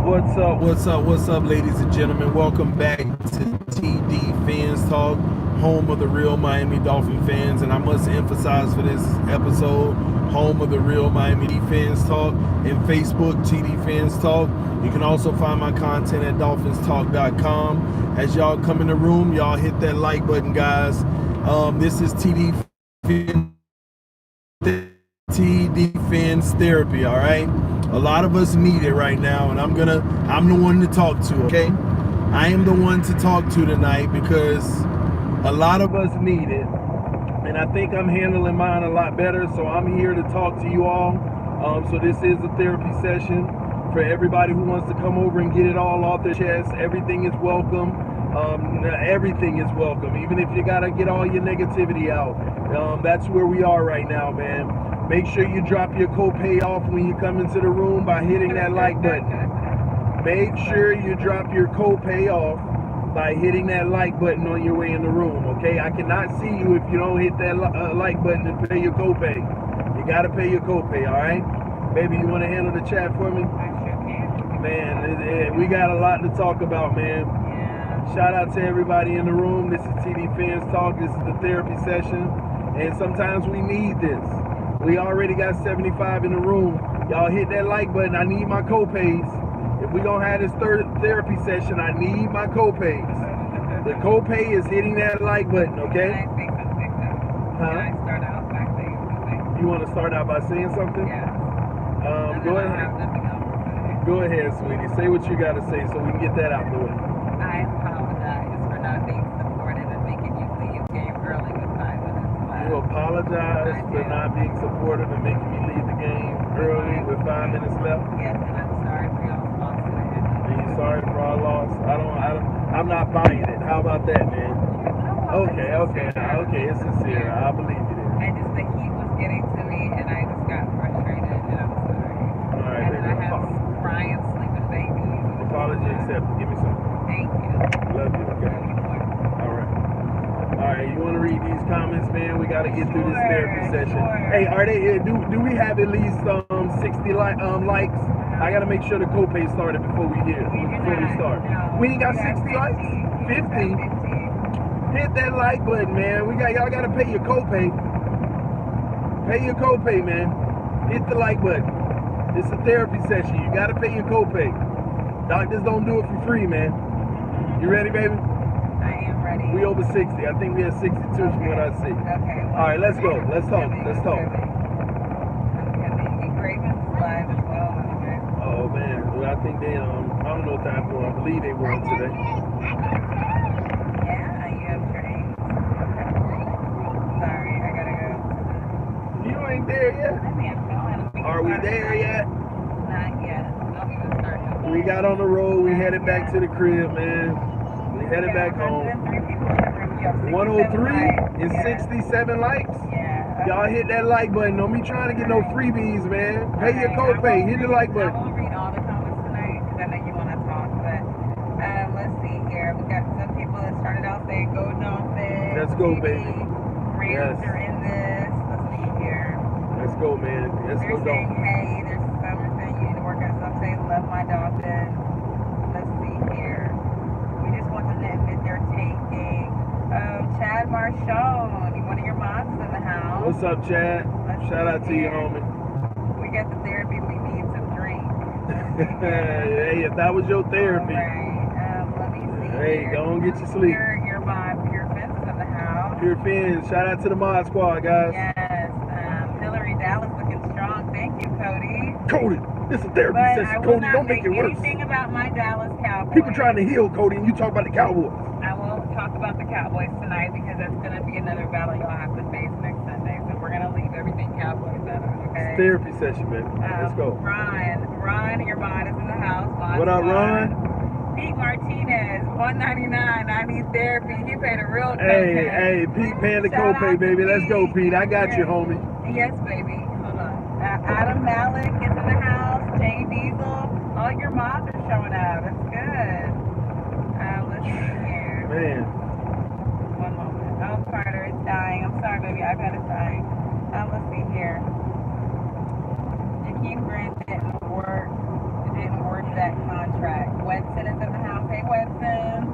What's up, ladies and gentlemen? Welcome back to TDPhins Talk, home of the real Miami Dolphin fans. And I must emphasize for this episode, home of the real Miami Dolphins Talk, and Facebook, TDPhins Talk. You can also find my content at dolphinstalk.com. As y'all come in the room, y'all hit that like button, guys. This is TDPhins therapy, all right? A lot of us need it right now, and I'm the one to talk to, okay? I am the one to talk to tonight because a lot of us need it, and I think I'm handling mine a lot better, so I'm here to talk to you all. So this is a therapy session for everybody who wants to come over and get it all off their chest. Everything is welcome. Everything is welcome, even if you gotta get all your negativity out. That's where we are right now, man. Make sure you drop your copay off when you come into the room by hitting that like button. Make sure you drop your copay off by hitting that like button on your way in the room, okay? I cannot see you if you don't hit that like button and pay your copay. You gotta pay your copay, all right? Baby, you want to handle the chat for me? I sure can. Man, we got a lot to talk about, man. Yeah. Shout out to everybody in the room. This is TDPhins Talk. This is the therapy session, and sometimes we need this. We already got 75 in the room. Y'all hit that like button. I need my copays. If we gonna have this third therapy session, I need my copays. The copay is hitting that like button, okay? Can I say something though? Huh? Can I start out by saying something? You want to start out by saying something? Yeah. Go I ahead. have nothing else to say. Go ahead, sweetie. Say what you got to say so we can get that out the way. I apologize for not being supportive and making you leave game early with 5 minutes left. You apologize for not being supportive and making me leave the game early with 5 minutes left. Yes, and I'm sorry for y'all's loss today. And you sorry for our loss? I'm not buying it. How about that, man? Okay. It's sincere. I believe you then. The heat was getting to me, and I just got frustrated, and I'm sorry. All right, And then I have crying, sleeping babies. Apology accepted. Give me some. Thank you. Love you. Okay. Love you more. All right. You want to read these comments, man? We got to get through this therapy session. Sure. Hey, are they? Do we have at least 60 likes? I got to make sure the copay started before we start. No, We ain't got 60 likes. 50. Hit that like button, man. Y'all got to pay your copay. Pay your copay, man. Hit the like button. It's a therapy session. You got to pay your copay. Doctors don't do it for free, man. You ready, baby? I am ready. We over 60. I think we at 62 from what I see. Okay. Well, All right, let's go. Let's talk. Let's talk. Ravens live as well. Okay. Oh man, well, I think they I don't know what time for. I believe they won today. Yeah, you have trains. Okay. Sorry, I gotta go. You ain't there yet. I mean, I'm going. Are we there yet? Not yet. Don't even start. We got on the road. We headed back to the crib, man. We headed back home. 103 and 67 likes. Yeah. Y'all hit that like button. Don't be trying to get no freebies, man. Pay your copay. Hit the like I button. won't read all the comments tonight because I know you want to talk, but let's see here. We got some people that started out saying go Dolphins. Let's go, baby. Rams are in this. Let's see here. Let's go, man. Let's They're go, saying, Dolphins. hey, there's some saying you need to work on some saying love my Dolphins. Let's see here. We just want them to admit they're taking. Chad Marshone, one of your moms in the house. What's up, Chad? Shout out to you, homie. We got the therapy. We need some drink. Hey, if that was your therapy. All right. Let me see. Hey, here. go and get your sleep. Your mod, Pure Fence is in the house. Pure Fins. Shout out to the mod squad, guys. Yes. Hillary Dallas looking strong. Thank you, Cody. Cody, this is a therapy But session. I will Cody, not don't make it worse. anything about my Dallas Cowboys. People trying to heal Cody, and you talk about the Cowboys. I won't talk about the Cowboys tonight because that's going to be another battle y'all have to face next Sunday. So we're going to leave everything Cowboys out of it, okay? It's therapy session, man. Let's go. Ron, your mod is in the house. What up, Ron? Pete Martinez, $199. I need therapy. He paid a real Hey, Pete paying the copay, baby. Let's go, Pete. I got you, homie. Yes, baby. Hold on. Adam Malik is in the house. Jay Diesel. All your mods are showing out. That's good. Let's see here. Man. One moment. Oh, Carter, it's dying. I'm sorry, baby. iPad is dying. Let's see here. Jakeem Grant didn't work that contract. track. Wetson is in the house. Hey, Wetson.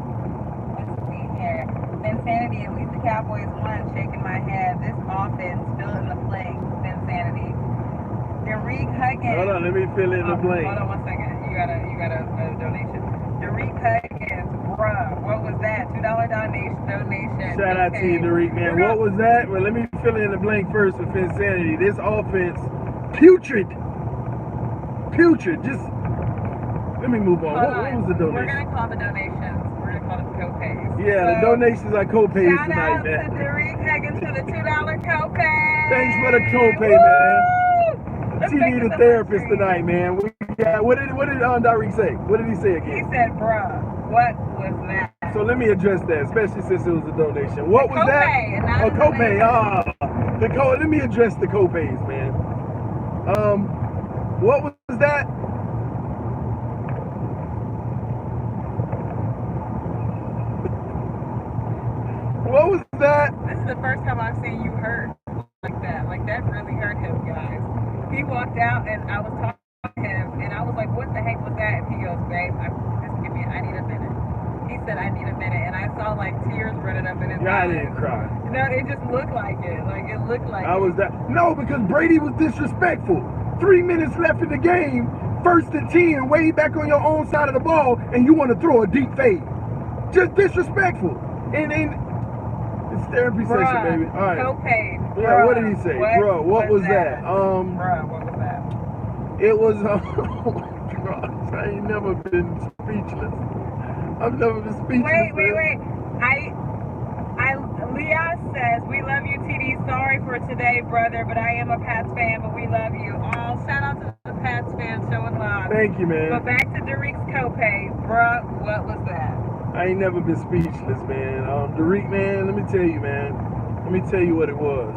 Let's see here. Insanity, at least the Cowboys won. Shaking my head. This offense still in the fling. Insanity. Derek Huggins. Hold on, let me fill in the blank. Hold on 1 second. You got a donation. Derek Huggins, bruh, what was that? $2 donation. Shout out to you, Derek, man. What was that? Well, let me fill in the blank first with Insanity. This offense, putrid. Just let me move on. What was the donation? We're gonna call the donations. We're gonna call them co-pays. Yeah, the donations are co-pays shout tonight, out man. to Derek Huggins for the $2 copay. Thanks for the copay, man. She need a therapist tree. tonight, man. We got, what did Derek say? What did he say again? He said, bruh, what was that? So let me address that, especially since it was a donation. What was that? A copay. Let me address the copays, man. What was that? What was that? This is the first time I've seen you hurt like that. Like, that really hurt him, guys. He walked out and I was talking to him and I was like, what the heck was that? And he goes, babe, I need a minute. He said, I need a minute. And I saw like tears running up in his eyes. Yeah, I didn't cry. No, it just looked like it. Like, it looked like I was that. No, because Brady was disrespectful. 3 minutes left in the game, 1st and 10, way back on your own side of the ball, and you want to throw a deep fade. Just disrespectful. And it's therapy session, baby. All right. Copay. Yeah, what did he say? Bro, what was that? Bruh, what was that? It was, oh my gosh, I ain't never been speechless. I've never been speechless. Wait. Leah says, we love you, TD. Sorry for today, brother, but I am a Pats fan, but we love you. Oh, shout out to the Pats fans showing love. Thank you, man. But back to Derek's copay. Bruh, what was that? I ain't never been speechless, man. Derek, man, let me tell you, man. Let me tell you what it was.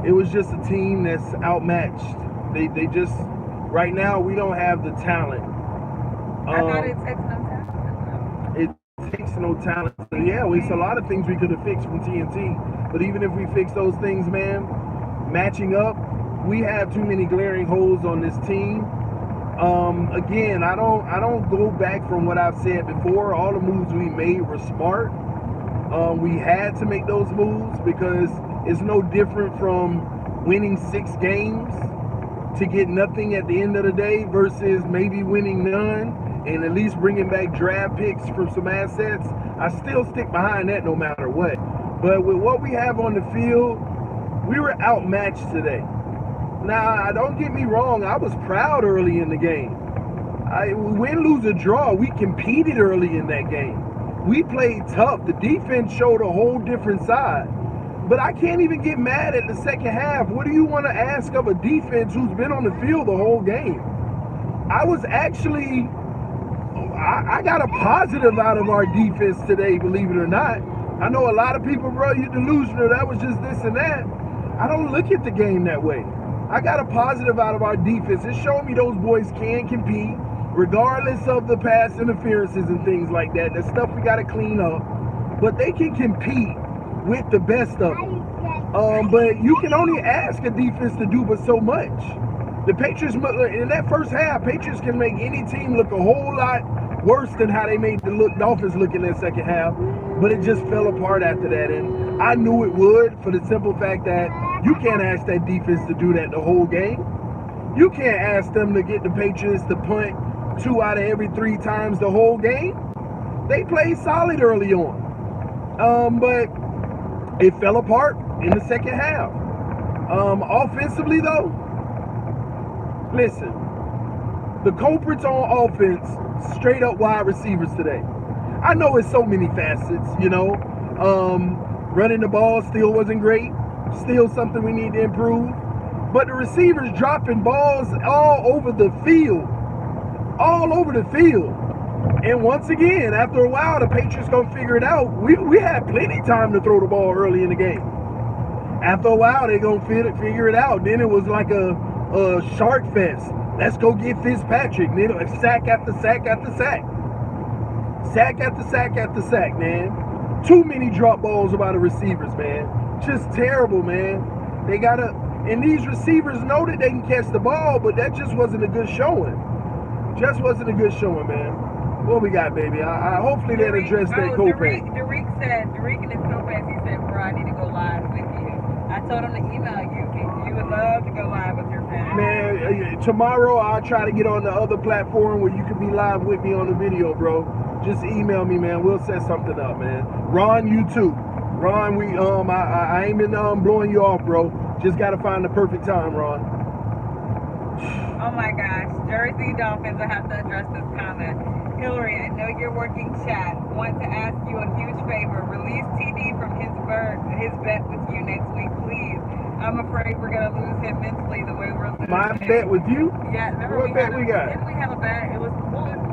It was just a team that's outmatched. They just, right now, we don't have the talent. I thought it takes no talent. It takes no talent. Yeah, it's a lot of things we could have fixed from TNT. But even if we fix those things, man, matching up, we have too many glaring holes on this team. Again, I don't go back from what I've said before. All the moves we made were smart. We had to make those moves because it's no different from winning 6 games to get nothing at the end of the day versus maybe winning none and at least bringing back draft picks from some assets. I still stick behind that no matter what. But with what we have on the field, we were outmatched today. Now, don't get me wrong, I was proud early in the game. Win, lose, or draw, we competed early in that game. We played tough. The defense showed a whole different side. But I can't even get mad at the second half. What do you want to ask of a defense who's been on the field the whole game? I was actually, I got a positive out of our defense today, believe it or not. I know a lot of people, bro, you're delusional. That was just this and that. I don't look at the game that way. I got a positive out of our defense. It showed me those boys can compete, regardless of the pass interferences and things like that. That's stuff we got to clean up. But they can compete with the best of them. But you can only ask a defense to do but so much. The Patriots, in that first half, Patriots can make any team look a whole lot worse than how they made the Dolphins look in that second half. But it just fell apart after that. And I knew it would, for the simple fact that you can't ask that defense to do that the whole game. You can't ask them to get the Patriots to punt 2 out of every 3 times the whole game. They played solid early on. But it fell apart in the second half. Offensively, though, listen, the culprits on offense, straight up wide receivers today. I know it's so many facets, you know. Running the ball still wasn't great. Still something we need to improve. But the receivers dropping balls all over the field. All over the field. And once again, after a while, the Patriots gonna figure it out. We had plenty of time to throw the ball early in the game. After a while, they gonna figure it out. Then it was like a shark fest. Let's go get Fitzpatrick. Then a sack after sack after sack. Sack after sack after sack, man. Too many drop balls by the receivers, man. Just terrible, man. They gotta, and these receivers know that they can catch the ball, but that just wasn't a good showing. Just wasn't a good showing, man. What we got, baby? I hopefully they'll address that copay. Derek and his co-pays, he said, bro, I need to go live with you. I told him to email you. You would love to go live with your fan. Man, tomorrow I'll try to get on the other platform where you can be live with me on the video, bro. Just email me, man. We'll set something up, man. Ron, you too. Ron, I ain't been blowing you off, bro. Just gotta find the perfect time, Ron. Oh my gosh, Jersey Dolphins, I have to address this comment. Hillary, I know you're working chat. Want to ask you a huge favor. Release TD from his bet with you next week, please. I'm afraid we're gonna lose him mentally the way we're losing. My bet with you? Yeah, remember what bet we got? Didn't we have a bet? It was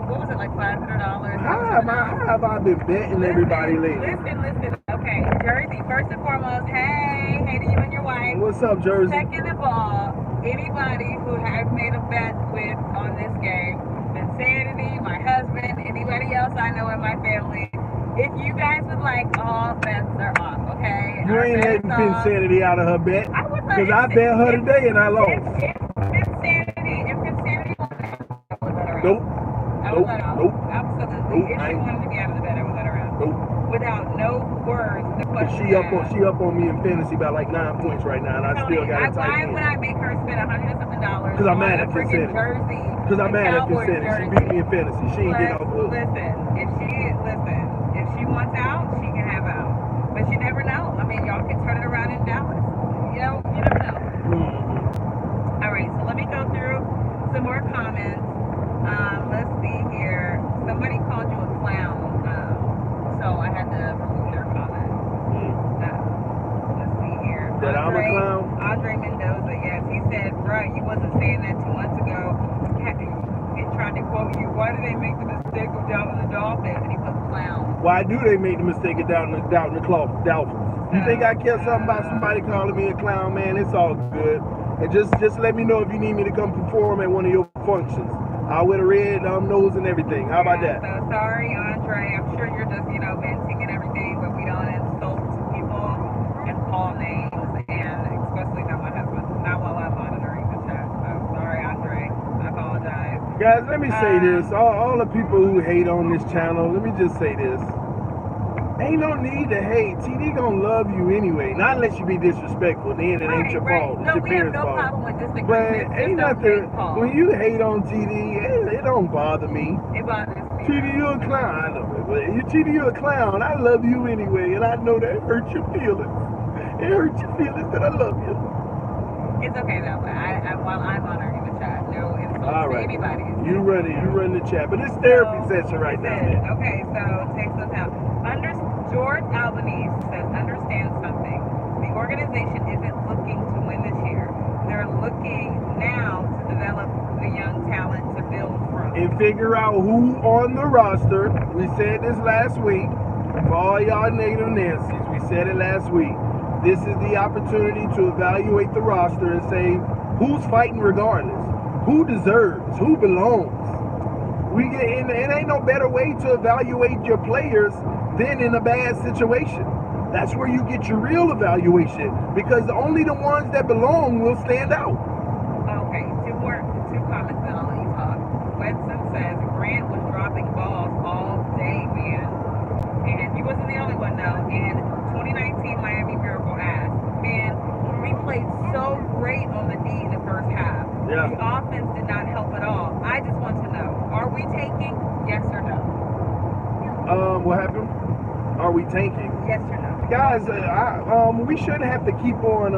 what was it, like $500? How have I been betting everybody lately? Listen. Okay, Jersey, first and foremost, hey to you and your wife. What's up, Jersey? Second of all, anybody who I've made a bet with on this game, Insanity, my husband, anybody else I know in my family, if you guys would like, all bets are off, okay? You ain't letting Insanity out of her bet. I would because I bet her today and I lost. If Insanity wanted to, I would let her out. Nope. I would let her out. Absolutely. If she wanted to be out of the bed, I would let her out. Nope. Without no words. She up on me in fantasy by like 9 points right now, and I still got to tight end. Why would I make her spend $100 and something? Because I'm mad at Insanity. Because I'm mad at Insanity. She beat me in fantasy. She ain't getting off the hook. Listen, if she wants out, she can have out. But you never know. I mean, y'all can turn it around in Dallas. You never know. Mm-hmm. All right, so let me go through some more comments. Let's see here. Somebody called you a clown, so I had to remove their comment. Let's see here. That I'm a clown? Andre Mendoza, yes. He said, bruh, you wasn't saying that 2 months ago. He tried to quote you. Why did they make the mistake of doubting the Dolphins? And he put clown. Why do they make the mistake of doubting the Dolphins? You think I care something about somebody calling me a clown, man? It's all good. And just let me know if you need me to come perform at one of your functions. I'll wear the red nose and everything. How about that? So sorry, Andre. I'm sure you're just, venting and everything, but we don't insult people and call names, and especially not my husband. Not while I'm monitoring the chat. So sorry, Andre. I apologize. Guys, let me say this. All the people who hate on this channel, let me just say this. Ain't no need to hate. TD gonna love you anyway. Not unless you be disrespectful. Then it ain't your fault. It's your parents' fault. Problem with disagreement. But ain't nothing. When you hate on TD, it don't bother me. It bothers me. TD, you a clown. I know it. But TD, you a clown. I love you anyway, and I know that hurt your feelings. It hurt your feelings that I love you. It's okay though. While I'm monitoring the chat, no insults to anybody. You run the chat, but it's therapy session right now. Okay, so take some time. George Albanese says, understand something. The organization isn't looking to win this year. They're looking now to develop the young talent to build from. And figure out who on the roster. We said this last week. For all y'all negative Nancy's, we said it last week. This is the opportunity to evaluate the roster and say who's fighting regardless. Who deserves? Who belongs? It ain't no better way to evaluate your players than in a bad situation. That's where you get your real evaluation, because only the ones that belong will stand out. Okay, two comments and I'll let you talk. Weston says Grant was dropping balls all day, man. And he wasn't the only one though. And 2019 Miami Miracle asked, man, we played so great on the D in the first half. Yeah. The offense did not help at all. I just want to know, are we tanking? Yes or no? What happened? Are we tanking? Yes or no? Guys, we shouldn't have to keep on.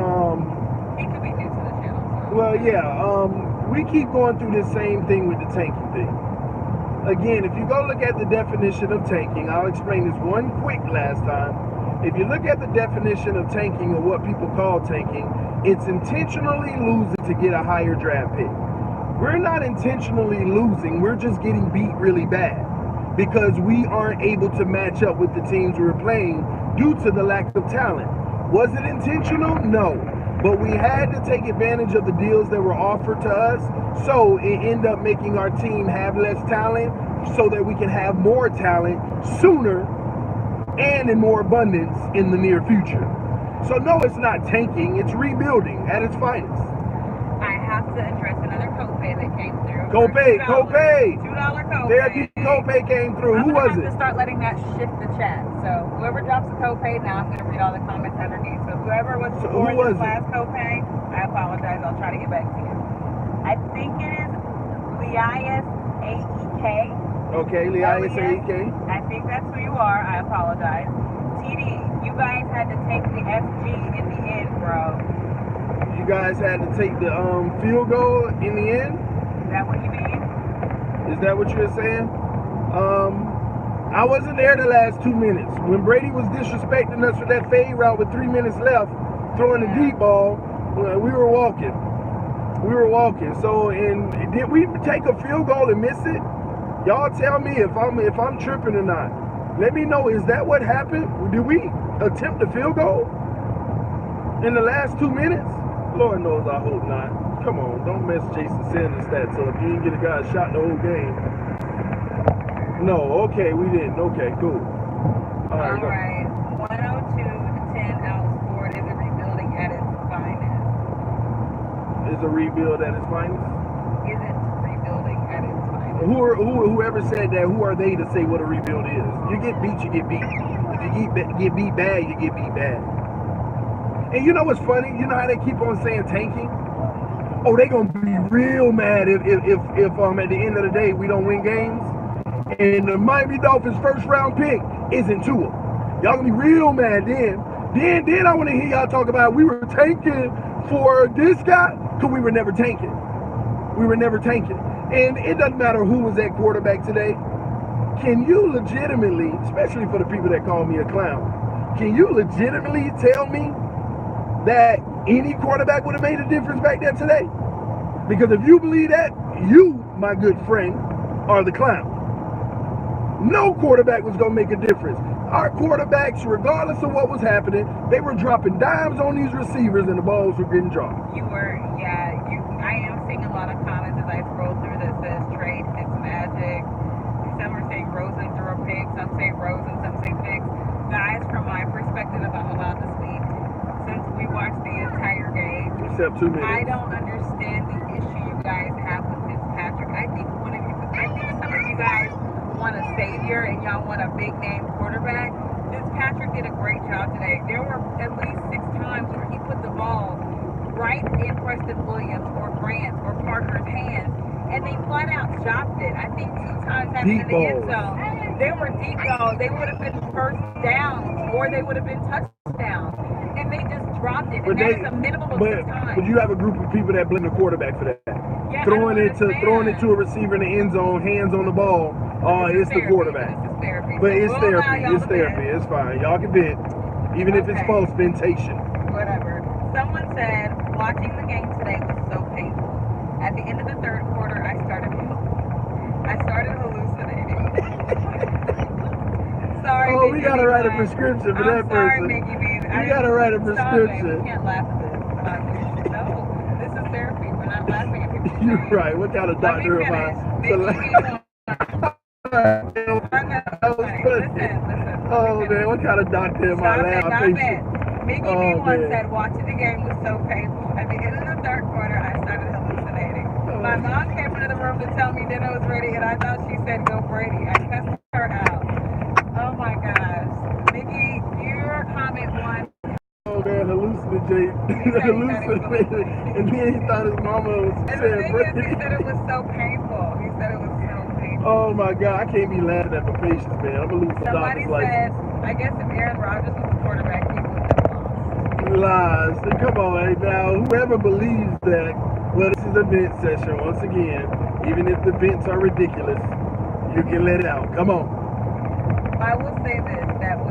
He could be new to the channel. So. Well, yeah. We keep going through the same thing with the tanking thing. Again, if you go look at the definition of tanking, I'll explain this one quick last time. If you look at the definition of tanking, or what people call tanking, it's intentionally losing to get a higher draft pick. We're not intentionally losing. We're just getting beat really bad, because we aren't able to match up with the teams we're playing due to the lack of talent. Was it intentional? No. But we had to take advantage of the deals that were offered to us, so it ended up making our team have less talent so that we can have more talent sooner and in more abundance in the near future. So no, it's not tanking, it's rebuilding at its finest. I have to address another copay that came through. Copay. $2 copay. Therapy copay came through. Who was I'm it? gonna have to start letting that shift the chat. So whoever drops a copay, now I'm gonna read all the comments underneath. So whoever was before this last copay, I apologize. I'll try to get back to you. I think it is Lias AEK. Okay, Lias AEK. I think that's who you are. I apologize. TD, you guys had to take the FG in the end, bro. You guys had to take the field goal in the end? Is that what you mean? Is that what you're saying? I wasn't there the last 2 minutes. When Brady was disrespecting us for that fade route with 3 minutes left, throwing the deep ball, we were walking. So, and did we take a field goal and miss it? Y'all tell me if I'm tripping or not. Let me know. Is that what happened? Did we attempt the field goal in the last 2 minutes? Lord knows I hope not. Come on, don't mess Jason Sanders' stats up. You didn't get a guy shot the whole game. No, okay, we didn't. Okay, cool. All right. 102 to 10 outscored is a rebuilding at its finest. Is a rebuild at its finest? Isn't rebuilding at its finest. Whoever said that, who are they to say what a rebuild is? You get beat, you get beat. If you get beat bad, you get beat bad. And you know what's funny? You know how they keep on saying tanking? Oh, they gonna be real mad if at the end of the day we don't win games. And the Miami Dolphins first round pick isn't Tua. Y'all gonna be real mad then. Then I wanna hear y'all talk about we were tanking for this guy, because we were never tanking. And it doesn't matter who was at quarterback today. Can you legitimately, especially for the people that call me a clown, can you legitimately tell me that any quarterback would have made a difference back there today? Because if you believe that, you, my good friend, are the clown. No quarterback was going to make a difference. Our quarterbacks, regardless of what was happening, they were dropping dimes on these receivers and the balls were getting dropped. I am seeing a lot of comments as I scroll through that says trade fits magic. Some are saying Rosen threw a pick, some say Rosen, some say picks. Guys, from my perspective, if I'm allowed to speak, since we watched the entire game, except 2 minutes, I don't understand the issue you guys have with Fitzpatrick. I think some of you guys want a savior and y'all want a big name quarterback. Fitzpatrick did a great job today. There were at least 6 times where he put the ball right in Preston Williams or Grant or Parker's hands, and they flat out dropped it. I think 2 times in the end zone. They were deep balls. They would have been first down or they would have been touchdowns. And they just dropped it. And that is a minimum of 6 times. But you have a group of people that blame the quarterback for that. Yeah, throwing it to a receiver in the end zone, hands on the ball. It's the quarterback. But it's therapy. It's fine. Y'all can vent. Even if it's false ventation. Whatever. Someone said watching the game today was so painful. At the end of the 3rd quarter, I started hallucinating. Sorry. Oh, we gotta write a prescription for that person. Mickey B. We gotta write a prescription. We can't laugh at this. No, this is therapy. We're not laughing at people. You're right. What kind of doctor am I? Listen. Oh man, what kind of doctor am I? Mickey B once said watching the game was so painful. At the end of the 3rd quarter, I started hallucinating. My mom came into the room to tell me dinner was ready, and I thought she said go Brady. I cussed her out. Oh my gosh. Mickey, your comment one. Oh man, hallucinating. And then he thought his mama was saying Brady. He said it was so painful. Oh my God, I can't be laughing at my patients, man. I'm gonna lose my doctor's license. I guess if Aaron Rodgers was the quarterback, he would have Lies. lost. Come on, hey, now, whoever believes that, well, this is a vent session, once again. Even if the vents are ridiculous, you can let it out. Come on. I will say this, that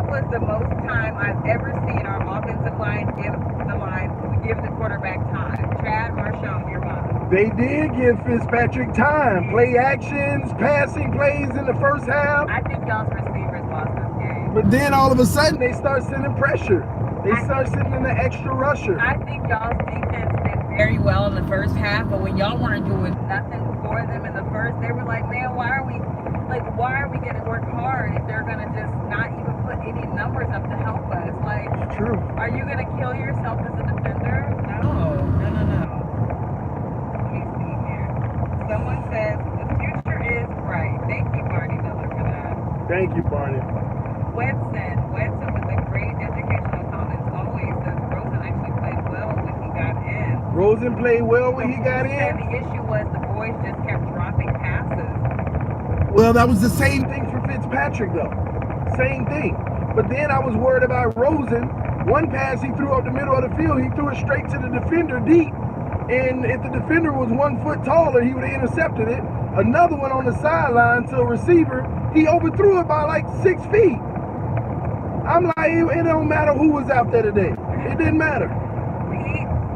was the most time I've ever seen our offensive line give the quarterback time. Chad Marshall, your mom. They did give Fitzpatrick time. Play actions, passing plays in the first half. I think y'all's receivers lost this game. But then all of a sudden, they start sending pressure. They start sending in the extra rusher. I think y'all's defense did very well in the first half, but when y'all weren't doing nothing for them in the first, they were like, man, why are we going to work hard if they're going to just not even put any numbers up to help us? Like, it's true. Are you going to kill yourself as a defender? No. Thank you, Barney. Wetson with the great educational comments always says Rosen actually played well when he got in. Rosen played well when he got Said in? the issue was the boys just kept dropping passes. Well, that was the same thing for Fitzpatrick, though. Same thing. But then I was worried about Rosen. One pass he threw up the middle of the field, he threw it straight to the defender deep. And if the defender was 1 foot taller, he would have intercepted it. Another one on the sideline to a receiver, he overthrew it by like 6 feet. I'm like, it don't matter who was out there today. It didn't matter.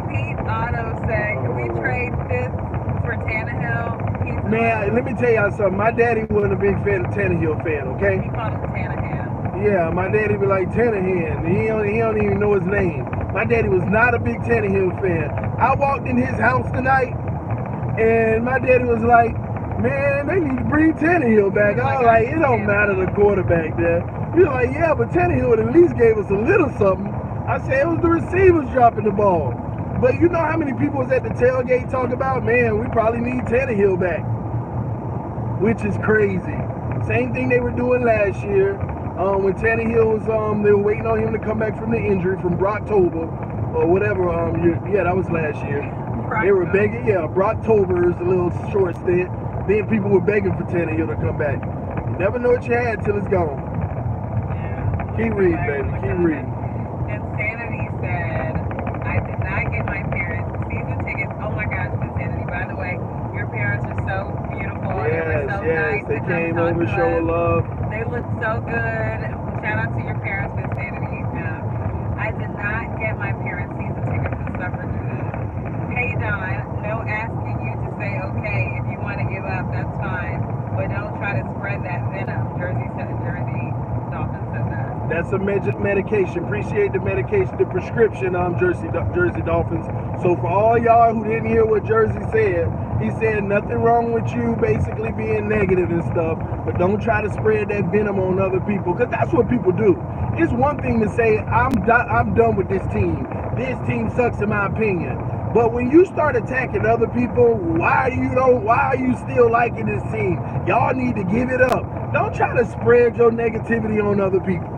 Pete Otto said, can we trade Fitz for Tannehill? Man, let me tell y'all something. My daddy wasn't a big fan of Tannehill fan, okay? He called him Tannehill. Yeah, my daddy be like, Tannehill. He don't even know his name. My daddy was not a big Tannehill fan. I walked in his house tonight, and my daddy was like, man, they need to bring Tannehill back. I was like, it don't matter the quarterback there. He was like, yeah, but Tannehill at least gave us a little something. I said, it was the receivers dropping the ball. But you know how many people was at the tailgate talking about, man, we probably need Tannehill back. Which is crazy. Same thing they were doing last year. When Tannehill was, they were waiting on him to come back from the injury from Brocktober or whatever. Yeah, that was last year. They were begging, yeah, Brocktober is a little short stint. Then people were begging for Tannehill to come back. You never know what you had till it's gone. Yeah. Keep reading, baby. Keep reading. Insanity said, I did not get my parents season tickets. Oh my gosh, Insanity. By the way, your parents are so beautiful. Yes, so yes. nice They came over, show love. They look so good. Shout out to your parents, Insanity. I did not get my parents season tickets and suffered through this. Hey Don, no asking you to say okay. If you want to give up, that's fine. But don't try to spread that venom. Jersey Dolphins said that. That's a medication. Appreciate the medication, the prescription, Jersey Dolphins. So for all y'all who didn't hear what Jersey said, he said nothing wrong with you basically being negative and stuff, but don't try to spread that venom on other people, because that's what people do. It's one thing to say, I'm done with this team. This team sucks in my opinion. But when you start attacking other people, why are you still liking this team? Y'all need to give it up. Don't try to spread your negativity on other people.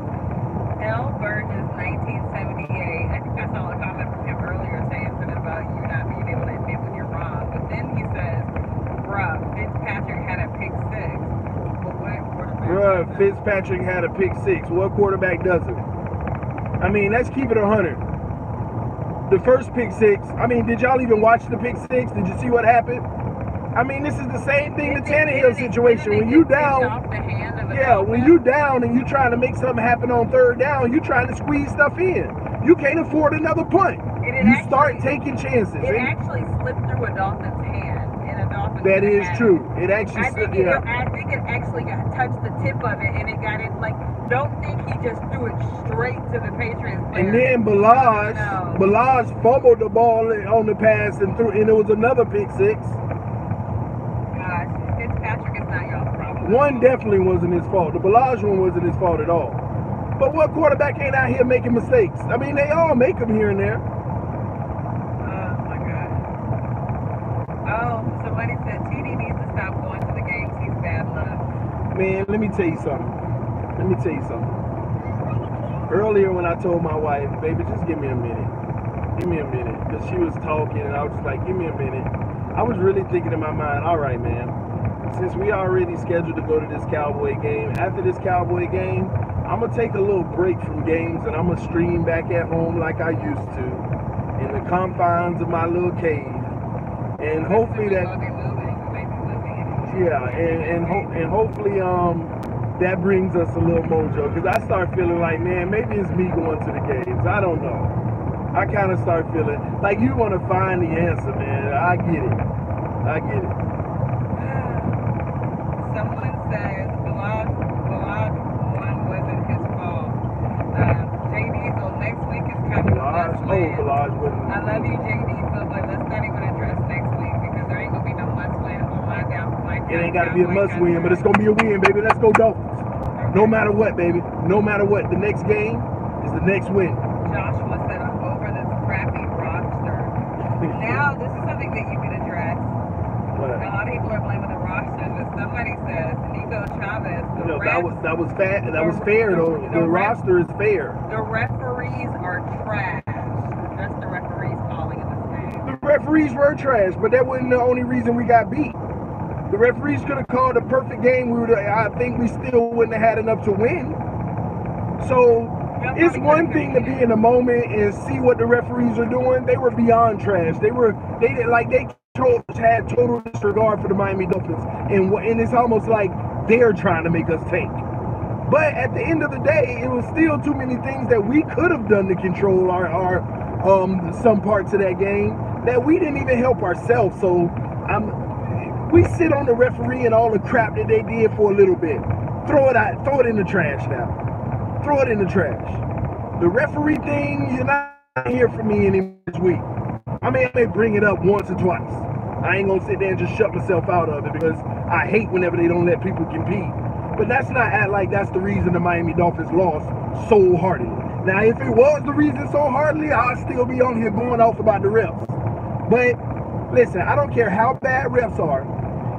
L. Burgess, 1978. I think I saw a comment from him earlier saying something about you not being able to admit when you're wrong. But then he says, bruh, Fitzpatrick had a pick six. But what quarterback? Bruh, Fitzpatrick had a pick six. What quarterback doesn't? I mean, let's keep it 100. The first pick six, I mean, did y'all even watch the pick six? Did you see what happened? I mean, this is the same thing, the Tannehill situation. When you down, yeah, when you down and you trying to make something happen on third down, you trying to squeeze stuff in. You can't afford another punt. You start taking chances. It actually slipped through a Dolphin's hand. That is true. It actually, I think it actually got touched the tip of it, and it got it. Like, don't think he just threw it straight to the Patriots player. And then Balaj fumbled the ball on the pass and it was another pick six. Gosh, Fitzpatrick is not y'all's problem. One definitely wasn't his fault. The Balaj one wasn't his fault at all. But what quarterback ain't out here making mistakes? I mean, they all make them here and there. Somebody said TD needs to stop going to the games. He's bad luck. Man, let me tell you something. Earlier when I told my wife, baby, just give me a minute. Give me a minute. Because she was talking and I was just like, give me a minute. I was really thinking in my mind, all right, man. Since we already scheduled to go to this Cowboy game, after this Cowboy game, I'm going to take a little break from games and I'm going to stream back at home like I used to. In the confines of my little cave. And hopefully that, yeah, and hopefully that brings us a little mojo, because I start feeling like, man, maybe it's me going to the games. I don't know. I kind of start feeling like you want to find the answer, man. I get it. Someone says Balaj one wasn't his fault. JD, so next week is kind of Balaj wasn't. I love you, JD, so but let's not even address next week because there ain't gonna be no must win on my down. It ain't got to be a must win, but it's gonna be a win, baby. Let's go Dolphins. Okay. No matter what, baby. No matter what, the next game is the next win. Joshua said, I'm over this crappy roster. Now, this is something that you can address. What? A lot of people are blaming the roster, but somebody says, Nico Chavez, the No, refs, that was fair though. The roster is fair. the referees are trash. That's the referees calling in this game. The referees were trash, but that wasn't the only reason we got beat. The referees could have called a perfect game. I think we still wouldn't have had enough to win. So it's one thing to be in the moment and see what the referees are doing. They were beyond trash. They had total disregard for the Miami Dolphins, and it's almost like they're trying to make us tank. But at the end of the day, it was still too many things that we could have done to control our some parts of that game that we didn't even help ourselves. So we sit on the referee and all the crap that they did for a little bit. Throw it in the trash now. Throw it in the trash. The referee thing, you're not hear from me anymore this week. I may bring it up once or twice. I ain't gonna sit there and just shut myself out of it because I hate whenever they don't let people compete. But that's not act like that's the reason the Miami Dolphins lost so hardly. Now, if it was the reason so hardly, I'd still be on here going off about the refs. But listen, I don't care how bad refs are.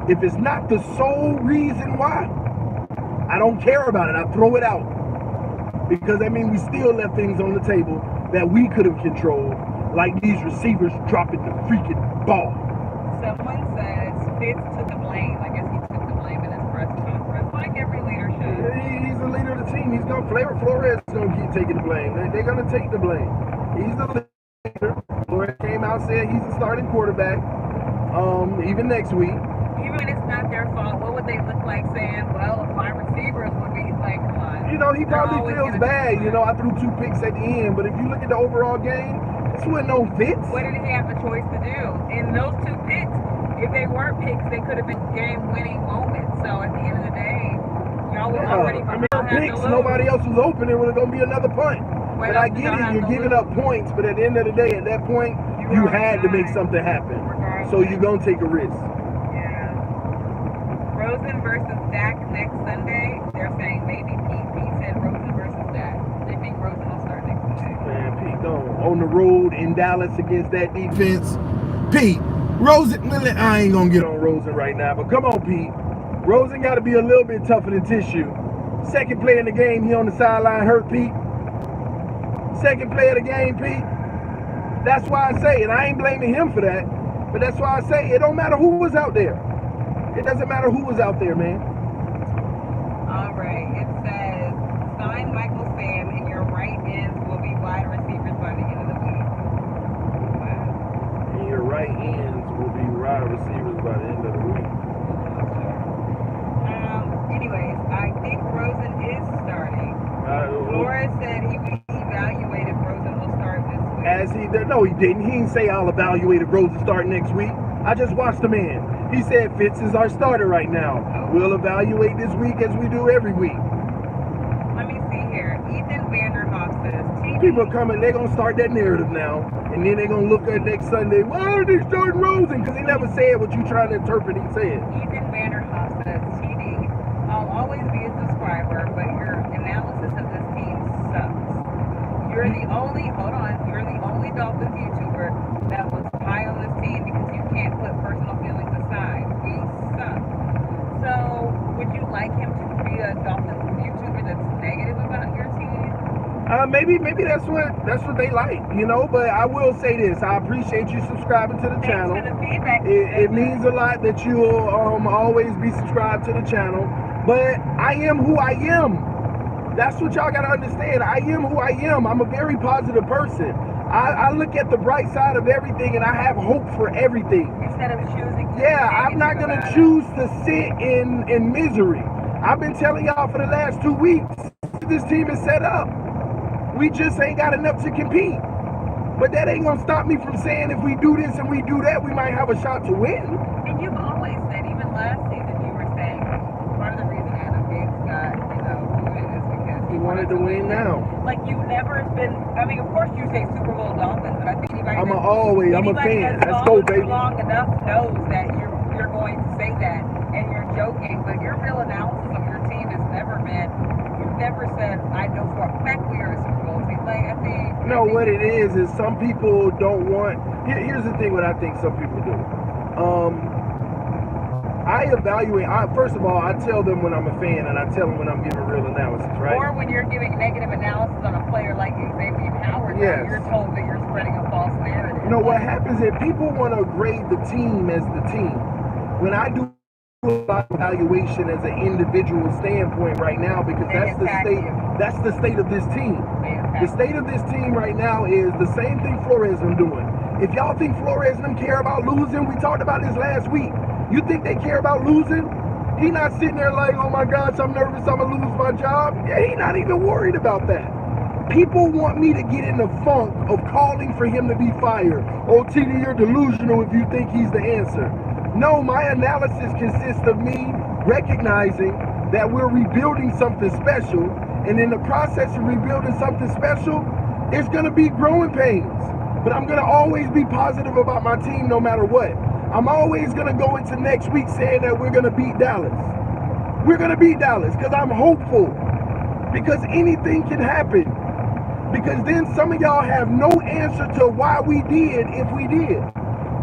If it's not the sole reason why, I don't care about it. I throw it out. Because I mean, we still left things on the table that we could have controlled, like these receivers dropping the freaking ball. Someone says Fitz took the blame. I guess he took the blame in his press conference, like every leader should. He's the leader of the team. He's gonna Flores is gonna keep taking the blame. They're gonna take the blame. He's the leader. Flores came out and said he's the starting quarterback. Even next week. Even when it's not their fault, what would they look like saying, well, if my receivers would be like, come on. You know, he probably feels bad. You know, I threw 2 picks at the end, but if you look at the overall game, this wasn't no Fitz. What did he have a choice to do? In those 2 picks, if they weren't picks, they could have been game-winning moments. So at the end of the day, y'all were already picks. Nobody else was open. It was going to be another punt. But I get it. You're giving up points, but at the end of the day, at that point, you had to make something happen. So you're going to take a risk. Rosen versus Dak next Sunday. They're saying maybe Pete said Rosen versus Dak. They think Rosen will start next Sunday. Man, Pete on the road in Dallas against that defense. Pete, Rosen, I ain't gonna get on Rosen right now, but come on, Pete. Rosen got to be a little bit tougher than tissue. Second play in the game, he on the sideline hurt, Pete. Second play of the game, Pete. That's why I say, and I ain't blaming him for that, but that's why I say it don't matter who was out there. It doesn't matter who was out there, man. All right. It says, sign Michael Sam and your right ends will be wide receivers by the end of the week. Wow. And your right ends will be wide receivers by the end of the week. Anyways, I think Rosen is starting. Flores said he would evaluate if Rosen will start this week. No, he didn't. He didn't say I'll evaluate if Rosen start next week. I just watched the man. He said Fitz is our starter right now. We'll evaluate this week as we do every week. Let me see here. Ethan Vanderhoff says people are coming, they're gonna start that narrative now. And then they're gonna look at next Sunday, why are they starting Rosen? Because he never said what you trying to interpret he said. Ethan Vanderhoff says, TD, I'll always be a subscriber, but your analysis of this team sucks. You're the only Dolphins YouTuber that was high on this team because you can't put personal feelings aside. We suck. So, would you like him to be a Dolphins YouTuber that's negative about your team? Maybe that's what they like, you know. But I will say this: I appreciate you subscribing to the channel. Thanks for the feedback. It means a lot that you will always be subscribed to the channel. But I am who I am. That's what y'all gotta understand. I am who I am. I'm a very positive person. I look at the bright side of everything, and I have hope for everything. Instead of choosing. I'm not gonna choose to sit in misery. I've been telling y'all for the last 2 weeks, this team is set up. We just ain't got enough to compete. But that ain't gonna stop me from saying if we do this and we do that, we might have a shot to win. And you've always said, even last season, you were saying part of the reason Adam Gates got, moving is because he wanted to win now. Like you've never been. I mean, of course you say Super Bowl Dolphins, but I think anybody. I'm a fan. Let's go, baby. Long enough knows that you're going to say that, and you're joking, but your real analysis of your team has never been. You've never said, "I know for a fact we are a Super Bowl team." Like I think. No, what it is some people don't want. Here's the thing. What I think some people do. I I evaluate. First of all, I tell them when I'm a fan, and I tell them when I'm giving real analysis, right? Or when you're giving negative analysis on a player like Xavier Howard, Yes. you're told that you're spreading a false narrative. You know what happens is people want to grade the team as the team. When I do evaluation as an individual standpoint right now, because that's the state. That's the state of this team. The state of this team right now is the same thing Flores and them doing. If y'all think Flores and them care about losing, we talked about this last week. You think they care about losing? He not sitting there like, oh my gosh, I'm nervous, I'm gonna lose my job. Yeah, he not even worried about that. People want me to get in the funk of calling for him to be fired. Oh, TD, you're delusional if you think he's the answer. No, my analysis consists of me recognizing that we're rebuilding something special, and in the process of rebuilding something special, there's gonna be growing pains. But I'm gonna always be positive about my team no matter what. I'm always gonna go into next week saying that we're gonna beat Dallas. We're gonna beat Dallas because I'm hopeful. Because anything can happen. Because then some of y'all have no answer to why we did if we did.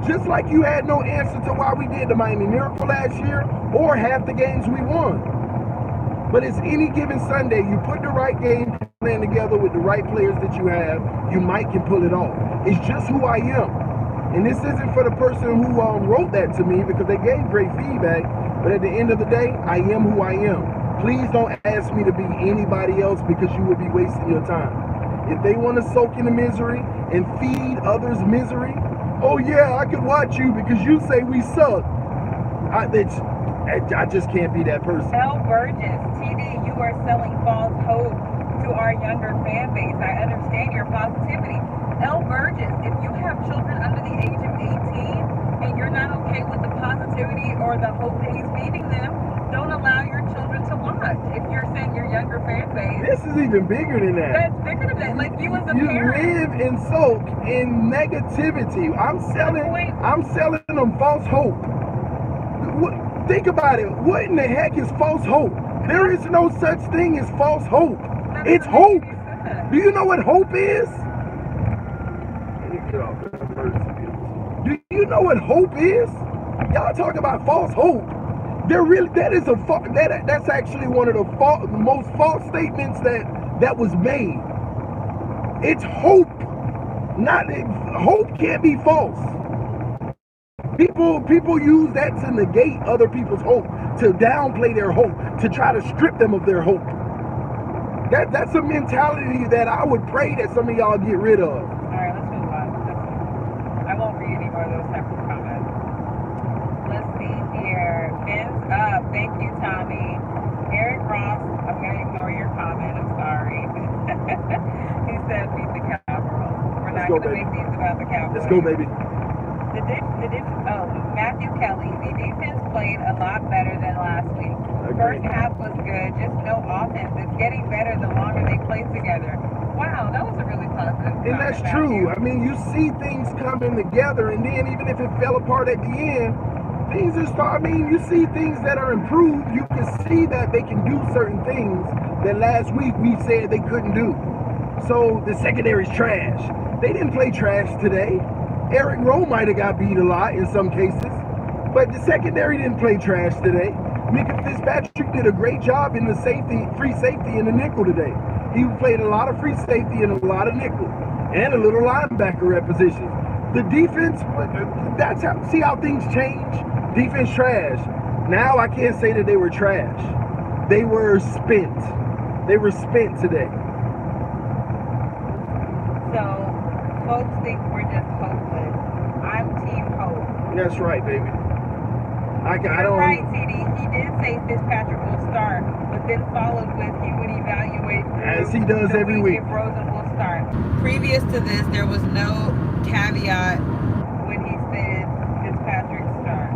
Just like you had no answer to why we did the Miami Miracle last year or half the games we won. But it's any given Sunday, you put the right game plan together with the right players that you have, you might can pull it off. It's just who I am. And this isn't for the person who wrote that to me because they gave great feedback. But at the end of the day, I am who I am. Please don't ask me to be anybody else because you would be wasting your time. If they want to soak in the misery and feed others misery, oh yeah, I could watch you because you say we suck. I just can't be that person. L. Burgess, TD, you are selling false hope to our younger fan base. I understand your positivity. L. Burgess, if you have children under the age of 18 and you're not okay with the positivity or the hope that he's feeding them, don't allow your children to watch. If you're saying your younger fan base, this is even bigger than that. That's bigger than that. Like you as a you parent, live and soak in negativity. I'm selling them false hope. Think about it. What in the heck is false hope? There is no such thing as false hope. It's hope. Do you know what hope is? Do you know what hope is? Y'all talk about false hope. That's actually one of the most false statements that was made. It's hope. Hope can't be false. People use that to negate other people's hope, to downplay their hope, to try to strip them of their hope. That's a mentality that I would pray that some of y'all get rid of. All right, let's move on. I won't read any more of those types of comments. Let's see here. Fins up. Thank you, Tommy. Eric Ross, I'm going to ignore your comment. I'm sorry. He said beat the Cowboys. We're not going to make these about the Cowboys. Let's go, baby. Matthew Kelly, the defense played a lot better than last week. First half was good, just no offense. It's getting better the longer they play together. Wow, that was a really positive comment. And that's true. I mean, you see things coming together, and then even if it fell apart at the end, things are starting. I mean, you see things that are improved. You can see that they can do certain things that last week we said they couldn't do. So the secondary's trash. They didn't play trash today. Eric Rowe might have got beat a lot in some cases, but the secondary didn't play trash today. Mika Fitzpatrick did a great job in the free safety in the nickel today. He played a lot of free safety and a lot of nickel, and a little linebacker at position. The defense, see how things change? Defense trash. Now I can't say that they were trash. They were spent. They were spent today. So, folks think we're just hopeless. I'm Team Hope. That's right, baby. You're right, TD. He did say Fitzpatrick will start, but then followed with he would evaluate as he does every week. If Rosen will start. Previous to this, there was no caveat when he said Fitzpatrick start.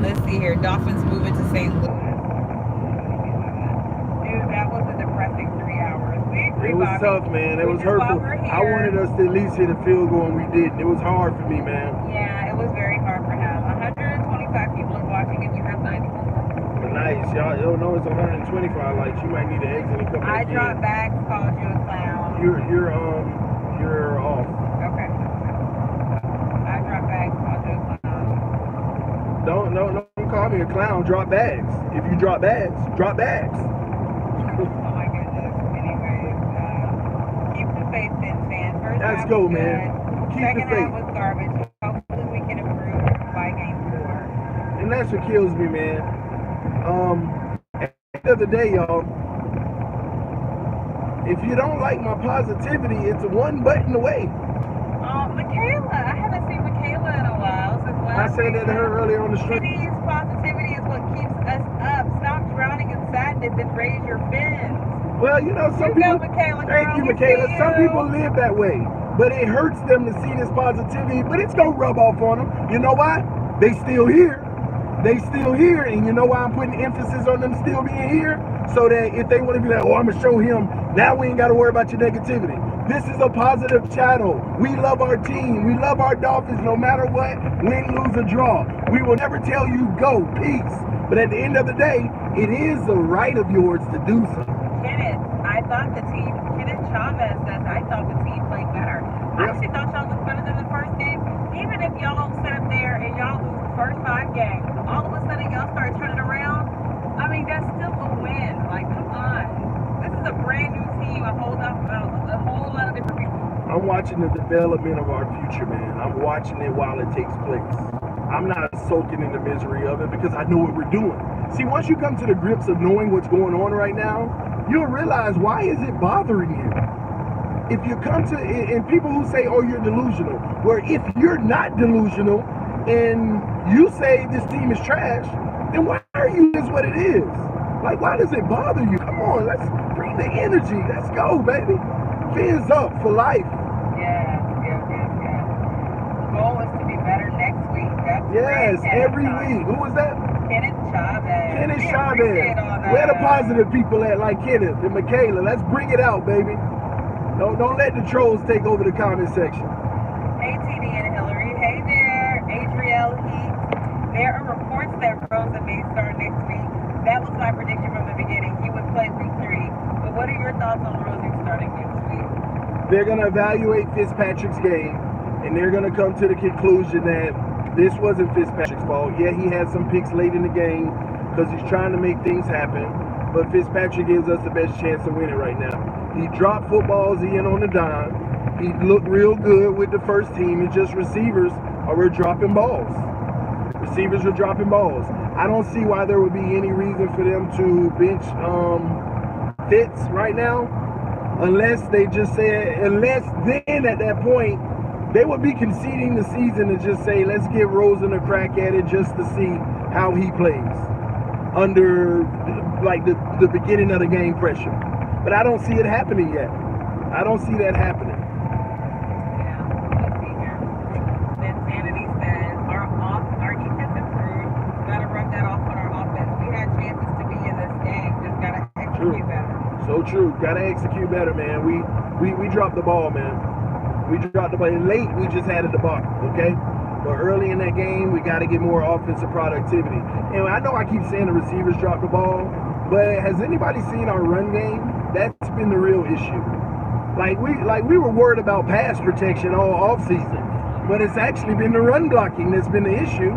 Let's see here. Dolphins moving to St. Louis. Dude, that was a depressing 3 hours. It was tough, man. It was hurtful. I wanted us to at least hit a field goal, and we didn't. It was hard for me, man. Yeah, it was very hard for him. 125 people are watching, and you have 90. Nice. Y'all know it's 125. Like, you might need to exit and come back in. I dropped back, called you a clown. You're off. Okay. I dropped back, called you a clown. Don't call me a clown. Drop bags. If you drop bags, drop bags. Oh my goodness. Anyways, keep the faith, Fins fans. First Let's half go, was man. good. Keep Second the faith. half was garbage. Hopefully we can improve by game 4. And that's what kills me, man. At the end of the day, y'all, if you don't like my positivity, it's one button away. Michaela. I haven't seen Michaela in a while since I last said that to her earlier on the stream. Today's positivity is what keeps us up. Stop drowning in sadness and raise your fins. Well, you know, some people. Michaela, Thank you, Michaela. Some people live that way, but it hurts them to see this positivity. But it's gonna rub off on them. You know why? They still here. They still here, and you know why I'm putting emphasis on them still being here? So that if they want to be like, oh, I'm gonna show him. Now we ain't got to worry about your negativity. This is a positive channel. We love our team. We love our Dolphins no matter what, win, lose, or draw. We will never tell you go, peace. But at the end of the day, it is a right of yours to do so. Kenneth, I thought the team, Kenneth Chavez says, I thought the team played better. I actually thought y'all looked better than the first game. Even if y'all sit up there and y'all lose the first 5 games, all of a sudden y'all start turning around. I mean, that's still a win. Like, come on. This is a brand new team, a whole lot of different people. I'm watching the development of our future, man. I'm watching it while it takes place. I'm not soaking in the misery of it because I know what we're doing. See, once you come to the grips of knowing what's going on right now, you'll realize why is it bothering you. If you come to, and people who say, oh, you're delusional, where if you're not delusional and you say this team is trash, then why are you is what it is? Like, why does it bother you? Come on, let's bring the energy. Let's go, baby. Fins up for life. Yeah. The goal is to be better next week. That's yes, every week. Who was that? Kenneth Chavez. Kenneth Chavez. Where the positive people at, like Kenneth and Michaela? Let's bring it out, baby. Don't let the trolls take over the comment section. Hey, TD and Hillary. Hey there, Adriel Heat. There are reports that Rosa may start next week. That was my prediction from the beginning. He would play week 3. But what are your thoughts on Rosa starting next week? They're going to evaluate Fitzpatrick's game, and they're going to come to the conclusion that this wasn't Fitzpatrick's fault. Yeah, he had some picks late in the game because he's trying to make things happen. But Fitzpatrick gives us the best chance to win it right now. He dropped footballs in on the dime. He looked real good with the first team. It's just receivers were dropping balls. Receivers are dropping balls. I don't see why there would be any reason for them to bench Fitz right now, unless they just say, unless then at that point, they would be conceding the season to just say, let's give Rosen a crack at it just to see how he plays under like the beginning of the game pressure. But I don't see it happening yet. I don't see that happening. Yeah, let's see here. Then Sanity says, our defense improved. Gotta rub that off on our offense. We had chances to be in this game. Just gotta execute better. So true. Gotta execute better, man. We dropped the ball, man. We dropped the ball. Late, we just had a debacle, okay? But early in that game, we got to get more offensive productivity. And I know I keep saying the receivers drop the ball, but has anybody seen our run game? That's been the real issue. Like we were worried about pass protection all offseason, but it's actually been the run blocking that's been the issue.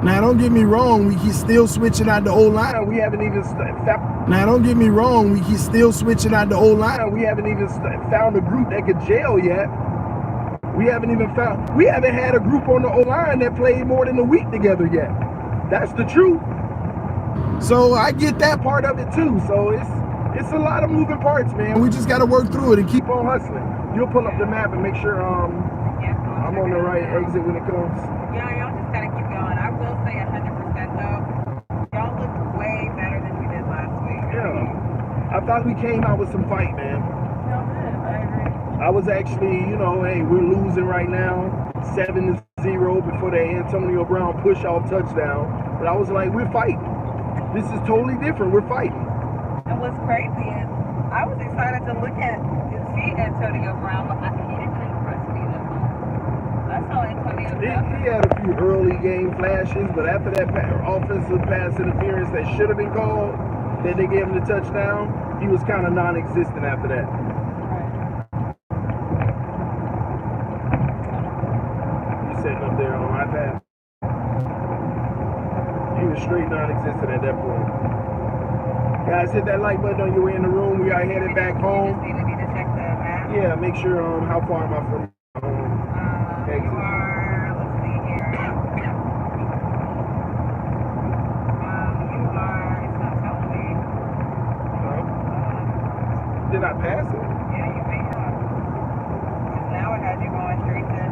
Now, don't get me wrong, he's still switching out the O-line. We haven't even Now, don't get me wrong, he's still switching out the O-line. We haven't even found a group that could gel yet. We haven't had a group on the O-line that played more than a week together yet. That's the truth. So I get that part of it too. So it's a lot of moving parts, man. We just got to work through it and keep on hustling. You'll pull up the map and make sure I'm on the right exit when it comes. Yeah, y'all just gotta keep going. I will say 100% though, y'all look way better than you did last week. Yeah, I thought we came out with some fight, man. No, I agree. I was actually, hey, we're losing right now, 7-0 before that Antonio Brown push-off touchdown. But I was like, we're fighting. This is totally different. We're fighting. And what's crazy is, I was excited to look at and see Antonio Brown, but he didn't impress me that much. I saw Antonio Brown. He had a few early game flashes, but after that offensive pass interference that should have been called, that they gave him the touchdown, he was kind of non-existent after that. Sitting up there on iPad. was straight non-existent at that point. Guys, hit that like button on your way in the room. We are headed back home. You just needed me to check the map. Yeah, make sure how far am I from home? You are, let's see here. You are, it's not telling me. Did I pass it? Yeah, you may have. Because now it has you going straight to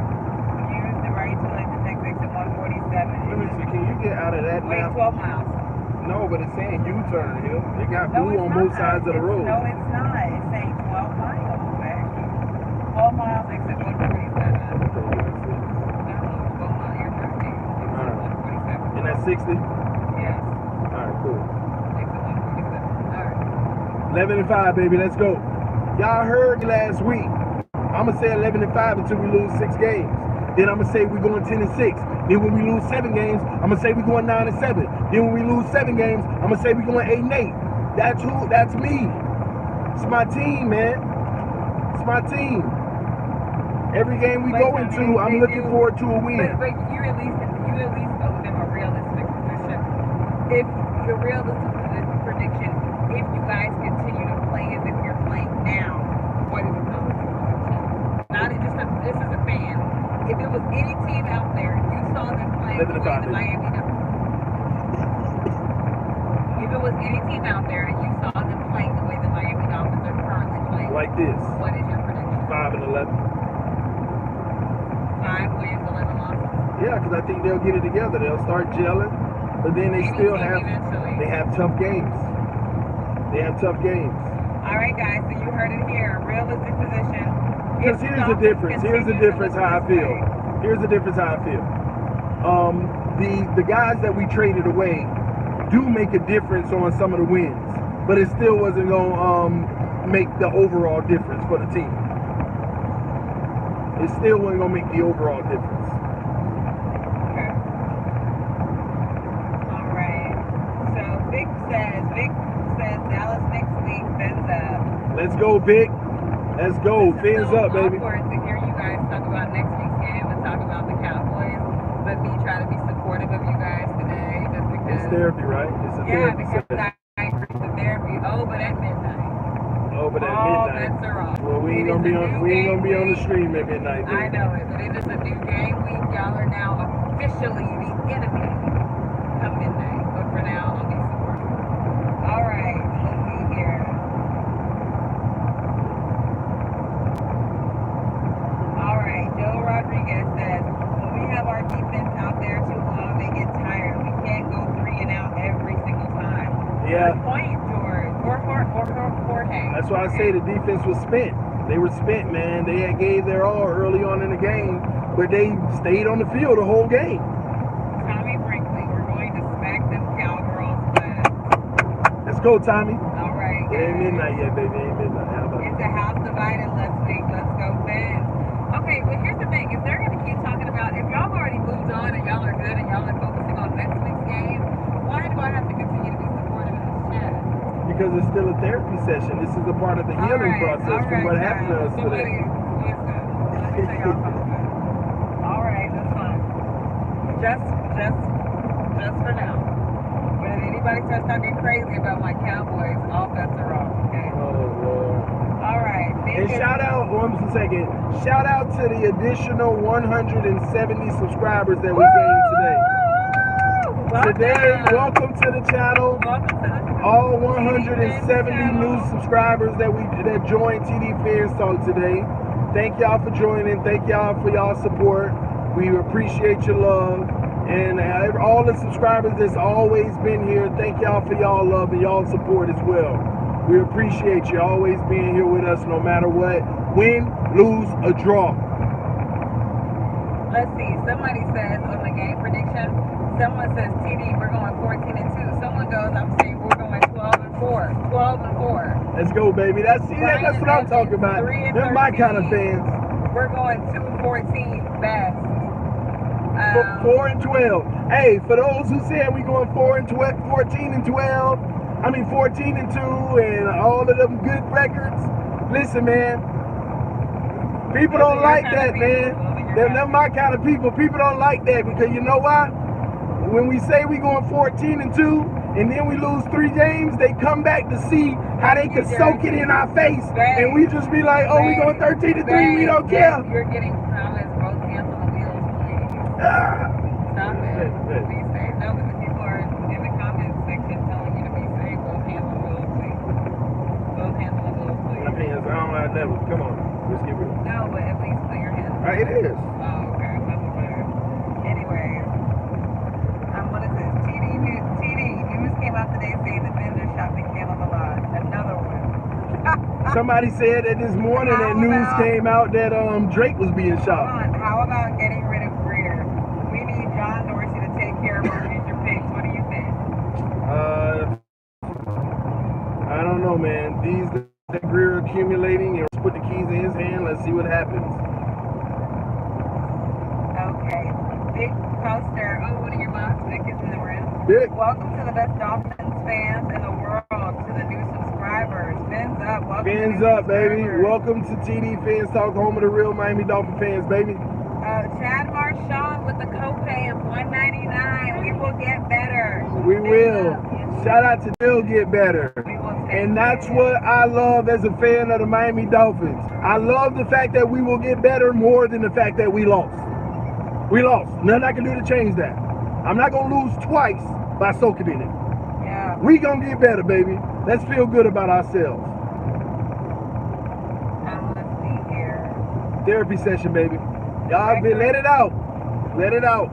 use the right to let the next exit 147. Let me see, can you get out of that Wait, now? 12 miles. No, but it's saying U-turn here. It got No, blue it's on not. both sides of the road. No, it's not. It's saying 12 miles, man. 12 miles, exit 147. No, 12 miles, you're 13. Exit 147. And that's 60? Yes. Alright, cool. Exit 147. Alright. 11 and 5, baby, let's go. Y'all heard me last week. I'm going to say 11 and 5 until we lose 6 games. Then I'm going to say we're going 10 and 6. Then when we lose 7 games, I'm going to say we're going 9 and 7. Then when we lose 7 games, I'm going to say we're going 8 and 8. That's me. It's my team, man. It's my team. Every game we go into, I'm looking forward to a win. But you at least owe them a realistic position. If the realistic prediction, if you guys continue to play as if you're playing now, what is the realistic prediction? Not just this is a fan. If it was any team out there, you saw them playing the way the Miami Dolphins. If it was any team out there and you saw them playing the way the Miami Dolphins are currently playing, like this. What is your prediction? 5 and 11. 5 wins, 11 losses. Yeah, because I think they'll get it together. They'll start gelling, but then they still have tough games. They have tough games. All right, guys. So you heard it here. Realistic position. Because here's the difference. Here's the difference how I feel. Here's the difference how I feel. The guys that we traded away do make a difference on some of the wins, but it still wasn't gonna make the overall difference for the team. It still wasn't gonna make the overall difference. Okay. All right. So Vic says Dallas next week. Fins up. Let's go, Vic. Let's go. Fins up, baby. It's awkward to hear you guys talk about next week's game and talk about the Cowboys, but me try to be supportive of you guys today just because. It's therapy, right? It's a therapy because I agree with therapy. Oh, but at midnight. Oh, but at all midnight. bets are off. Well, we ain't gonna be on the stream at midnight. I know it, but it is a new game week. Y'all are now officially the enemy come midnight. But for now, I'll be supportive. All right, let's see here. All right, Joe Rodriguez says, when we have our defense out there too long, they get tired. We can't go 3 and out every single time. Yeah. Good point, George. Or Jorge. That's why I say the defense was spent. They were spent, man. They had gave their all early on in the game, but they stayed on the field the whole game. Tommy Brinkley, we're going to smack them cowgirls fast. Let's go, Tommy. All right. It ain't midnight yet, baby. It ain't midnight. How about It's a house divided. Let's go Fins. Okay, but here's the thing. If they're going to keep talking about, if y'all have already moved on and y'all are good and y'all are focusing on next week's game, why do I have to continue to be supportive in this chat? Because it's still a therapy session. This is a part of the healing process from what happened to us today. All right, that's fine. Just for now. But if anybody starts talking crazy about my Cowboys, all bets are off, okay? Oh, Lord. All right. And shout out, shout out to the additional 170 subscribers that we gained today. Welcome to the channel. All 170 new subscribers that joined TDPhins Talk today. Thank y'all for joining. Thank y'all for y'all support. We appreciate your love. And all the subscribers that's always been here, thank y'all for y'all love and y'all support as well. We appreciate you always being here with us no matter what. Win, lose, or draw. Let's see. Somebody says on the game prediction, someone says TD, we're going 14-2. Someone goes, I'm saying we're going 12-4. 12-4. Let's go, baby. That's what I'm talking about. They're my kind of fans. We're going 2-14 best. 4-12. Hey, for those who said we going 14-12, I mean 14-2, and all of them good records. Listen, man. People don't like that, man. They're my kind of people. People don't like that because you know why? when we say we going 14-2 and then we lose 3 games, they come back to see how they can soak it in our face, and we just be like, oh, we going 13-3, we don't care. You're getting comments, both hands on the wheels, please. Stop it. Be safe. No, but the people are in the comments section telling you to be safe. Both hands on the wheels, please. Both hands on the wheels, please. My hands, I don't have never. Come on, let's get real. No, but at least put your hands on. It is. Oh, okay. That's better. Anyways, what is this? TD news came out today saying the vendor shop became on the lot. Another one. Somebody said that this morning that news came out that Drake was being shot. How about getting rid of Greer? We need John Dorsey to take care of our future picks. What do you think? I don't know, man. These that Greer accumulating, and put the keys in his hand. Let's see what happens. Okay. Vic Coaster. Oh, one of your moms, Vic, is in the room. Vic. Welcome to the best Dolphins fans in the world. To the new subscribers. Fins up. Welcome Fins to up, baby. Welcome to TDPhins Talk, home of the real Miami Dolphin fans, baby. Chad Marchand with the copay of $199. We will get better. We will. Shout out to Bill Get Better. And that's what I love as a fan of the Miami Dolphins. I love the fact that we will get better more than the fact that we lost. We lost. Nothing I can do to change that. I'm not going to lose twice by soaking in it. Yeah. We going to get better, baby. Let's feel good about ourselves. Let's see here. Therapy session, baby. Y'all let it out. Let it out.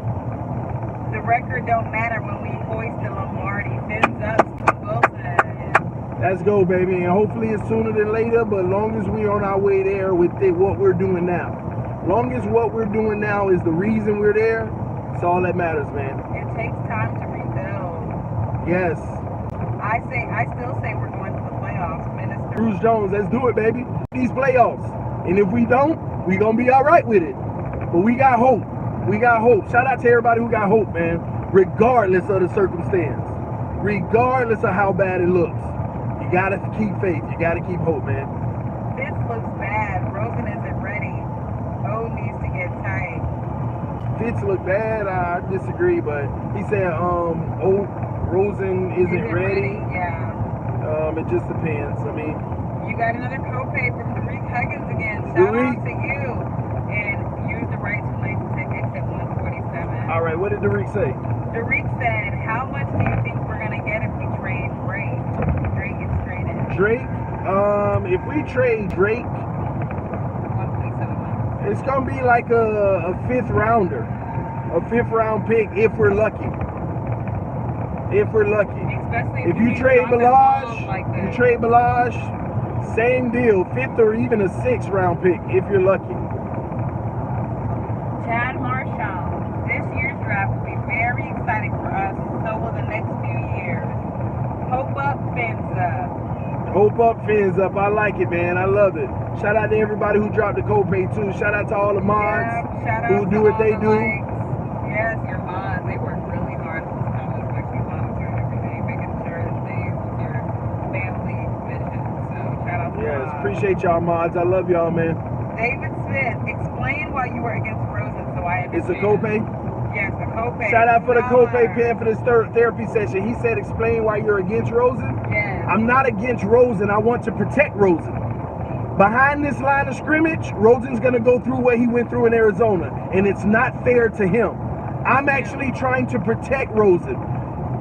The record don't matter when we hoist the Lombardi. Fins up, Steve Wilson. Let's go, baby. And hopefully it's sooner than later, but long as we're on our way there with what we're doing now. Long as what we're doing now is the reason we're there, it's all that matters, man. It takes time to rebuild. Yes. I still say we're going to the playoffs, Minister. Bruce Jones, let's do it, baby. These playoffs. And if we don't, we're going to be all right with it. But we got hope. We got hope. Shout out to everybody who got hope, man. Regardless of the circumstance. Regardless of how bad it looks. You got to keep faith. You got to keep hope, man. This looks bad. Rosen isn't ready. O needs to get tight. Fitz look bad. I disagree, but he said, Rosen isn't ready. Yeah. It just depends. I mean, you got another copay from Derek Huggins again. Shout out to you. And use the right to place tickets at 147. All right, what did Derek say? Derek said, how much do you think we're going to get if we trade Drake? Drake gets traded. Drake? If we trade Drake, 1.7 it's going to be like a 5th rounder. A 5th round pick if we're lucky. If we're lucky. Especially if you trade Balaj, same deal. 5th or even a 6th round pick if you're lucky. Chad Marchand, this year's draft will be very exciting for us. So will the next few years. Hope up, fins up. Hope up, fins up. I like it, man. I love it. Shout out to everybody who dropped the copay too. Shout out to all the mods who do what they do. Yes, your mods. They work really hard on this comment section, monitoring everything, making sure it stays with your family vision. So shout out to yes, appreciate y'all mods. I love y'all, man. David Smith, explain why you were against Rosen so I understand. It's a copay? Yes, a copay. Shout out for the copay paying for this therapy session. He said, explain why you're against Rosen. Yes. I'm not against Rosen. I want to protect Rosen. Behind this line of scrimmage, Rosen's going to go through what he went through in Arizona, and it's not fair to him. I'm actually trying to protect Rosen.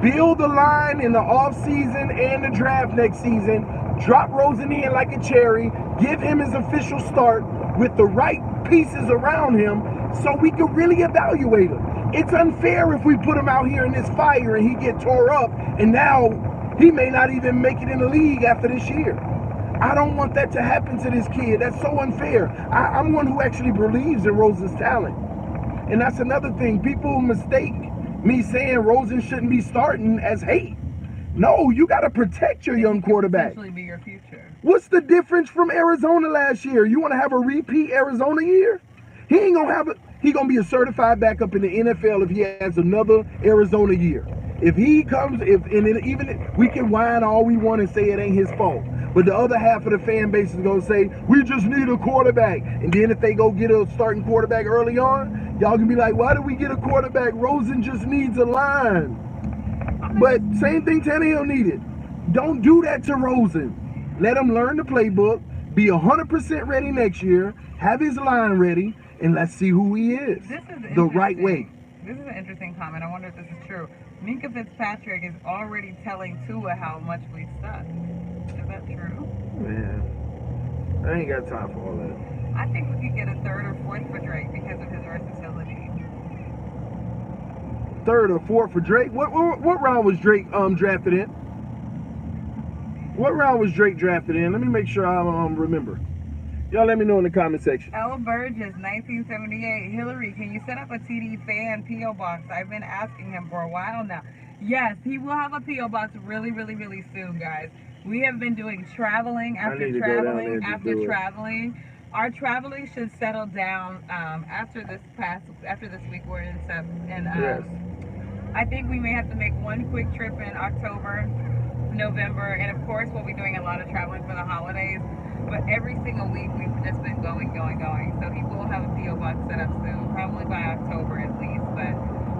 Build the line in the offseason and the draft next season. Drop Rosen in like a cherry. Give him his official start with the right pieces around him so we can really evaluate him. It's unfair if we put him out here in this fire and he get tore up and now he may not even make it in the league after this year. I don't want that to happen to this kid. That's so unfair. I'm one who actually believes in Rosen's talent. And that's another thing. People mistake me saying Rosen shouldn't be starting as hate. No, you got to protect your young quarterback. Potentially be your future. What's the difference from Arizona last year? You want to have a repeat Arizona year? He ain't going to have it. He's going to be a certified backup in the NFL if he has another Arizona year. If he comes, even we can whine all we want and say it ain't his fault. But the other half of the fan base is gonna say we just need a quarterback. And then if they go get a starting quarterback early on, y'all can be like, why did we get a quarterback? Rosen just needs a line. But same thing Tannehill needed. Don't do that to Rosen. Let him learn the playbook, be 100% ready next year, have his line ready, and let's see who he is. This is the right way. This is an interesting comment. I wonder if this is true. Minka Fitzpatrick is already telling Tua how much we suck. Is that true? Man, I ain't got time for all that. I think we could get a third or fourth for Drake because of his versatility. Third or fourth for Drake? What round was Drake drafted in? What round was Drake drafted in? Let me make sure I remember. Y'all let me know in the comment section. L. Burgess, 1978. Hillary, can you set up a TD fan P.O. box? I've been asking him for a while now. Yes, he will have a P.O. box really, really, really soon, guys. We have been doing traveling after traveling after traveling. Our traveling should settle down after this week we're in yes. I think we may have to make one quick trip in October, November, and of course we'll be doing a lot of traveling for the holidays. But every single week we've just been going. So he will have a P.O. box set up soon, probably by October at least. But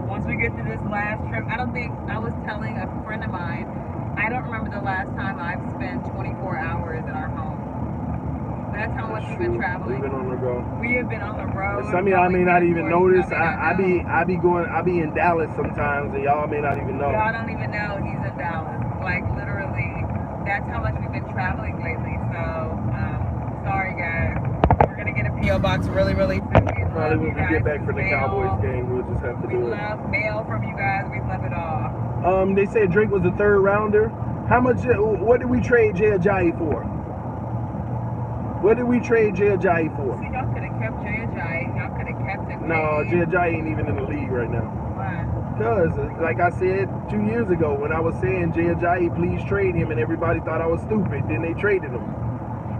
once we get to this last trip, I was telling a friend of mine, I don't remember the last time I've spent 24 hours in our home. That's how much we've been traveling. We've been on the go. We have been on the road. Some of y'all may not even notice. I be in Dallas sometimes, and y'all may not even know. Y'all don't even know he's in Dallas. Like literally, that's how much we've been traveling lately. So, sorry guys. We're gonna get a P.O. box really, really soon. Probably when we get back for the Cowboys game, we'll just have to do it. We love mail from you guys. We love it all. They said Drake was a third rounder. How much? What did we trade Jay Ajayi for? What did we trade Jay Ajayi for? See, y'all could have kept Jay Ajayi. Y'all could have kept him. No, Jay Ajayi ain't even in the league right now. Why? Because, like I said 2 years ago, when I was saying Jay Ajayi, please trade him, and everybody thought I was stupid. Then they traded him.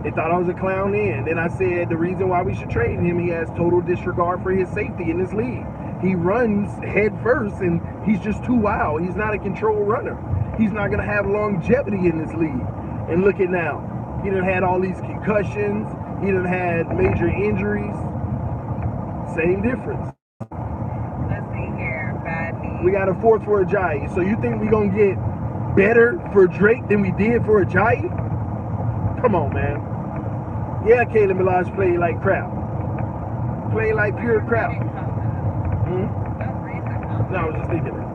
They thought I was a clown then. Then I said the reason why we should trade him, he has total disregard for his safety in this league. He runs head first, and he's just too wild. He's not a control runner. He's not going to have longevity in this league. And look at now. He done had all these concussions. He done had major injuries. Same difference. Let's see here. Bad knee. We got a fourth for Ajayi. So you think we going to get better for Drake than we did for Ajayi? Come on, man. Yeah, Caleb Milage played like crap. Played like pure crap. No, I was just thinking that.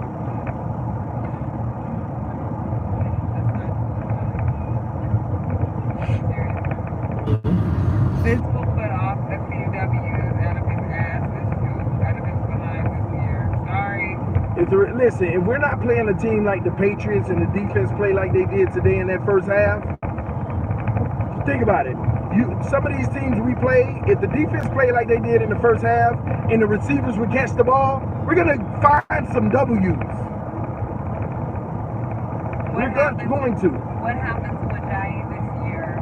Fitz will put off a few W's out of his ass out of his behind this year. Sorry. Listen, if we're not playing a team like the Patriots and the defense play like they did today in that first half, think about it. Some of these teams we play, if the defense play like they did in the first half and the receivers would catch the ball, we're going to find some W's. We're going to. What happens to Ajayi this year?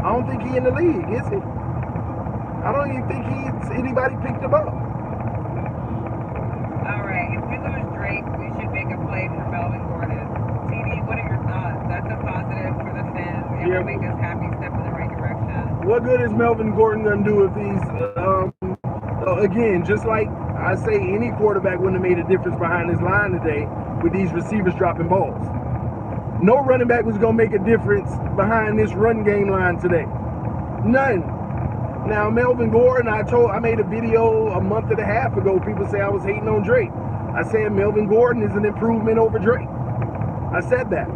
I don't think he in the league, is he? I don't even think anybody picked him up. All right, if we lose Drake, we should make a play for Melvin Gordon. TD, what are your thoughts? That's a positive for the fans. It will make us happy, step in the right direction. What good is Melvin Gordon going to do if he's, again, just like I say, any quarterback wouldn't have made a difference behind his line today with these receivers dropping balls. No running back was going to make a difference behind this run game line today. None. Now, Melvin Gordon, I made a video a month and a half ago. People say I was hating on Drake. I said Melvin Gordon is an improvement over Drake. I said that.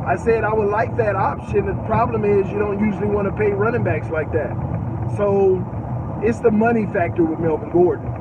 I said I would like that option. The problem is you don't usually want to pay running backs like that. So it's the money factor with Melvin Gordon.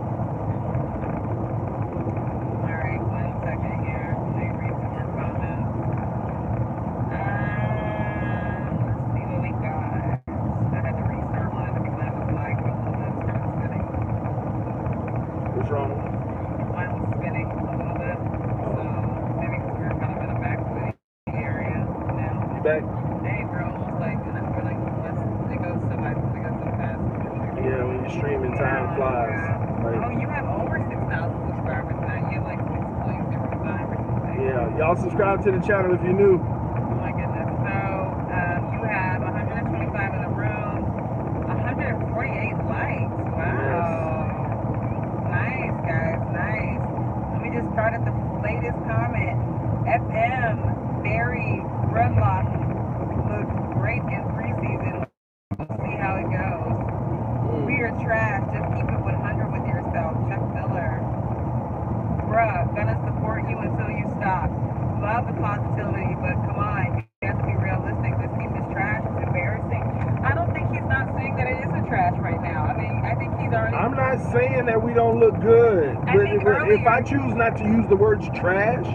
Y'all subscribe to the channel if you're new. Oh my goodness. So you have 125 in the room, 148 likes. Wow. Nice, guys. Nice. Let me just start at the latest comment. FM, Barry, Runlock looked great in preseason. We'll see how it goes. We are trash. Just keep it 100 with yourself. Chuck Miller. Bruh, gonna support you until you stop. Love the positivity, but come on, you have to be realistic. This team is trash. It's embarrassing. I don't think he's not saying that it isn't trash right now. I mean, I think he's already. I'm not saying that we don't look good, but if I earlier, choose not to use the words trash.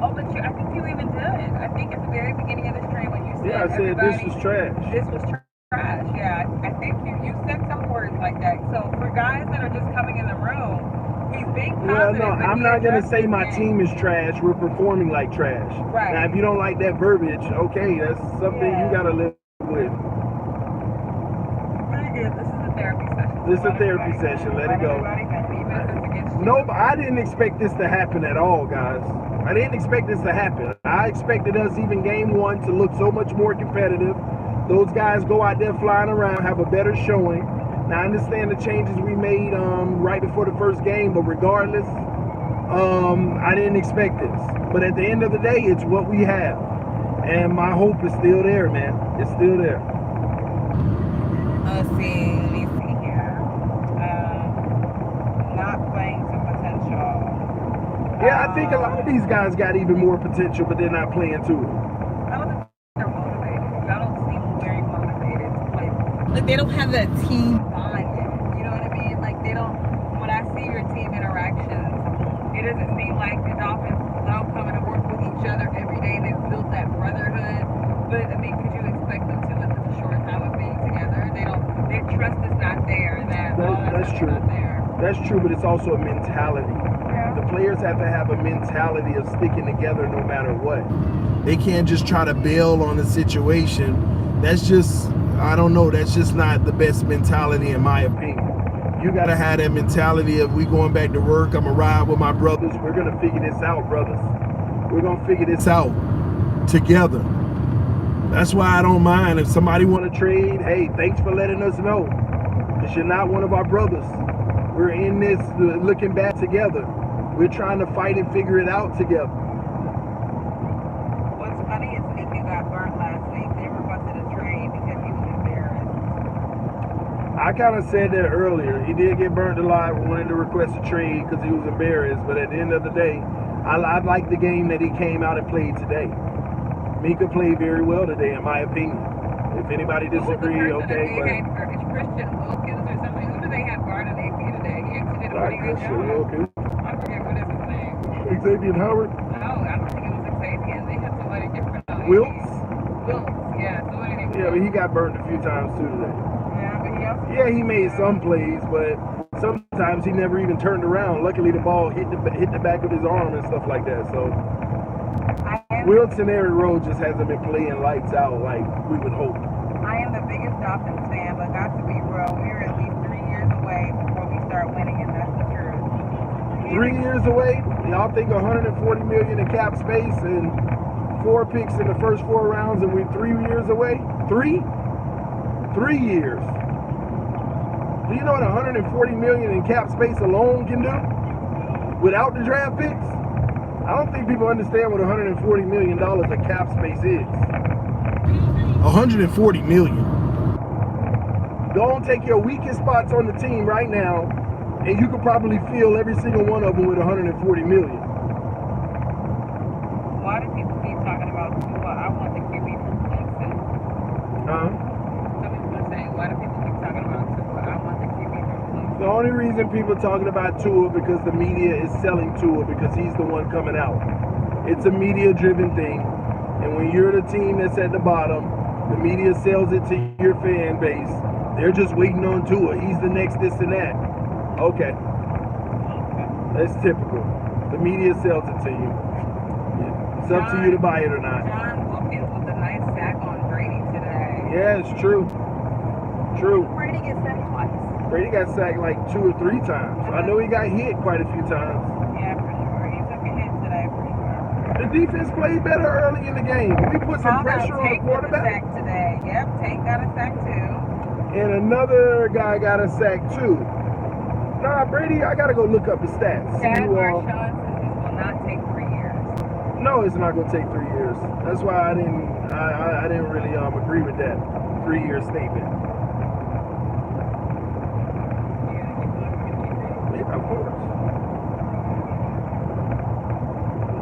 Oh, but I think you even did. I think at the very beginning of this train when you said, yeah, I said this was trash. This was trash. Yeah, I think you said some words like that. So for guys that are just coming in the room, he's being positive. Well, no, I'm not gonna say my team is trash. We're performing like trash. Right. Now, if you don't like that verbiage, okay, that's something you gotta live with. This is a therapy session. This is a therapy session. Let it go. No, but I didn't expect this to happen at all, guys. I didn't expect this to happen. I expected us even game one to look so much more competitive. Those guys go out there flying around, have a better showing. Now I understand the changes we made right before the first game, but regardless, I didn't expect this. But at the end of the day, it's what we have. And my hope is still there, man. It's still there. Let's see. Let me see here. Not playing to potential. Yeah, I think a lot of these guys got even more potential, but they're not playing to it. I don't think they're motivated. I don't seem very motivated to play. Like they don't have that team bond yet. You know what I mean? Like they don't. When I see your team interactions, it doesn't seem like the Dolphins love coming to work with each other every day. They've built that brotherhood. But I mean, could you expect them to with such a short time of being together? They don't. Their trust is not there. That's true. Not there. That's true, but it's also a mentality. The players have to have a mentality of sticking together no matter what. They can't just try to bail on the situation. That's just, I don't know, that's just not the best mentality in my opinion. You gotta have that mentality of we going back to work, I'm gonna ride with my brothers, we're gonna figure this out, brothers. We're gonna figure this out together. That's why I don't mind if somebody wanna trade, hey, thanks for letting us know. Because you're not one of our brothers. We're in this looking back together. We're trying to fight and figure it out together. What's funny is Nicky got burnt last week. They requested a trade because he was embarrassed. I kind of said that earlier. He did get burnt a lot, wanted to request a trade because he was embarrassed. But at the end of the day, I like the game that he came out and played today. Mika played very well today, in my opinion. If anybody disagree, okay. But it's Christian Wilkins or something. Who do they have guarding AP today? He actually did a pretty good job. I forget what is his name. Xavier Howard? No, I don't think it was Xavier. They had somebody different. Wilkes? Wilkes, yeah. Somebody named Yeah, but he got burned a few times too today. Yeah, but he also... Yeah, he made some plays, but sometimes he never even turned around. Luckily, the ball hit the back of his arm and stuff like that. So Wilkes and Eric Rhodes just hasn't been playing lights out like we would hope. I am the biggest Dolphins fan, but got to be real, we're at least 3 years away before we start winning, and that's the truth. 3 years away? Y'all think 140 million in cap space and 4 picks in the first 4 rounds, and we're 3 years away? 3 years. Do you know what 140 million in cap space alone can do without the draft picks? I don't think people understand what $140 million of cap space is. 140 million. Go and take your weakest spots on the team right now, and you could probably fill every single one of them with 140 million. Why do people keep talking about Tua? I want the QB from Clemson. Some people are saying, why do people keep talking about Tua? I want the QB from Clemson. The only reason people are talking about Tua because the media is selling Tua because he's the one coming out. It's a media-driven thing, and when you're the team that's at the bottom, the media sells it to your fan base. They're just waiting on Tua. He's the next this and that. Okay. That's typical. The media sells it to you. It's up to you to buy it or not. John Wilkins with a nice sack on Brady today. Yeah, it's true. True. Brady gets sacked twice. Brady got sacked like 2 or 3 times. I know he got hit quite a few times. Yeah, for sure. He took a hit today for sure. The defense played better early in the game. We put some pressure on the Tate with a quarterback. sack today. Yep, Tate got a sack too. And another guy got a sack too. Nah, Brady, I gotta go look up the stats. Chad Marshawn says this will not take 3 years. No, it's not gonna take 3 years. That's why I didn't really agree with that 3-year statement. Yeah, of course.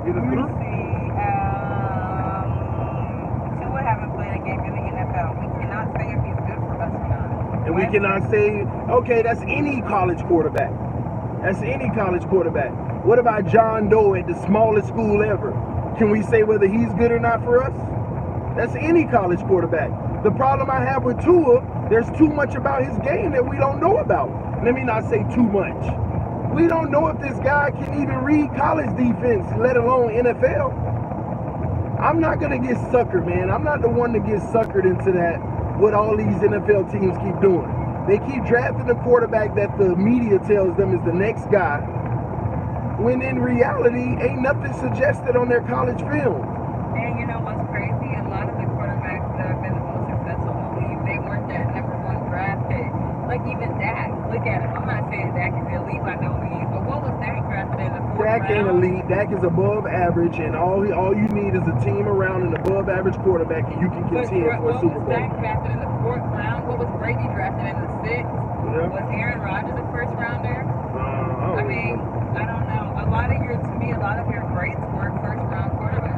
Get us through. Tua haven't played a game in the NFL. We cannot say if he's good for us or not. And we cannot say, okay, that's any college quarterback. That's any college quarterback. What about John Doe at the smallest school ever? Can we say whether he's good or not for us? That's any college quarterback. The problem I have with Tua, there's too much about his game that we don't know about. Let me not say too much. We don't know if this guy can even read college defense, let alone NFL. I'm not going to get suckered, man. I'm not the one to get suckered into that, what all these NFL teams keep doing. They keep drafting the quarterback that the media tells them is the next guy, when in reality, ain't nothing suggested on their college film. And you know what's crazy? A lot of the quarterbacks that have been the most successful in the league, they weren't that #1 draft pick. Like even Dak, look at him. I'm not saying Dak is elite by no means, but what was Dak drafted in the 4th round? Dak ain't elite. Dak is above average, and all you need is a team around an above average quarterback, and you can contend for a Super Bowl. What was Dak drafted in the 4th round? What was Brady drafted in the 6th? Yeah. Was Aaron Rodgers a first rounder? I mean, I don't know. A lot of your greats were first round quarterbacks.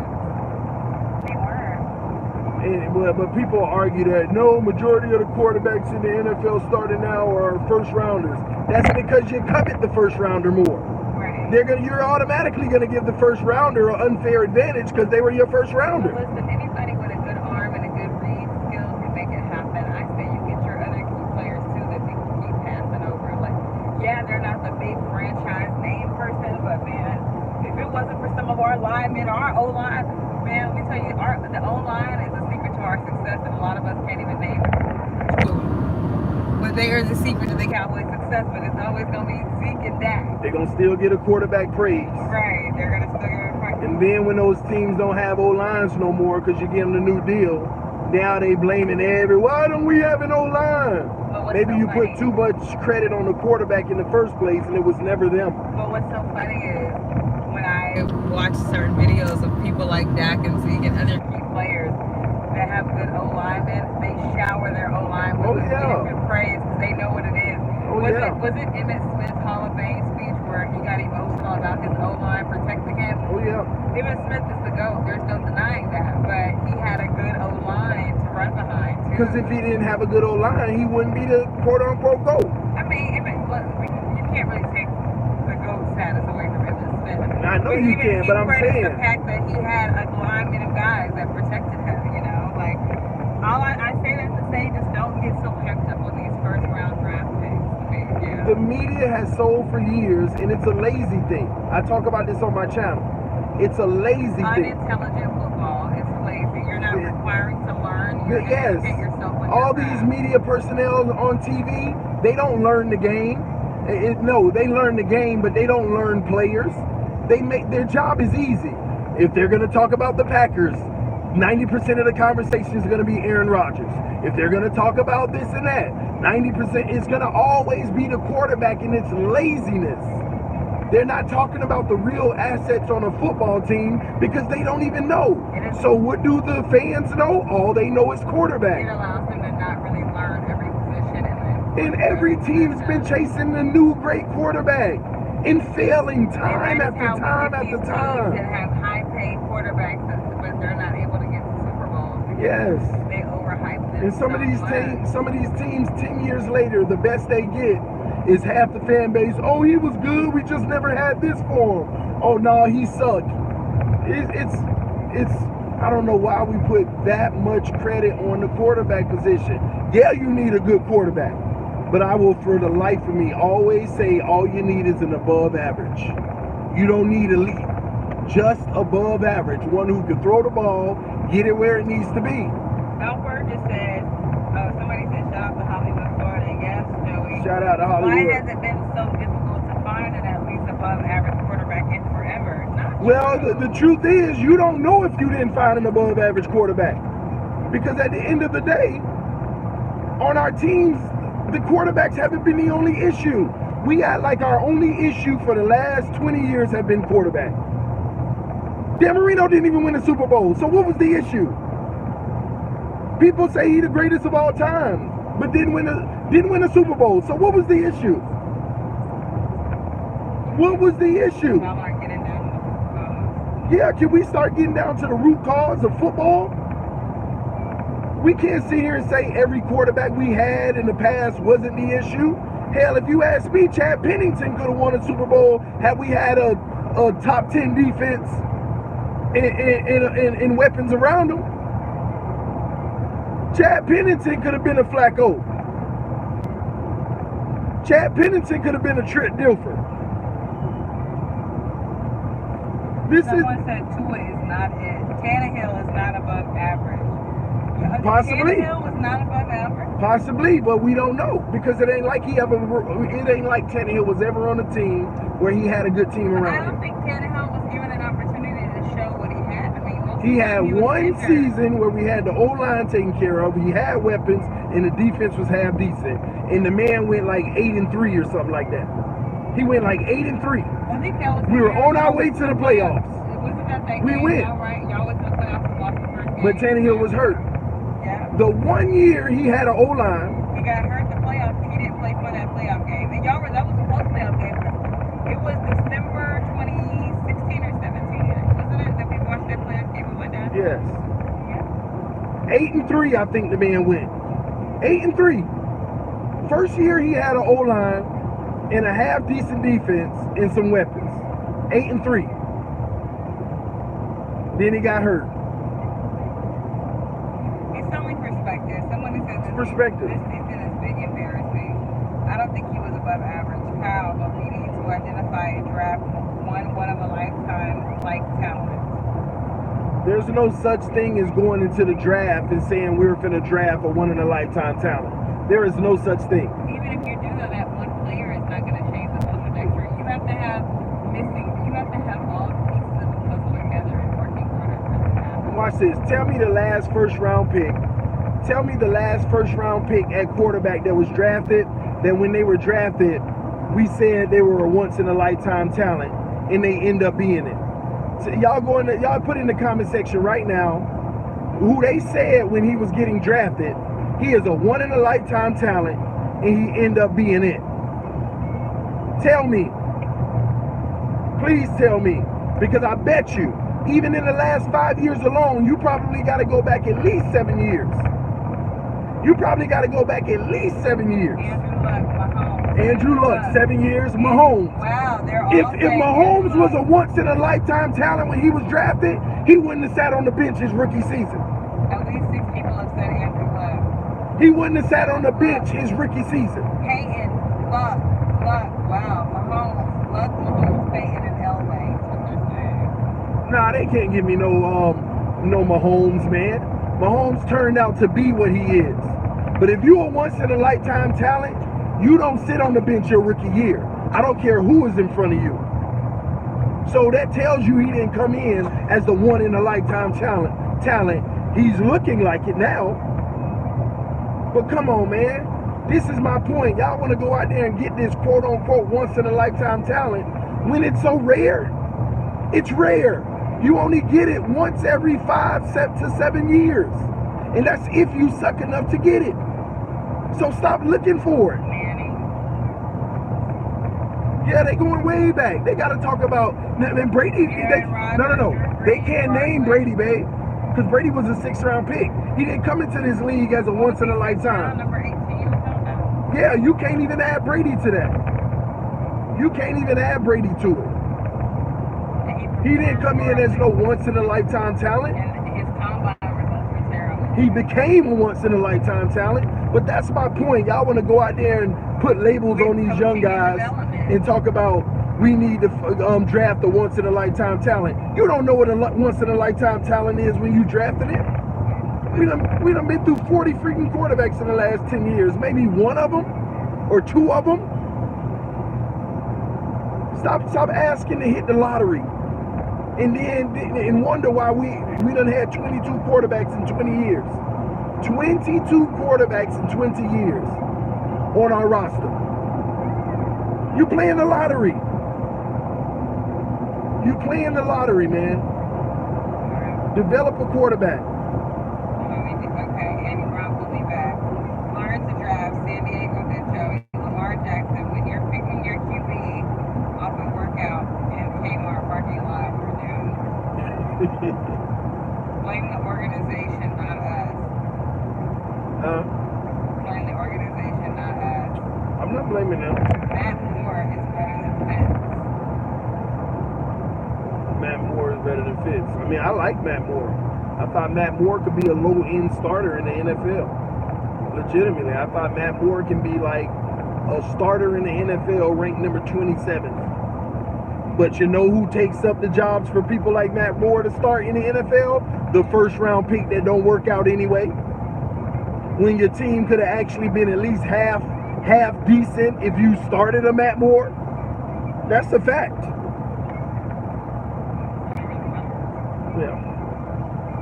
They were. But people argue that no, majority of the quarterbacks in the NFL starting now are first rounders. That's because you covet the first rounder more. Right. You're automatically going to give the first rounder an unfair advantage because they were your first rounder. Well, listen, anybody with a good arm and a good read skills can make it happen. I say you get your other key players too that they can keep passing over. Like, yeah, they're not the big franchise name person, but man, if it wasn't for some of our linemen, our O-line, man, let me tell you, the O-line is a secret to our success, and a lot of us can't even name it. But they are the secret to the Cowboys' success, but it's always going to be Zeke and Dak. They're going to still get a quarterback praise. Right, they're going to still get a praise. And then when those teams don't have O-lines no more because you give them the new deal, now they blaming why don't we have an O-line? Maybe you put too much credit on the quarterback in the first place and it was never them. But what's so funny is when I watch certain videos of people like Dak and Zeke and other key players that have good O-linemen, they shower their O-line with good praise because they know what it is. Was it Emmitt Smith's Hall of Fame speech where he got emotional about his O-line protecting him? Oh yeah. Emmitt Smith is the GOAT. There's no denying that. But he had a good O-line to run behind too. Because if he didn't have a good O-line, he wouldn't be the quote-unquote GOAT. I mean, you can't really take the GOAT status away from Emmitt Smith. I know you can, but I'm saying the fact that he had a lineman of guys that protected him, you know, like I say that to say, just don't get so hyped up on these first round draft picks. Yeah. The media has sold for years, and it's a lazy thing. I talk about this on my channel. It's a lazy thing. Unintelligent football. It's lazy. You're not requiring to learn. You educate yourself on all these media personnel on TV, they don't learn the game. No, they learn the game, but they don't learn players. Their job is easy. If they're going to talk about the Packers, 90% of the conversation is going to be Aaron Rodgers. If they're going to talk about this and that, 90% is going to always be the quarterback and its laziness. They're not talking about the real assets on a football team because they don't even know. So what do the fans know? All they know is quarterback. It allows them to not really learn every position. And every team's been chasing the new great quarterback and failing time after time after time. That have high-paid quarterbacks, but they're not able to get to Super Bowls. Yes. They overhype them. And some of these teams 10 years later, the best they get is half the fan base. Oh, he was good. We just never had this for him. Oh no, he sucked. It's I don't know why we put that much credit on the quarterback position. Yeah, you need a good quarterback, but I will, for the life of me, always say all you need is an above average. You don't need elite, just above average. One who can throw the ball, get it where it needs to be. Melford just said, somebody said shout out to Hollywood, Florida. Yes, Joey. Shout out to Hollywood. Why has it been so difficult to find an at least above average quarterback in forever? Not Well, the truth is, you don't know if you didn't find an above average quarterback. Because at the end of the day, on our teams, the quarterbacks haven't been the only issue. We act like our only issue for the last 20 years have been quarterback. Dan Marino didn't even win a Super Bowl. So what was the issue? People say he's the greatest of all time, but didn't win a Super Bowl. So what was the issue? What was the issue? Yeah, can we start getting down to the root cause of football? We can't sit here and say every quarterback we had in the past wasn't the issue. Hell, if you ask me, Chad Pennington could have won a Super Bowl had we had a top 10 defense and weapons around him. Chad Pennington could have been a Flacco. Chad Pennington could have been a Trent Dilfer. Someone said Tua is not it. Tannehill is not above average. Possibly. Tannehill was not above average. Possibly, but we don't know because it ain't like Tannehill was ever on a team where he had a good team around him. I don't think Tannehill was given an opportunity to show what he had. I mean, he had one season where we had the O-line taken care of. He had weapons, and the defense was half decent. And the man went like 8-3 or something like that. He went like 8-3. I think that was. We were on our way to the playoffs. Wasn't that we game? went. Y'all went to the playoffs and lost the first game. But Tannehill was hurt. Yeah. The 1 year he had an O-line. He got hurt the playoffs. He didn't play for that playoff game. And that was a close playoff game. It was December 2016 or 17. Wasn't it that we watched that playoff game and went down? Yes. Yeah. 8-3, I think the man went. 8-3. First year he had an O-line and a half decent defense and some weapons. 8-3. Then he got hurt. It's only perspective. Someone who says perspective. This season is big embarrassing. I don't think he was above average. How? But we need to identify and draft one of a lifetime like talent. There's no such thing as going into the draft and saying we're finna draft a one in a lifetime talent. There is no such thing. Even if you do know that one player is not going to change the whole trajectory, you have to have all the pieces of the puzzle together and working order for the happen. Watch this. Tell me the last first round pick. Tell me the last first round pick at quarterback that was drafted, that when they were drafted, we said they were a once in a lifetime talent and they end up being it. So y'all put in the comment section right now who they said when he was getting drafted, he is a one in a lifetime talent and he end up being it. Tell me. Please tell me. Because I bet you, even in the last 5 years alone, you probably got to go back at least 7 years. You probably got to go back at least 7 years. Andrew Luck, 7 years. Mahomes. Wow, they're all If Mahomes was a once in a lifetime talent when he was drafted, he wouldn't have sat on the bench his rookie season. At least 6 people have said Andrew Luck. He wouldn't have sat on the bench his rookie season. Peyton, Luck, wow, Mahomes, Peyton, and Elway. That's what they're saying. Nah, they can't give me no Mahomes, man. Mahomes turned out to be what he is. But if you're a once in a lifetime talent, you don't sit on the bench your rookie year. I don't care who is in front of you. So that tells you he didn't come in as the one in a lifetime talent. He's looking like it now. But come on, man. This is my point. Y'all want to go out there and get this quote unquote once in a lifetime talent when it's so rare. It's rare. You only get it once every 5 to 7 years. And that's if you suck enough to get it. So stop looking for it. Yeah, they going way back. They got to talk about, and Brady, no. They can't name Brady, babe. Because Brady was a 6th round pick. He didn't come into this league as a once in a lifetime. Yeah, you can't even add Brady to that. You can't even add Brady to it. He didn't come in as no once in a lifetime talent. And his combine results were terrible. He became a once in a lifetime talent. But that's my point. Y'all want to go out there and put labels on these young guys and talk about we need to draft a once in a lifetime talent. You don't know what a once in a lifetime talent is when you drafted it. We done been through 40 freaking quarterbacks in the last 10 years. Maybe one of them or 2 of them. Stop asking to hit the lottery. and wonder why we done had 22 quarterbacks in 20 years. 22 quarterbacks in 20 years on our roster. You playing the lottery. You playing the lottery, man. Develop a quarterback. Okay, Andy Brown will be back. Learn to drive. San Diego did Joey. Lamar Jackson, when you're picking your QB off a workout in Kmart parking lot, we're doomed. Blame the organization, not us. Blame the organization, not us. I'm not blaming them. Matt Moore is better than Fitz. Matt Moore is better than Fitz. I mean, I like Matt Moore. I thought Matt Moore could be a low-end starter in the NFL. Legitimately, I thought Matt Moore can be like a starter in the NFL ranked number 27. But you know who takes up the jobs for people like Matt Moore to start in the NFL? The first-round pick that don't work out anyway. When your team could have actually been at least half decent if you started a Matt Moore. That's a fact. Yeah.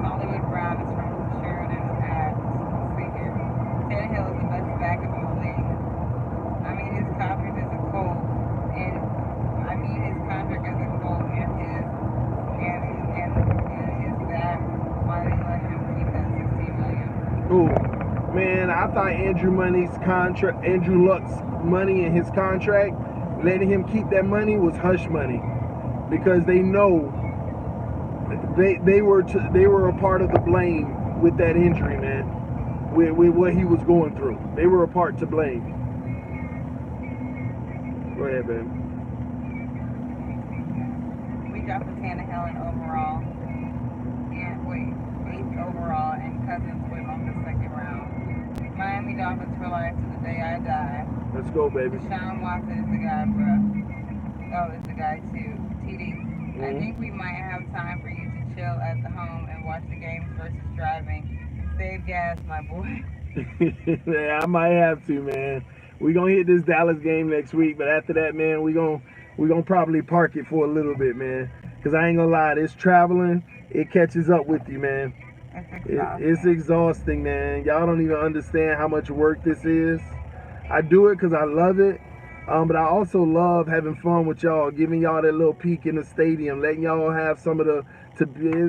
Hollywood Brown is from Sheridan at Figure. Tannehill is the best back in the league. I mean, his contract is a cold, and his contract is a cold, and his back. Why did they let him keep that $16 million? Ooh, man, I thought Andrew Luck's money in his contract, letting him keep that money was hush money, because they know. They were a part of the blame with that injury, man. With what he was going through, they were a part to blame. Go ahead, baby. We drafted Tannehill in overall, and 8th overall, and Cousins went on the 2nd round. Miami Dolphins for life to the day I die. Let's go, baby. Deshaun Watson is the guy, bro. Oh, it's the guy too. TD. I think we might have time for you to chill at the home and watch the games versus driving. Save gas, my boy. Yeah, I might have to, man. We gonna hit this Dallas game next week, but after that, man, we gonna probably park it for a little bit, man. Cause I ain't gonna lie, this traveling, it catches up with you, man. It's exhausting, man. Y'all don't even understand how much work this is. I do it because I love it. But I also love having fun with y'all, giving y'all that little peek in the stadium, letting y'all have some of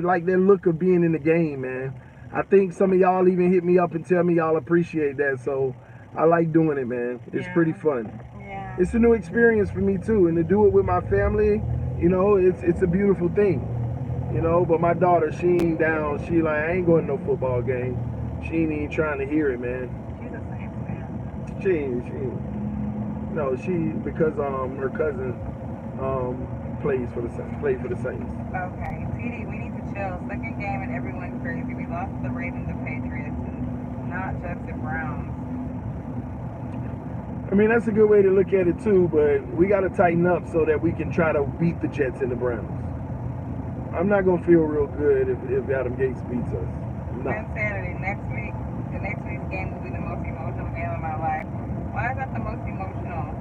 like that look of being in the game, man. I think some of y'all even hit me up and tell me y'all appreciate that. So I like doing it, man. It's pretty fun. Yeah. It's a new experience for me too, and to do it with my family, you know, it's a beautiful thing. You know, but my daughter, she ain't down. She like, I ain't going to no football game. She ain't even trying to hear it, man. She's a Saints fan. She ain't. No, because her cousin played for the Saints. Okay, TD, we need to chill. 2nd game and everyone's crazy. We lost to the Ravens and Patriots, and not just the Browns. I mean, that's a good way to look at it too, but we got to tighten up so that we can try to beat the Jets and the Browns. I'm not gonna feel real good if Adam Gates beats us. No. Insanity. The next week's game will be the most emotional game of my life. Why is that the most emotional?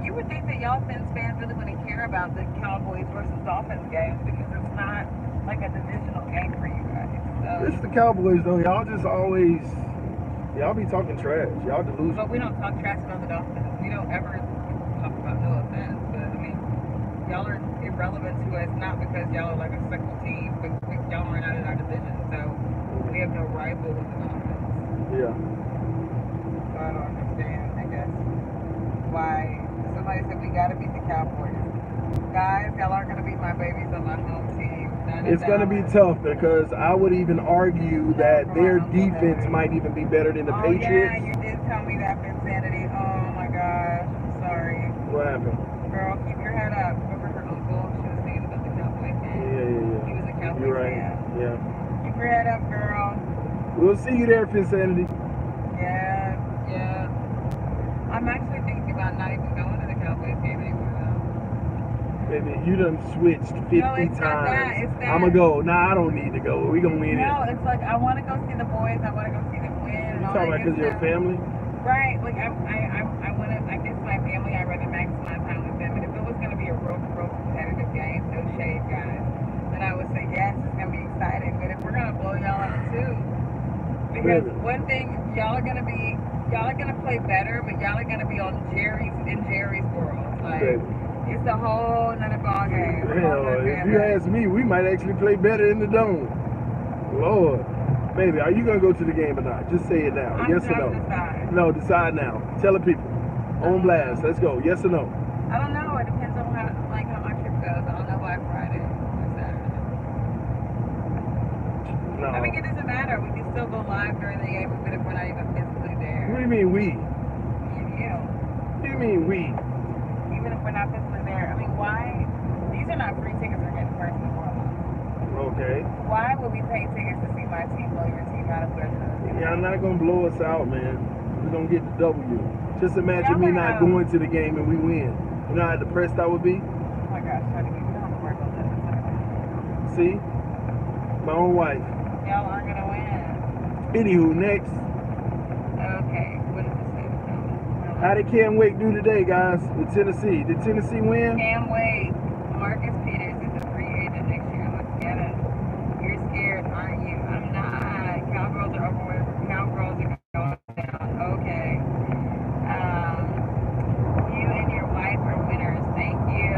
You would think that y'all Fins fans really wouldn't care about the Cowboys versus Dolphins game because it's not like a divisional game for you guys. So. It's the Cowboys though. Y'all just always, y'all be talking trash. Y'all delusional. But we don't talk trash about the Dolphins. We don't ever talk about no offense. But I mean, y'all are irrelevant to us not because y'all are like a second team, but y'all are not in our division. So we have no rival with the Dolphins. Yeah. So I don't understand, I guess, why somebody said we gotta beat the Cowboys. Guys, y'all aren't gonna beat my babies on my home team. It's gonna be tough because I would even argue that their defense might even be better than the Patriots. Yeah, you did tell me that, Insanity. Oh my gosh, I'm sorry. What happened? Girl, keep your head up. Remember her uncle? She was saying about the Cowboys fan. Yeah. He was a Cowboys You're right. fan. Yeah. Keep your head up, girl. We'll see you there, Insanity. Yeah. I'm actually thinking about not even going to the Cowboys game anymore, though. Baby, you done switched 50 times. It's that. I'ma go. Nah, I don't need to go. We gonna win it. No, it's like I want to go see the boys. I want to go see them win. You talking about because you're a family? Right. Like I want to. I guess my family. I'd rather maximize time with them. And if it was gonna be a real competitive game, no shade, guys. Because one thing, y'all are gonna play better, but y'all are gonna be on Jerry's world. Like it's a whole nother ball game. Hell, if you ask me, we might actually play better in the dome. Lord. Baby, are you gonna go to the game or not? Just say it now. Yes or no? Decide. No, decide now. Tell the people. On blast. Let's go. Yes or no? I don't know. It depends on how my trip goes. I don't know Black Friday or Saturday. No. I mean, it doesn't matter. We can still go live during the game even if we're not even physically there. What do you mean we? You. What do you mean we? Even if we're not physically there. I mean, why? These are not free tickets we're getting for people. Okay. Why would we pay tickets to see my team blow your team out of where? Y'all not gonna blow us out, man. We're gonna get the W. Just imagine me not going to the game and we win. You know how depressed I would be? Oh my gosh, trying to get you on the work on this. See? My own wife. Y'all aren't gonna win. Anywho, next. Okay, what does it say? How did Cam Wake do today, guys? With Tennessee. Did Tennessee win? Cam Wake, Marcus Peters is a free agent next year. Look at him. You're scared, aren't you? I'm not. Cowgirls are overweight. Cowgirls are going down. Okay. You and your wife are winners. Thank you.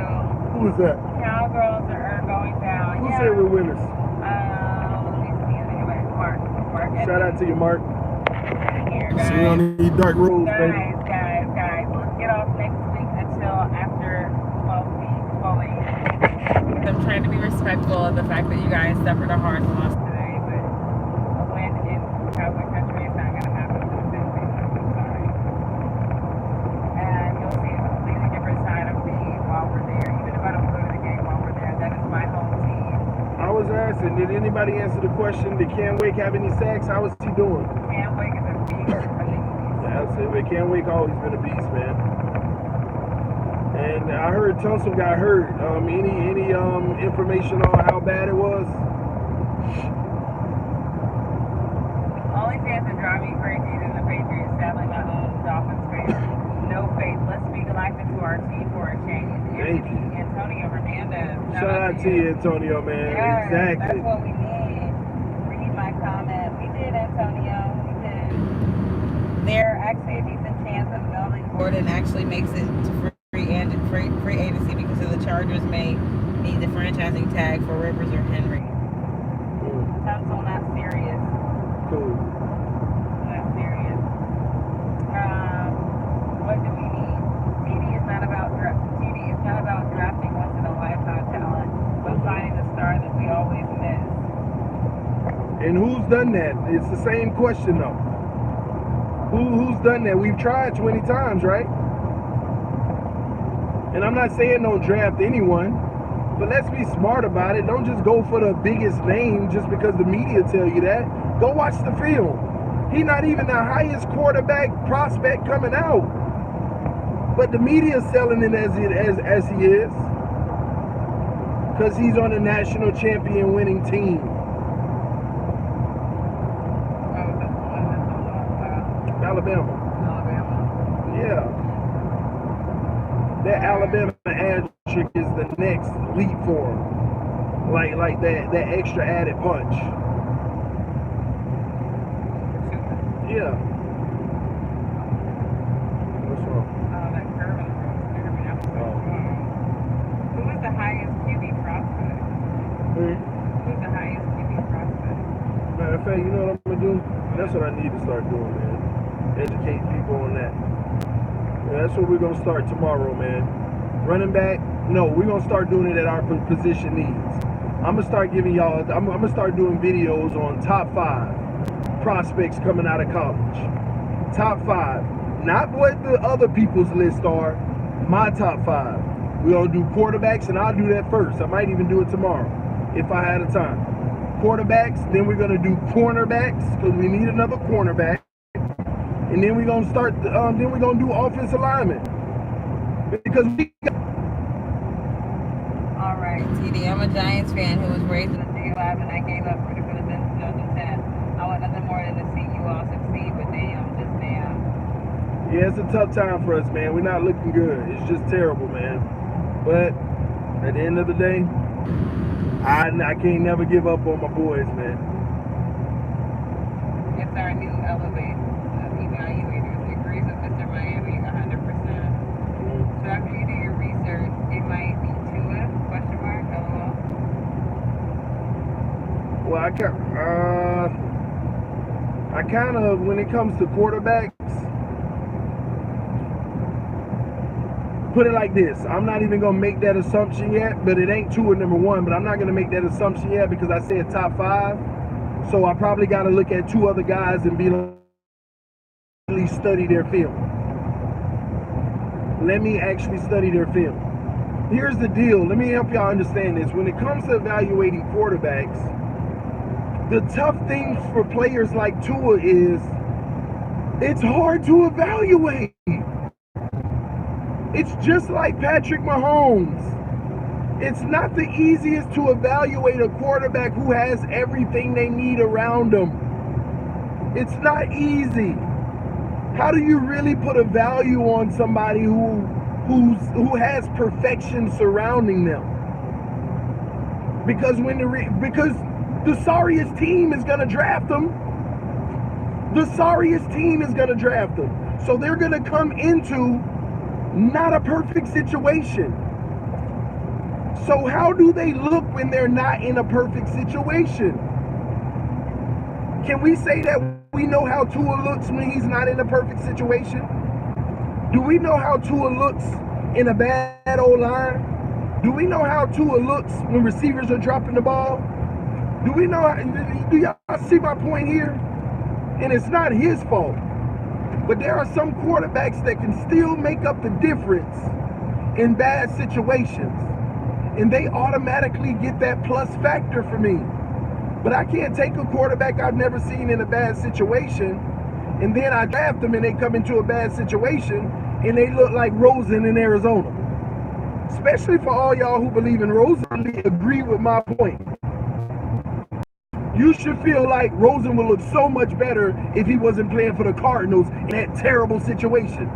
Who was that? Cowgirls are going down. Who said we're winners? Let me see. Anyway, Mark. Shout out to you, Mark. Here, guys. See you on these dark roads, baby. Guys. Let's get off next week until after 12 a.m. I'm trying to be respectful of the fact that you guys suffered a hard loss today, but a win in Cowboy country is not going to happen for the same reason. I'm sorry. And you'll see a completely different side of me while we're there. Even if I don't go to the game while we're there, that is my home team. I was asking, did anybody answer the question? Did Cam Wake have any sacks? How is he doing? Cam Wake is a beast. Yeah, I'd say, but Cam Wake always been a beast, man. And I heard Tunsil got hurt. Any information on how bad it was? Only fans that drive me crazy than the Patriots, sadly my own Dolphins fans. No faith. Let's speak life into our team for a change. Thank you. Antonio Hernandez. Shout out to you, Antonio, man. Yes, exactly. That's what we need. Read my comment. We did, Antonio. We did. There actually a decent chance of Melvin Gordon actually makes it to free agency because of the Chargers may need the franchising tag for Rivers or Henry. Tunsil not serious. Cool. Not serious. What do we need? TD is not about drafting once in a lifetime talent, but finding the star that we always miss. And who's done that? It's the same question though. Who's done that? We've tried 20 times, right? And I'm not saying don't draft anyone, but let's be smart about it. Don't just go for the biggest name just because the media tell you that. Go watch the film. He's not even the highest quarterback prospect coming out, but the media is selling him as he is because he's on a national champion winning team. Alabama. Yeah. That Alabama ad trick is the next leap for him. Like that extra added punch. Yeah. What's wrong? That curve in the road. Who is the highest QB prospect? Who's the highest QB prospect? Matter of fact, you know what I'm gonna do? That's what I need to start doing, man. Educate people on that. Yeah, that's what we're gonna start tomorrow, man. Running back, no, we're gonna start doing it at our position needs. I'm gonna start giving y'all, I'm gonna start doing videos on top 5 prospects coming out of college. Top 5, not what the other people's list are, my top 5. We're gonna do quarterbacks, and I'll do that first. I might even do it tomorrow if I had the time. Quarterbacks, then we're gonna do cornerbacks because we need another cornerback. And then we're gonna start. Then we're gonna do offensive linemen because we. All right, TD. I'm a Giants fan who was raised in a city life, and I gave up for the 2010. I want nothing more than to see you all succeed, but damn, just damn. Yeah, it's a tough time for us, man. We're not looking good. It's just terrible, man. But at the end of the day, I can't never give up on my boys, man. It's is our new elevate evaluators. It agrees with Mr. Miami 100%. So after you do your research, it might be Tua, question mark, LOL. Well, I kind of, when it comes to quarterbacks, put it like this. I'm not even going to make that assumption yet, but it ain't Tua number one, but I'm not going to make that assumption yet because I said top 5. So I probably got to look at 2 other guys and be like, study their film. Let me actually study their film. Here's the deal. Let me help y'all understand this. When it comes to evaluating quarterbacks, the tough thing for players like Tua is it's hard to evaluate. It's just like Patrick Mahomes. It's not the easiest to evaluate a quarterback who has everything they need around them. It's not easy. How do you really put a value on somebody who has perfection surrounding them? Because because the sorriest team is going to draft them. The sorriest team is going to draft them. So they're going to come into not a perfect situation. So how do they look when they're not in a perfect situation? Can we say that we know how Tua looks when he's not in a perfect situation? Do we know how Tua looks in a bad O-line? Do we know how Tua looks when receivers are dropping the ball? Do y'all see my point here? And it's not his fault. But there are some quarterbacks that can still make up the difference in bad situations. And they automatically get that plus factor for me. But I can't take a quarterback I've never seen in a bad situation, and then I draft them and they come into a bad situation, and they look like Rosen in Arizona. Especially for all y'all who believe in Rosen, agree with my point. You should feel like Rosen would look so much better if he wasn't playing for the Cardinals in that terrible situation.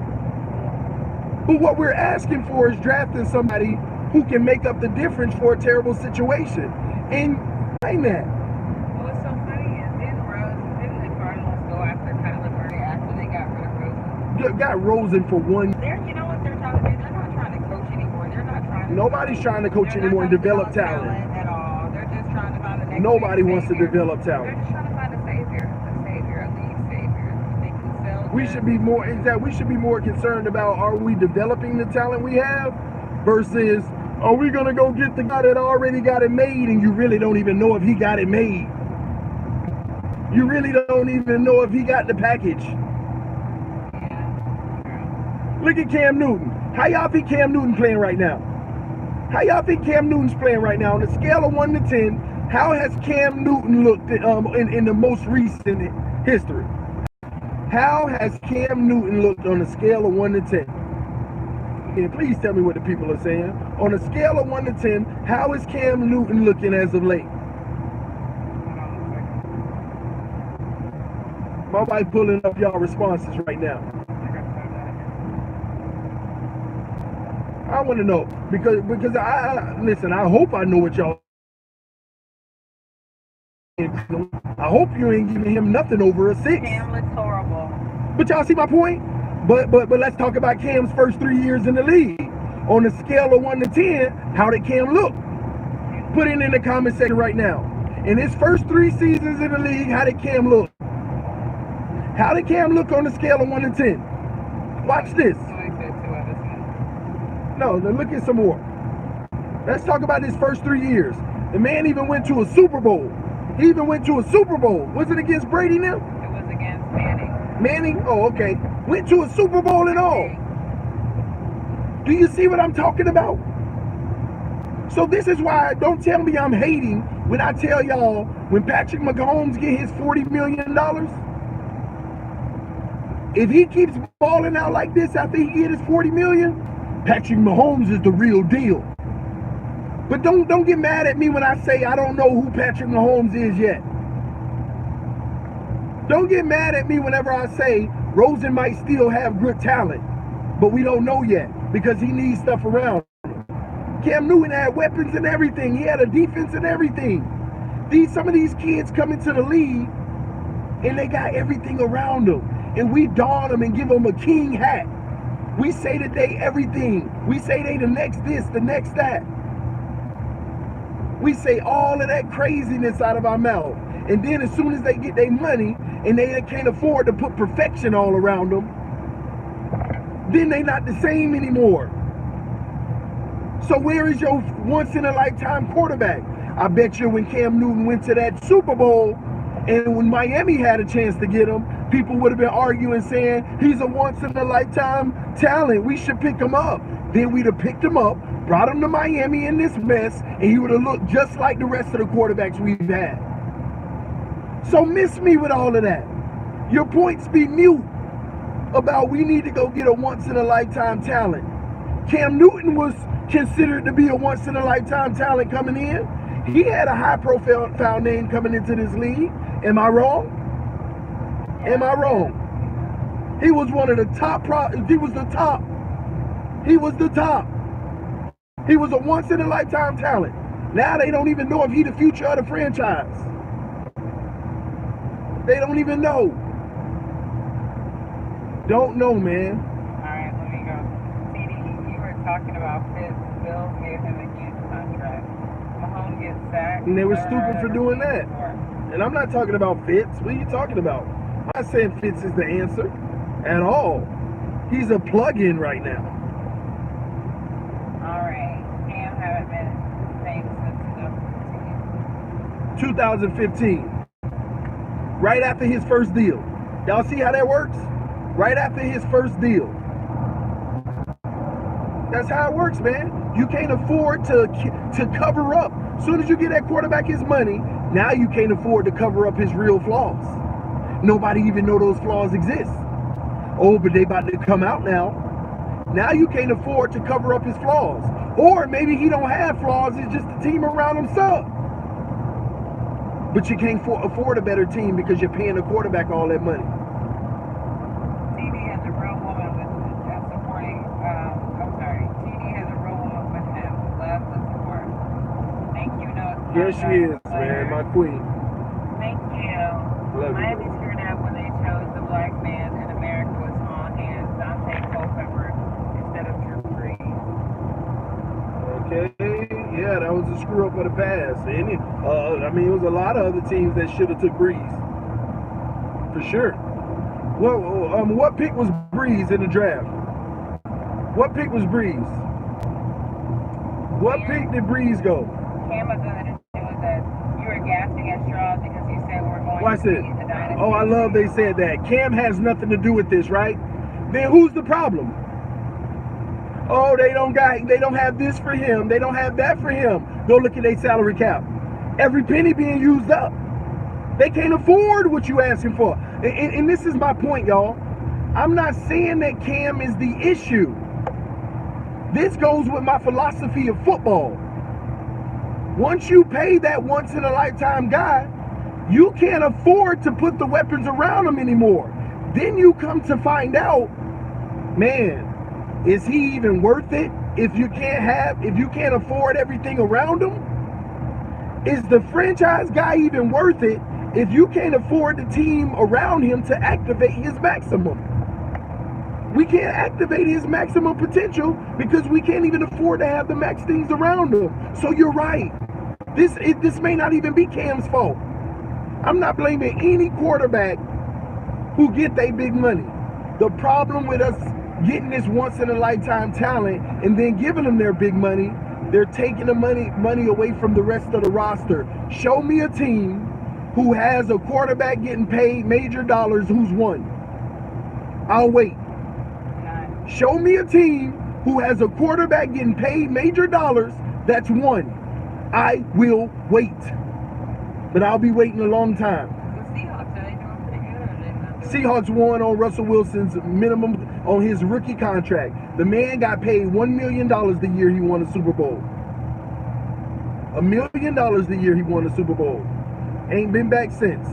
But what we're asking for is drafting somebody who can make up the difference for a terrible situation. And find that. What's so funny is didn't the Cardinals go after Kyler Murray after they got rid of Rosen? Got Rosen for one. You know what they're trying to do? They're not trying to coach anymore. They're not trying to. Nobody's trying to coach anymore and develop talent at all. They're just trying to find the next. Nobody wants to develop talent. They're just trying to find a savior, a league savior. They can sell. We should be more. We should be more concerned about, are we developing the talent we have versus, are we gonna go get the guy that already got it made and you really don't even know if he got it made? You really don't even know if he got the package. Yeah. Look at Cam Newton. How y'all think Cam Newton playing right now? How y'all think Cam Newton's playing right now? On a scale of 1 to 10, how has Cam Newton looked in the most recent history? How has Cam Newton looked on a scale of 1 to 10? And please tell me what the people are saying. On a scale of 1 to 10, how is Cam Newton looking as of late? My wife pulling up y'all responses right now. I want to know because listen. I hope I know what y'all. I hope you ain't giving him nothing over a 6. Cam looks horrible. But y'all see my point? But let's talk about Cam's first 3 years in the league. On a scale of 1 to 10, how did Cam look? Put it in the comment section right now. In his first 3 seasons in the league, how did Cam look? How did Cam look on a scale of 1 to 10? Watch this. No, look at some more. Let's talk about his first 3 years. The man even went to a Super Bowl. He even went to a Super Bowl. Was it against Brady now? It was against Manning. Manning? Oh, okay. Went to a Super Bowl and all. Do you see what I'm talking about? So this is why, don't tell me I'm hating when I tell y'all, when Patrick Mahomes get his $40 million, if he keeps balling out like this after he get his $40 million, Patrick Mahomes is the real deal. But don't get mad at me when I say I don't know who Patrick Mahomes is yet. Don't get mad at me whenever I say Rosen might still have good talent, but we don't know yet because he needs stuff around him. Cam Newton had weapons and everything. He had a defense and everything. Some of these kids coming to the league, And they got everything around them. And we don them and give them a king hat. We say that they everything. We say they the next this, the next that. We say all of that craziness out of our mouth. And then as soon as they get their money and they can't afford to put perfection all around them, then they not the same anymore. So where is your once-in-a-lifetime quarterback? I bet you when Cam Newton went to that Super Bowl and when Miami had a chance to get him, people would have been arguing saying he's a once-in-a-lifetime talent. We should pick him up. Then we'd have picked him up, brought him to Miami in this mess, and he would have looked just like the rest of the quarterbacks we've had. So miss me with all of that. Your points be mute about we need to go get a once-in-a-lifetime talent. Cam Newton was considered to be a once-in-a-lifetime talent coming in. He had a high-profile name coming into this league. Am I wrong? Am I wrong? He was one of the top. He was the top. He was the top. He was a once-in-a-lifetime talent. Now they don't even know if he's the future of the franchise. They don't even know. Don't know, man. All right, let me go. TD, you were talking about Fitz. Bills gave him a huge contract. Mahomes gets sacked. And they were stupid for doing that. And I'm not talking about Fitz. What are you talking about? I'm not saying Fitz is the answer at all. He's a plug-in right now. All right. Cam haven't been the same since 2015. 2015. Right after his first deal. Y'all see how that works? Right after his first deal. That's how it works, man. You can't afford to cover up. As soon as you get that quarterback his money, now you can't afford to cover up his real flaws. Nobody even know those flaws exist. Oh, but they about to come out now. Now you can't afford to cover up his flaws. Or maybe he don't have flaws, it's just the team around him suck. But you can't afford a better team because you're paying the quarterback all that money. TD has a real woman with supporting. TD has a real woman with him. Loves the support. Thank you, Noah. Yes, she is, man, my queen. Thank you. Love Miami you. screwed up when they chose the black man in America with small hands, Dante Culpepper, instead of Drew Brees. Okay, yeah, that was a screw up of the past. And I mean, it was a lot of other teams that should have took Breeze, for sure. Well, what pick was Breeze in the draft? What pick was Breeze? What pick did Breeze go? Cam was going to do was that you were gasping at straws because you said we're going Watch to this. beat the dynasty. Oh, I love they said that. Cam has nothing to do with this, right? Then who's the problem? Oh, they don't have this for him. They don't have that for him. Go look at their salary cap. Every penny being used up. They can't afford what you asking for. And this is my point, y'all. I'm not saying that Cam is the issue. This goes with my philosophy of football. Once you pay that once-in-a-lifetime guy, you can't afford to put the weapons around him anymore. Then you come to find out, man, is he even worth it if you can't afford everything around him? Is the franchise guy even worth it if you can't afford the team around him to activate his maximum? We can't activate his maximum potential because we can't even afford to have the max things around him. So you're right. This may not even be Cam's fault. I'm not blaming any quarterback who get their big money. The problem with us getting this once-in-a-lifetime talent and then giving them their big money, they're taking the money away from the rest of the roster. Show me a team who has a quarterback getting paid major dollars who's won. I'll wait. Show me a team who has a quarterback getting paid major dollars that's won. I will wait. But I'll be waiting a long time. The Seahawks, are they doing pretty good or are they not doing Seahawks won on Russell Wilson's minimum on his rookie contract. The man got paid $1 million the year he won the Super Bowl. $1 million the year he won the Super Bowl. Ain't been back since.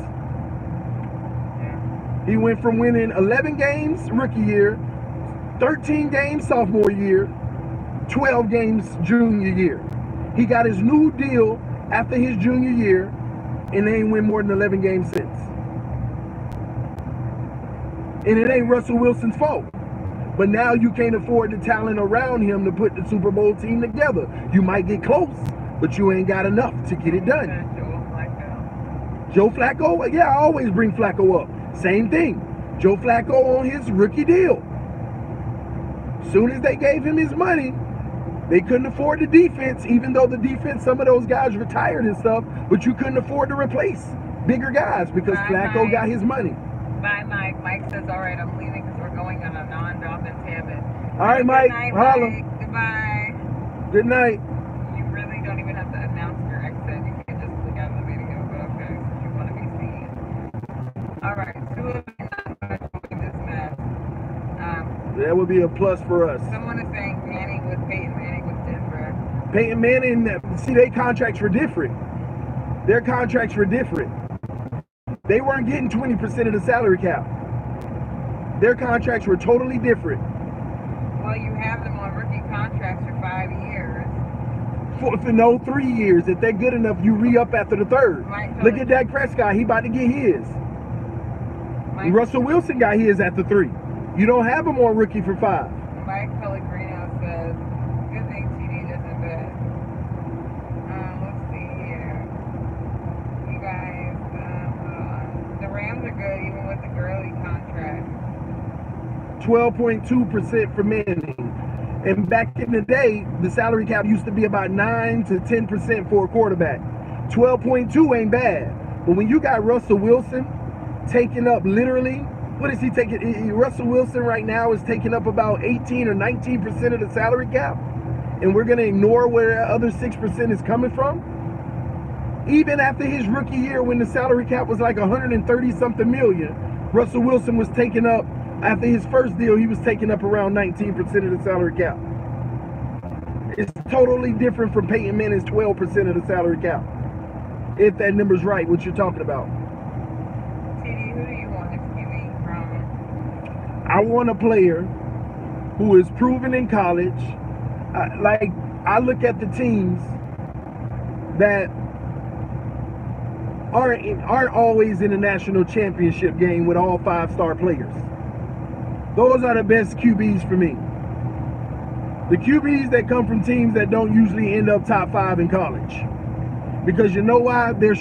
He went from winning 11 games rookie year, 13 games sophomore year, 12 games junior year. He got his new deal after his junior year, and they ain't win more than 11 games since. And it ain't Russell Wilson's fault. But now you can't afford the talent around him to put the Super Bowl team together. You might get close, but you ain't got enough to get it done. Joe Flacco? Yeah, I always bring Flacco up. Same thing. Joe Flacco on his rookie deal. Soon as they gave him his money, they couldn't afford the defense, even though the defense, some of those guys retired and stuff, but you couldn't afford to replace bigger guys because Flacco got his money. Bye, Mike. Mike says, all right, I'm leaving because we're going on a non-Dolphins habit. All right, Mike. Holla. Goodbye. Good night. You really don't even have to announce your exit. You can just click out of the video, but okay, since you want to be seen. All right, two of you not going to join this mess. That would be a plus for us. Someone is saying Peyton Manning was different. Peyton Manning, see, their contracts were different. Their contracts were different. They weren't getting 20% of the salary cap. Their contracts were totally different. Well, you have them on rookie contracts for 5 years. For no 3 years. If they're good enough, you re-up after the third. Look at Dak Prescott. He about to get his. Russell Wilson got his after 3. You don't have him on rookie for 5. Mike Pellegrino says, good thing TD doesn't bet. Let's see here. You guys, the Rams are good even with the Gurley contract. 12.2% for Manning. And back in the day, the salary cap used to be about 9 to 10% for a quarterback. 12.2 ain't bad. But when you got Russell Wilson taking up literally, what is he taking? Russell Wilson right now is taking up about 18 or 19% of the salary cap. And we're going to ignore where the other 6% is coming from. Even after his rookie year when the salary cap was like 130 something million, Russell Wilson was taking up, after his first deal, he was taking up around 19% of the salary cap. It's totally different from Peyton Manning's 12% of the salary cap. If that number's right, what you're talking about. TD, who do you want to QB from? I want a player who is proven in college. I look at the teams that aren't always in the national championship game with all 5-star players. Those are the best QBs for me. The QBs that come from teams that don't usually end up top 5 in college. Because you know why? They're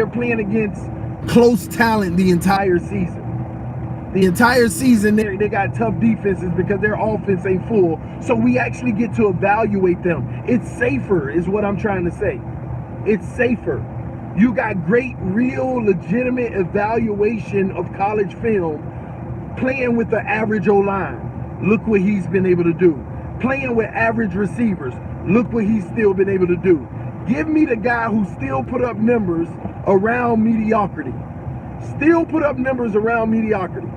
playing against close talent the entire season. The entire season they got tough defenses because their offense ain't full. So we actually get to evaluate them. It's safer is what I'm trying to say. It's safer. You got great, real, legitimate evaluation of college film playing with the average O-line. Look what he's been able to do. Playing with average receivers. Look what he's still been able to do. Give me the guy who still put up numbers around mediocrity. Still put up numbers around mediocrity.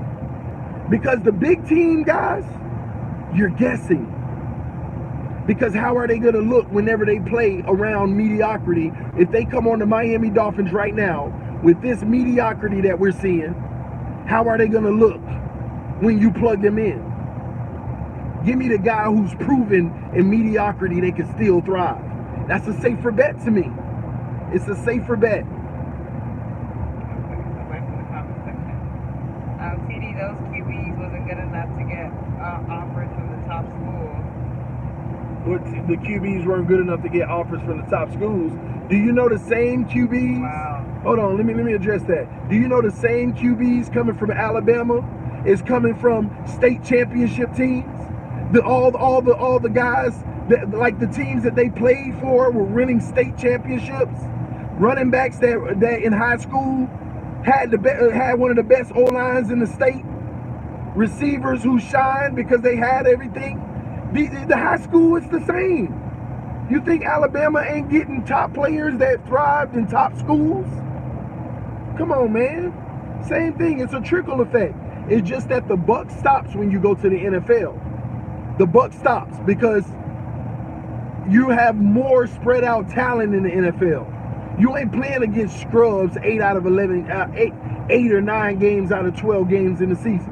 Because the big team guys, you're guessing. Because how are they going to look whenever they play around mediocrity? If they come on the Miami Dolphins right now with this mediocrity that we're seeing, how are they going to look when you plug them in? Give me the guy who's proven in mediocrity they can still thrive. That's a safer bet to me. It's a safer bet. TD, those QBs wasn't good enough to get offers from the top schools. The QBs weren't good enough to get offers from the top schools. Do you know the same QBs? Wow. Hold on, let me address that. Do you know the same QBs coming from Alabama is coming from state championship teams? All the guys that, like the teams that they played for were winning state championships. Running backs that in high school had one of the best O-lines in the state. Receivers who shined because they had everything. The high school is the same. You think Alabama ain't getting top players that thrived in top schools? Come on, man. Same thing. It's a trickle effect. It's just that the buck stops when you go to the NFL. The buck stops because you have more spread out talent in the NFL. You ain't playing against scrubs 8 or 9 games out of 12 games in the season.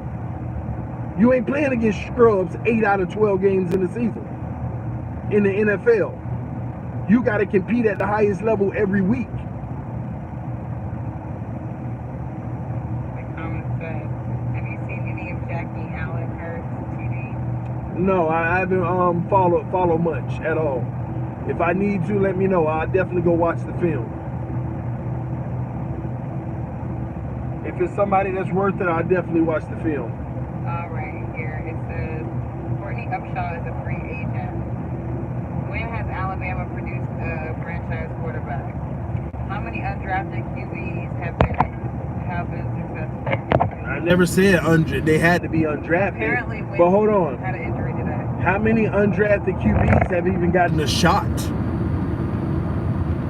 You ain't playing against scrubs 8 out of 12 games in the season. In the NFL. You got to compete at the highest level every week. The comment said, have you seen No, I haven't follow much at all. If I need to, let me know. I'll definitely go watch the film. If it's somebody that's worth it, I'll definitely watch the film. All right, here it says Courtney Upshaw is a free agent. When has Alabama produced a franchise quarterback? How many undrafted QBs have been successful? I never said they had to be undrafted. Apparently, but hold on. Had an injury today. How many undrafted QBs have even gotten a shot?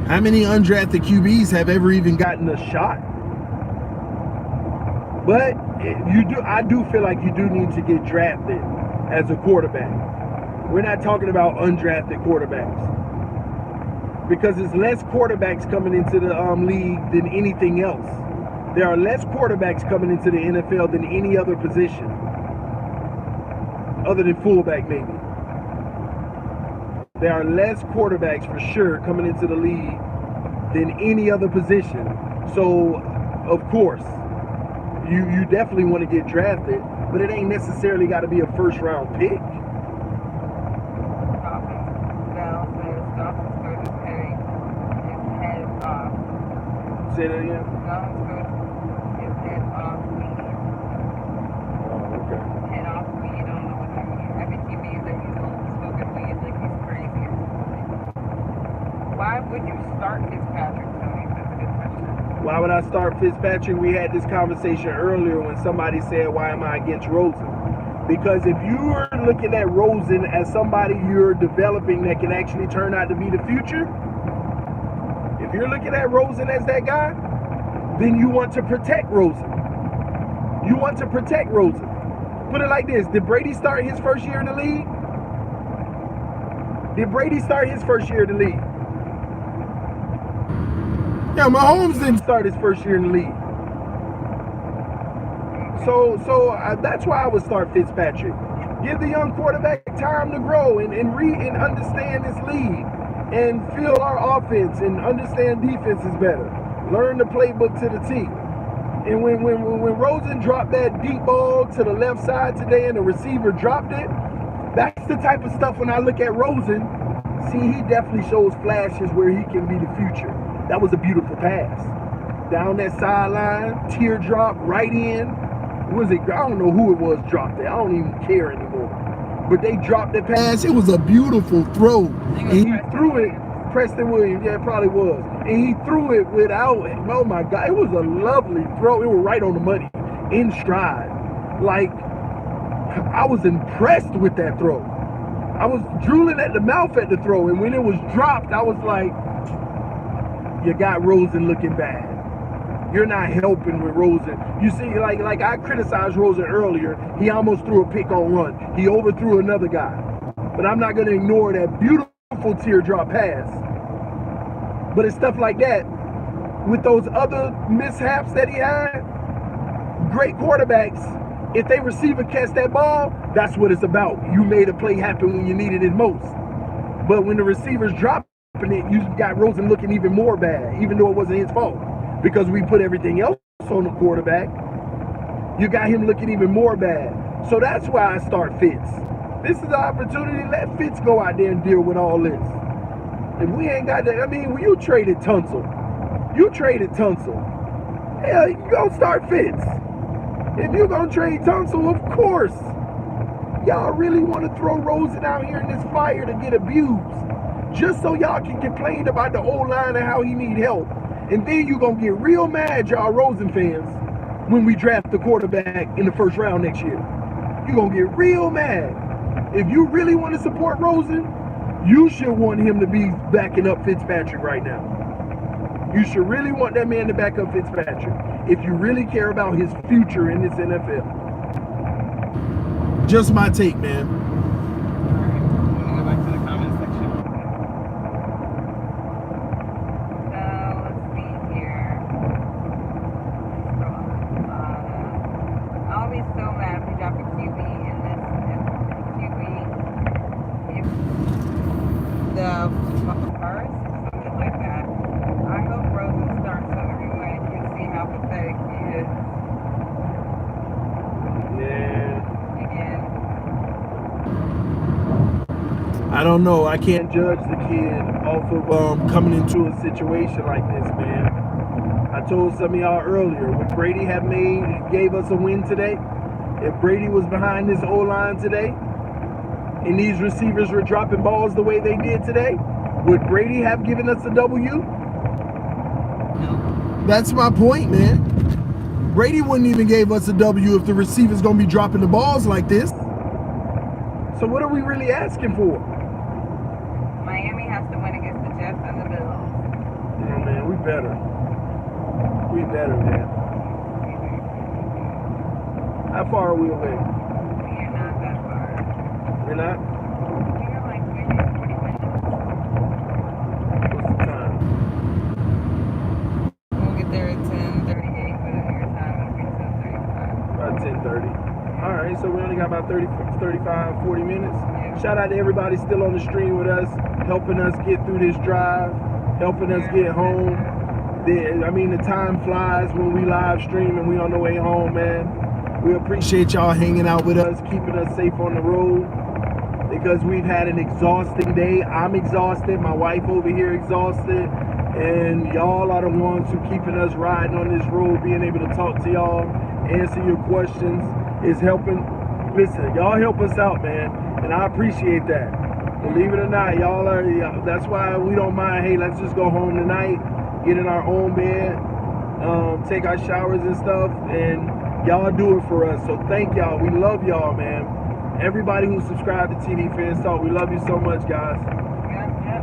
How many undrafted QBs have ever even gotten a shot? But I do feel like you do need to get drafted as a quarterback. We're not talking about undrafted quarterbacks, because there's less quarterbacks coming into the league than anything else. There are less quarterbacks coming into the NFL than any other position, other than fullback maybe. There are less quarterbacks for sure coming into the league than any other position. So, of course, you definitely want to get drafted, but it ain't necessarily got to be a first round pick. Say that again? His head off weed. Oh, okay. Head off weed, I don't know what that means. I think he means that he's smoking weed like he's crazy or something. Why would you start Fitzpatrick, Tony? That's a good question. Why would I start Fitzpatrick? We had this conversation earlier when somebody said, why am I against Rosen? Because if you're looking at Rosen as somebody you're developing that can actually turn out to be the future, if you're looking at Rosen as that guy, then you want to protect Rosen. You want to protect Rosen. Put it like this. Did Brady start his first year in the league? Did Brady start his first year in the league? Yeah, Mahomes didn't start his first year in the league. So that's why I would start Fitzpatrick. Give the young quarterback time to grow and read and understand this league, and feel our offense and understand defenses better. Learn the playbook to the T. And when Rosen dropped that deep ball to the left side today and the receiver dropped it, that's the type of stuff when I look at Rosen, see, he definitely shows flashes where he can be the future. That was a beautiful pass. Down that sideline, teardrop, right in. Was it? I don't know who it was dropped it. I don't even care anymore. But they dropped the pass. It was a beautiful throw. And he threw it. Preston Williams, yeah, it probably was. And he threw it without it. Oh my God, it was a lovely throw. It was right on the money, in stride. Like, I was impressed with that throw. I was drooling at the mouth at the throw. And when it was dropped, I was like, you got Rosen looking bad. You're not helping with Rosen. You see, like I criticized Rosen earlier. He almost threw a pick on run. He overthrew another guy. But I'm not going to ignore that beautiful teardrop pass. But it's stuff like that. With those other mishaps that he had, great quarterbacks, if they receiver catch that ball, that's what it's about. You made a play happen when you needed it most. But when the receiver's dropping it, you got Rosen looking even more bad, even though it wasn't his fault. Because we put everything else on the quarterback, you got him looking even more bad. So that's why I start Fitz. This is the opportunity to let Fitz go out there and deal with all this. If we ain't got that, I mean, when you traded Tunsil, hell, you gonna start Fitz. If you're gonna trade Tunsil, of course. Y'all really want to throw Rosen out here in this fire to get abused, just so y'all can complain about the O-line and how he need help. And then you're going to get real mad, y'all Rosen fans, when we draft the quarterback in the first round next year. You're going to get real mad. If you really want to support Rosen, you should want him to be backing up Fitzpatrick right now. You should really want that man to back up Fitzpatrick if you really care about his future in this NFL. Just my take, man. I don't know. I can't judge the kid off of coming into a situation like this, man. I told some of y'all earlier, would Brady have gave us a win today? If Brady was behind this O-line today, and these receivers were dropping balls the way they did today, would Brady have given us a W? No. That's my point, man. Brady wouldn't even gave us a W if the receiver's gonna be dropping the balls like this. So what are we really asking for? Miami has to win against the Jets and the Bills. Oh man, we better. We better, man. How far are we away? We're not that far. We're not? We're like maybe 40 minutes. What's the time? We'll get there at 10:38, but your time will be 10:35. About 10:30. All right, so we only got about 30, 35, 40 minutes. Yeah. Shout out to everybody still on the stream with us, helping us get through this drive, helping us get home. The time flies when we live stream and we on the way home, man. We appreciate y'all hanging out with us, keeping us safe on the road, because we've had an exhausting day. I'm exhausted, my wife over here exhausted, and y'all are the ones who keeping us riding on this road, being able to talk to y'all, answer your questions, is helping. Listen, y'all help us out, man, and I appreciate that. Believe it or not, that's why we don't mind, hey, let's just go home tonight, get in our own bed, take our showers and stuff, and y'all do it for us. So thank y'all. We love y'all, man. Everybody who subscribed to TDPhins Talk, we love you so much, guys.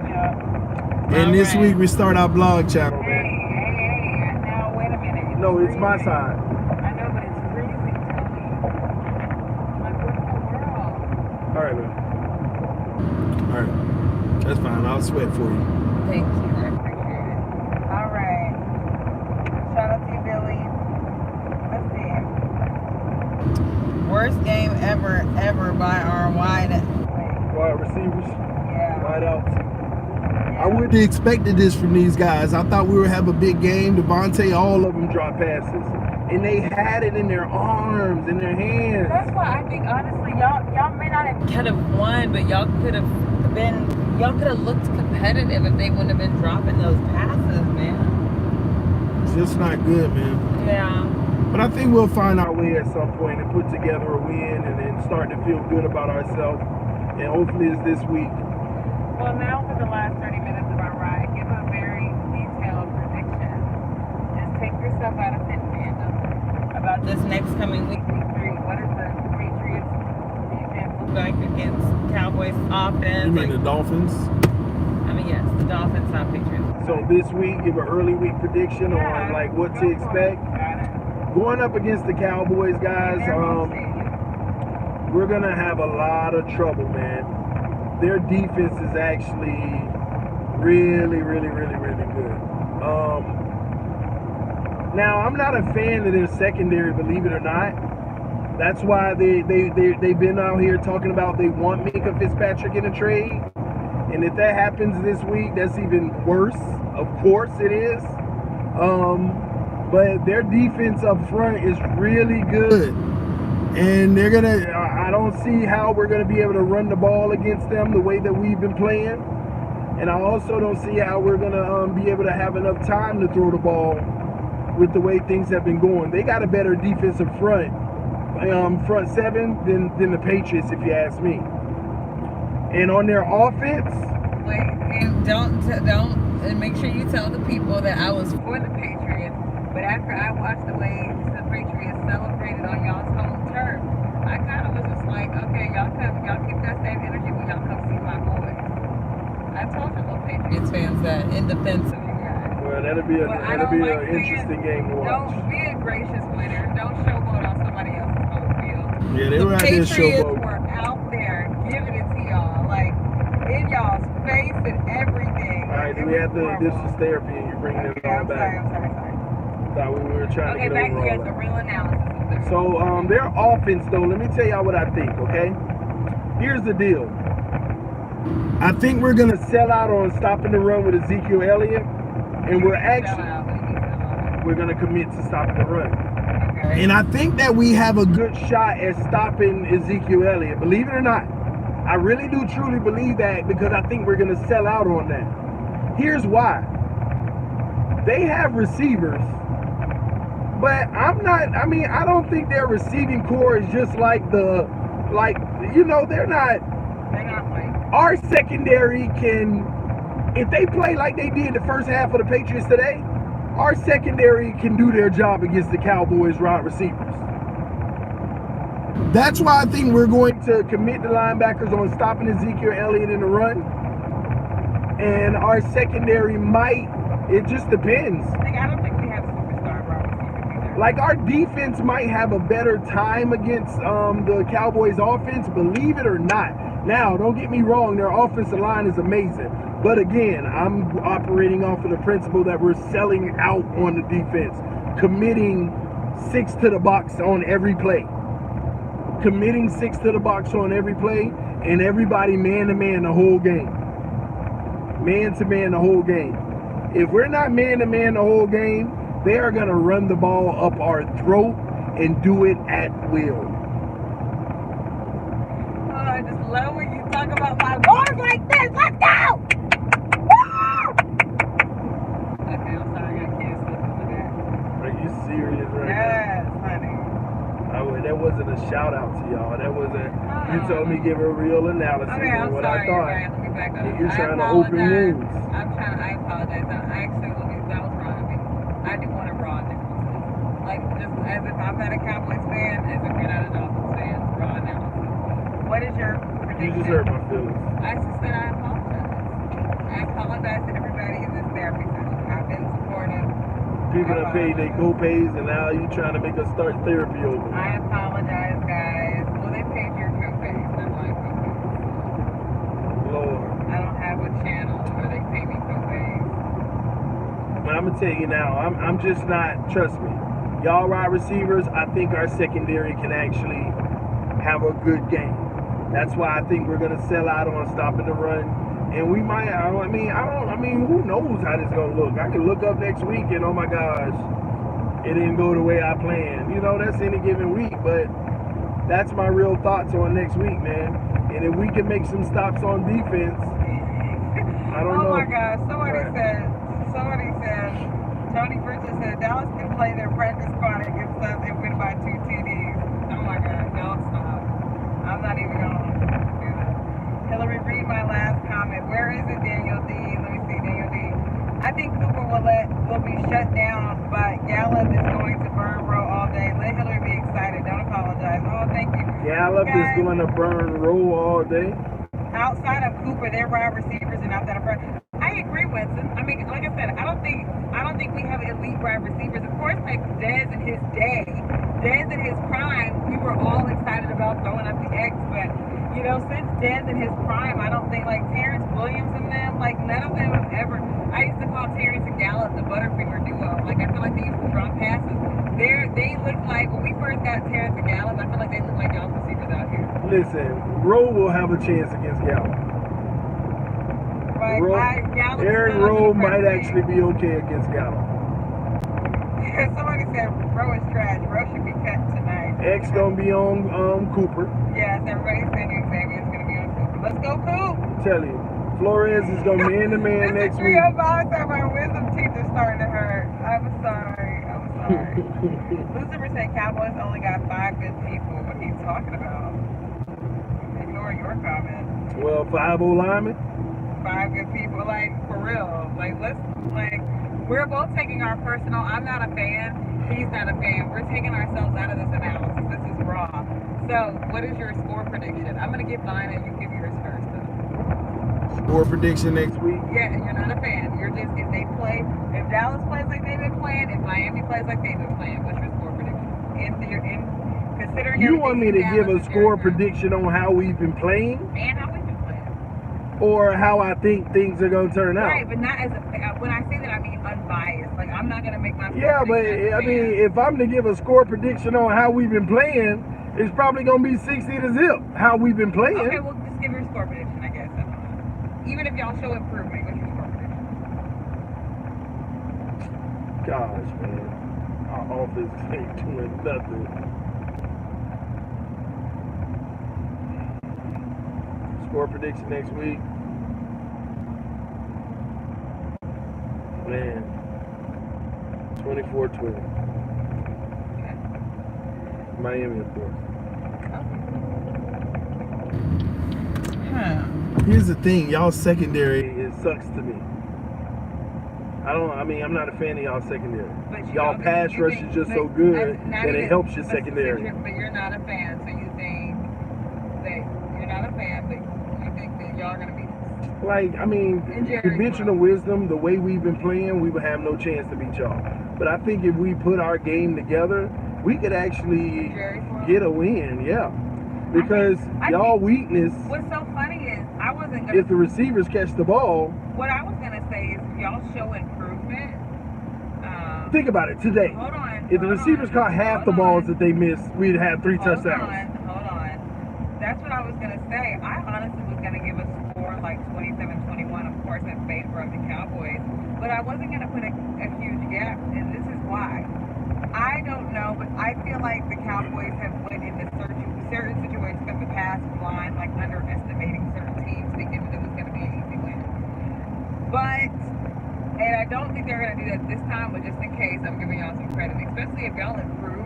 Yep. And this week we start our blog channel, man. Hey, now wait a minute. No, it's my side. I know, but it's freezing, Tony. Like, what in the world? All right, man. All right. That's fine. I'll sweat for you. Thank you. I appreciate it. All right. Shout out to you, Billy. Let's see. Worst game ever by our wide Receivers. Yeah. Wide outs. I wouldn't have expected this from these guys. I thought we would have a big game. Devontae, all of them drop passes. And they had it in their arms, in their hands. That's why I think, honestly, y'all may not have won, but y'all could have looked competitive if they wouldn't have been dropping those passes, man. It's just not good, man. Yeah. But I think we'll find our way at some point and put together a win and then start to feel good about ourselves. And hopefully it's this week. Well, now for the last 30 minutes of our ride, give a very detailed prediction. Just take yourself out of pit fandom about this next coming week 3. What is the Patriots defense look like against Cowboys offense? You mean the Dolphins? Yes, the Dolphins, not Patriots. So this week, give an early week prediction on like what to expect. Going up against the Cowboys, guys, we're going to have a lot of trouble, man. Their defense is actually really, really, really, really good. Now, I'm not a fan of their secondary, believe it or not. That's why they've been out here talking about they want Minka Fitzpatrick in a trade. And if that happens this week, that's even worse. Of course it is. But their defense up front is really good. And I don't see how we're going to be able to run the ball against them the way that we've been playing. And I also don't see how we're going to be able to have enough time to throw the ball with the way things have been going. They got a better defensive front seven than the Patriots, if you ask me. And on their offense, wait, and don't, and make sure you tell the people that I was for the Patriots, but after I watched the way the Patriots celebrated on y'all's home turf, I kind of was just like, okay, y'all keep that same energy when y'all come see my boys. I told you little Patriots fans that in defense of you guys. Well, that'll be an interesting game to watch. Don't be a gracious winner. Don't showboat on somebody else's home field. Yeah, they were out there showboat. The Patriots were out there giving it to y'all, like in y'all's face and everything. All right, this is therapy and you're bringing it all back. I'm sorry. Thought we were trying to get back over to all the that. real analysis. So their offense, though, let me tell y'all what I think, okay? Here's the deal. I think we're going to sell out on stopping the run with Ezekiel Elliott, and we're going to commit to stopping the run. Okay. And I think that we have a good shot at stopping Ezekiel Elliott, believe it or not. I really do truly believe that because I think we're going to sell out on that. Here's why. They have receivers, but I don't think their receiving core is just like they're not. They're not playing. Our secondary can, if they play like they did the first half of the Patriots today, our secondary can do their job against the Cowboys wide receivers. That's why I think we're going to commit the linebackers on stopping Ezekiel Elliott in the run. And our secondary might, it just depends. Like, I don't think we have superstar wide receivers either. Like, our defense might have a better time against the Cowboys offense, believe it or not. Now, don't get me wrong, their offensive line is amazing. But again, I'm operating off of the principle that we're selling out on the defense, committing 6 to the box on every play. Committing 6 to the box on every play, and everybody man-to-man the whole game. Man-to-man the whole game. If we're not man-to-man the whole game, they are going to run the ball up our throat and do it at will. Oh, I just love when you talk about my boys like this. Let's go! Woo! Okay, I'm sorry, I got kids listening to that. Are you serious right Yes, honey. now? That wasn't a shout out to y'all. That wasn't. You told me give a real analysis Okay, I'm on what sorry, I thought. Ryan. Let me back up. You're I trying to open apologize. wounds. I apologize. I actually, that was wrong of me. I do want to raw analysis. Like, just as if I'm not a Cowboys fan, as if you're not a Dolphins fan, raw analysis. What is your prediction? You just hurt my feelings. I just said I apologize. I apologize to everybody in this therapy session. I've been supportive. People that paid their co-pays, and now you trying to make us start therapy over. I apologize, guys. Well, they paid your co-pays, not my co-pays. Lord. I don't have a channel where they pay me co-pays. But I'm gonna tell you now, I'm just not. Trust me, y'all wide receivers. I think our secondary can actually have a good game. That's why I think we're gonna sell out on stopping the run, and we might. Who knows how this is gonna look? I can look up next week and oh my gosh, it didn't go the way I planned. That's any given week, but that's my real thoughts on next week, man. And if we can make some stops on defense, I don't know. Oh my gosh, somebody said, Tony Bridges said Dallas can play their practice squad against us and win by 2 TDs. Oh my God, no, stop. I'm not even going to do that. Hillary, read my last comment. Where is it, Daniel D? Let me see, Daniel D. I think Cooper will be shut down, but Gallup is going to burn Rowe all day. Let Hillary be excited. Don't apologize. Oh, thank you. Gallup is going to burn Rowe all day. Outside of Cooper, they're wide receivers and outside of I agree, Winston. I mean, like I said, I don't think we have elite wide receivers. Of course, like Dez in his day, Dez in his prime, we were all excited about throwing up the X, but since Dez in his prime, I don't think like Terrence Williams and them, like none of them have ever. I used to call Terrence and Gallup the Butterfinger duo. Like I feel like they used to run passes. They look like when we first got Terrence and Gallup, I feel like they look like y'all receivers out here. Listen, Rowe will have a chance against Gallup. Aaron Rowe might actually be okay against Gallup. Somebody said Rowe is trash. Rowe should be cut tonight. X gonna be on Cooper. Yes, everybody's saying Xavier's gonna be on Cooper. Let's go, Coop. Tell you, Flores is gonna be man-to-man next week. 305 said my wisdom teeth are starting to hurt. I'm sorry. Lucifer said Cowboys only got 5 good people. What are you talking about? Ignore your comment. Well, 5 old linemen. 5 good people, like for real. We're both taking our personal. I'm not a fan. He's not a fan. We're taking ourselves out of this analysis. This is raw. So, what is your score prediction? I'm gonna give mine and you give yours first. Score prediction next week? Yeah, you're not a fan. You're just if Dallas plays like they've been playing, if Miami plays like they've been playing, what's your score prediction? Considering you want me to give a score prediction on how we've been playing? And how we've been playing. Or how I think things are gonna turn out. Right, but not as when I say that I mean unbiased. Like I'm not gonna make my yeah, but I mean if I'm to give a score prediction on how we've been playing, it's probably gonna be 60 to zip. How we've been playing. Okay, well just give your score prediction, I guess. Even if y'all show improvement, what's your score prediction? Gosh, man. Our offense ain't doing nothing. Score prediction next week. Man. 24-20. Miami, of course. Here's the thing, y'all secondary, it sucks to me. I'm not a fan of y'all secondary. Y'all pass rush is just so good that it helps your secondary. But you're not a fan, so you think that you're not a fan, but you think that y'all are going to be... Conventional wisdom, the way we've been playing, we would have no chance to beat y'all. But I think if we put our game together, we could actually get a win, yeah. Because y'all weakness... What's so funny is, I wasn't going to... If the receivers catch the ball... What I was going to say is, if y'all show improvement... think about it, today. Hold on. If the receivers caught half the balls that they missed, we'd have 3 touchdowns. Hold on. That's what I was going to say. I honestly was going to give a score like 27-21, of course, in favor of the Cowboys. But I wasn't going to put a huge gap, and this is why. I don't know, but I feel like the Cowboys have went into certain situations of the past blind, like underestimating certain teams, thinking that it was going to be an easy win. And I don't think they're going to do that this time, but just in case, I'm giving y'all some credit, especially if y'all improve.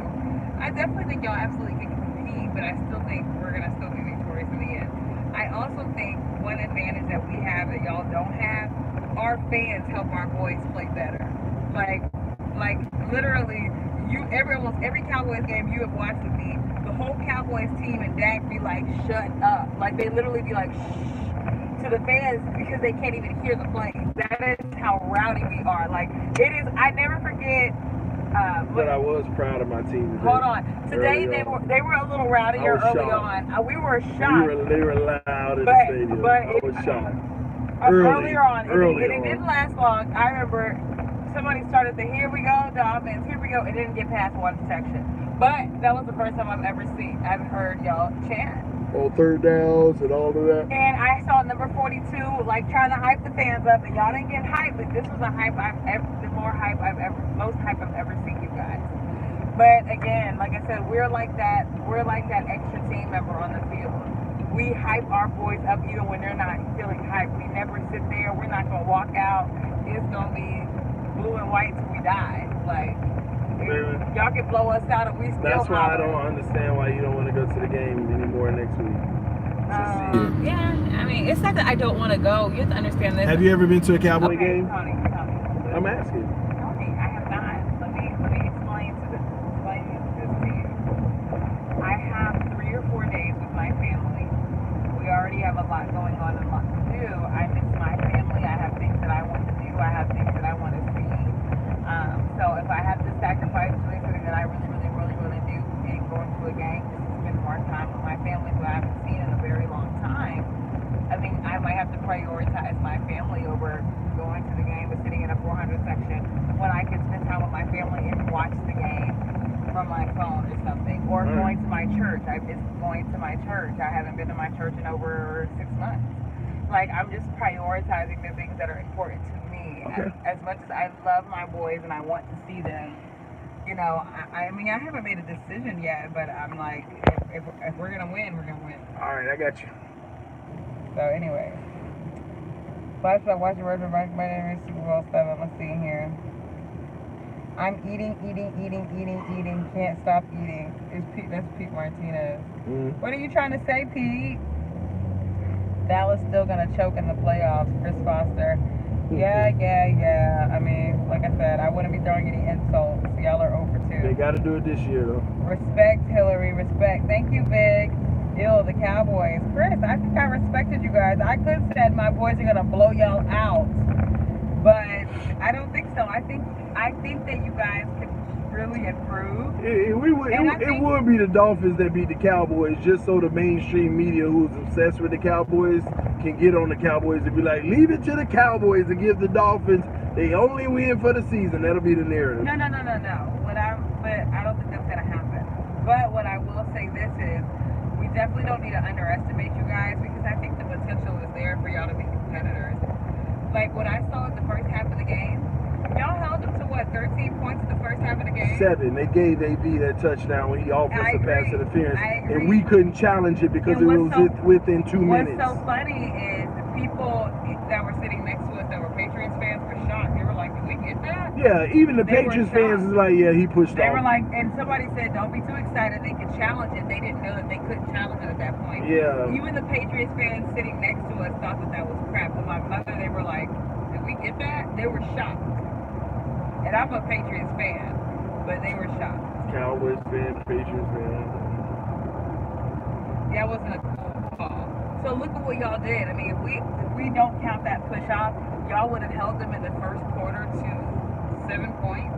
I definitely think y'all absolutely can compete, but I still think we're going to still be victorious in the end. I also think one advantage that we have that y'all don't have, our fans help our boys play better. Like literally, almost every Cowboys game you have watched with me, the whole Cowboys team and Dak be like, shut up. Like, they literally be like, shh, to the fans because they can't even hear the plays. That is how rowdy we are. Like, it is, I never forget. But I was proud of my team today. Hold on. Today they were a little rowdier early on. We were shocked. They were loud in the stadium. I was shocked. Earlier on. It didn't last long. I remember somebody started the here we go, Dolphins, here we go. It didn't get past one section. But that was the first time I've heard y'all chant. On third downs and all of that. And I saw number 42 like trying to hype the fans up, and y'all didn't get hyped, but this was the most hype I've ever seen you guys. But again, like I said, we're like that extra team member on the field. We hype our boys up even when they're not feeling hyped. We never sit there. We're not gonna walk out. It's gonna be blue and white till we die. Like, y'all can blow us out and we still That's why I don't understand why you don't want to go to the game anymore next week. Yeah, I mean, it's not that I don't want to go. You have to understand this. Have you ever been to a Cowboy game? Tony. I'm asking. Tony, I have not. Let me explain this to you. I have 3 or 4 days with my family. We already have a lot going on and a lot to do. I miss my family. I have things that I want to do. I have things that I want to see. So if I have to sacrifice doing something that I really do and going to a game just to spend more time with my family who I haven't seen in a very long time, I think I might have to prioritize my family over going to the game and sitting in a 400 section when I can spend time with my family and watch the game from my phone or something. Or going to my church. Going to my church. I haven't been to my church in over 6 months. Like, I'm just prioritizing the things that are important to me. Okay. As much as I love my boys and I want to see them, you know, I mean, I haven't made a decision yet, but I'm like, if we're going to win, we're going to win. All right, I got you. So, anyway. Flashback, watch your words, my name is Super Bowl 7. Let's see here. I'm eating. Can't stop eating. That's Pete Martinez. What are you trying to say, Pete? Dallas still gonna choke in the playoffs. Chris Foster. Yeah. I mean, like I said, I wouldn't be throwing any insults. Y'all are over 2. They got to do it this year, though. Respect, Hillary. Respect. Thank you, Big. The Cowboys. Chris, I think I respected you guys. I could have said my boys are gonna blow y'all out, but I don't think so. I think that you guys could really improve. It would be the Dolphins that beat the Cowboys, just so the mainstream media who's obsessed with the Cowboys can get on the Cowboys and be like, leave it to the Cowboys and give the Dolphins, they only win for the season. That'll be the narrative. No. But I don't think that's gonna happen. But what I will say this is, we definitely don't need to underestimate you guys, because I think the potential is there for y'all to be competitors. Like what I saw in the first half of the game, y'all held them to 13 points in the first half of the game? 7. They gave AB that touchdown when he offensive pass interference, I agree. and we couldn't challenge it because And it was within 2 minutes. What's so funny is the people that were sitting next to us that were Patriots fans were shocked. They were like, "Did we get that?" Yeah, even the Patriots fans is like, "Yeah, he pushed They off." were like, and somebody said, "Don't be too excited. They could challenge it." They didn't know that they couldn't challenge it at that point. Yeah. Even the Patriots fans sitting next to us thought that was crap. But my mother, they were like, "Did we get that?" They were shocked. And I'm a Patriots fan, but they were shocked. Cowboys fan, Patriots fan. That wasn't a cool call. So look at what y'all did. I mean, if we don't count that push off, y'all would have held them in the first quarter to 7 points.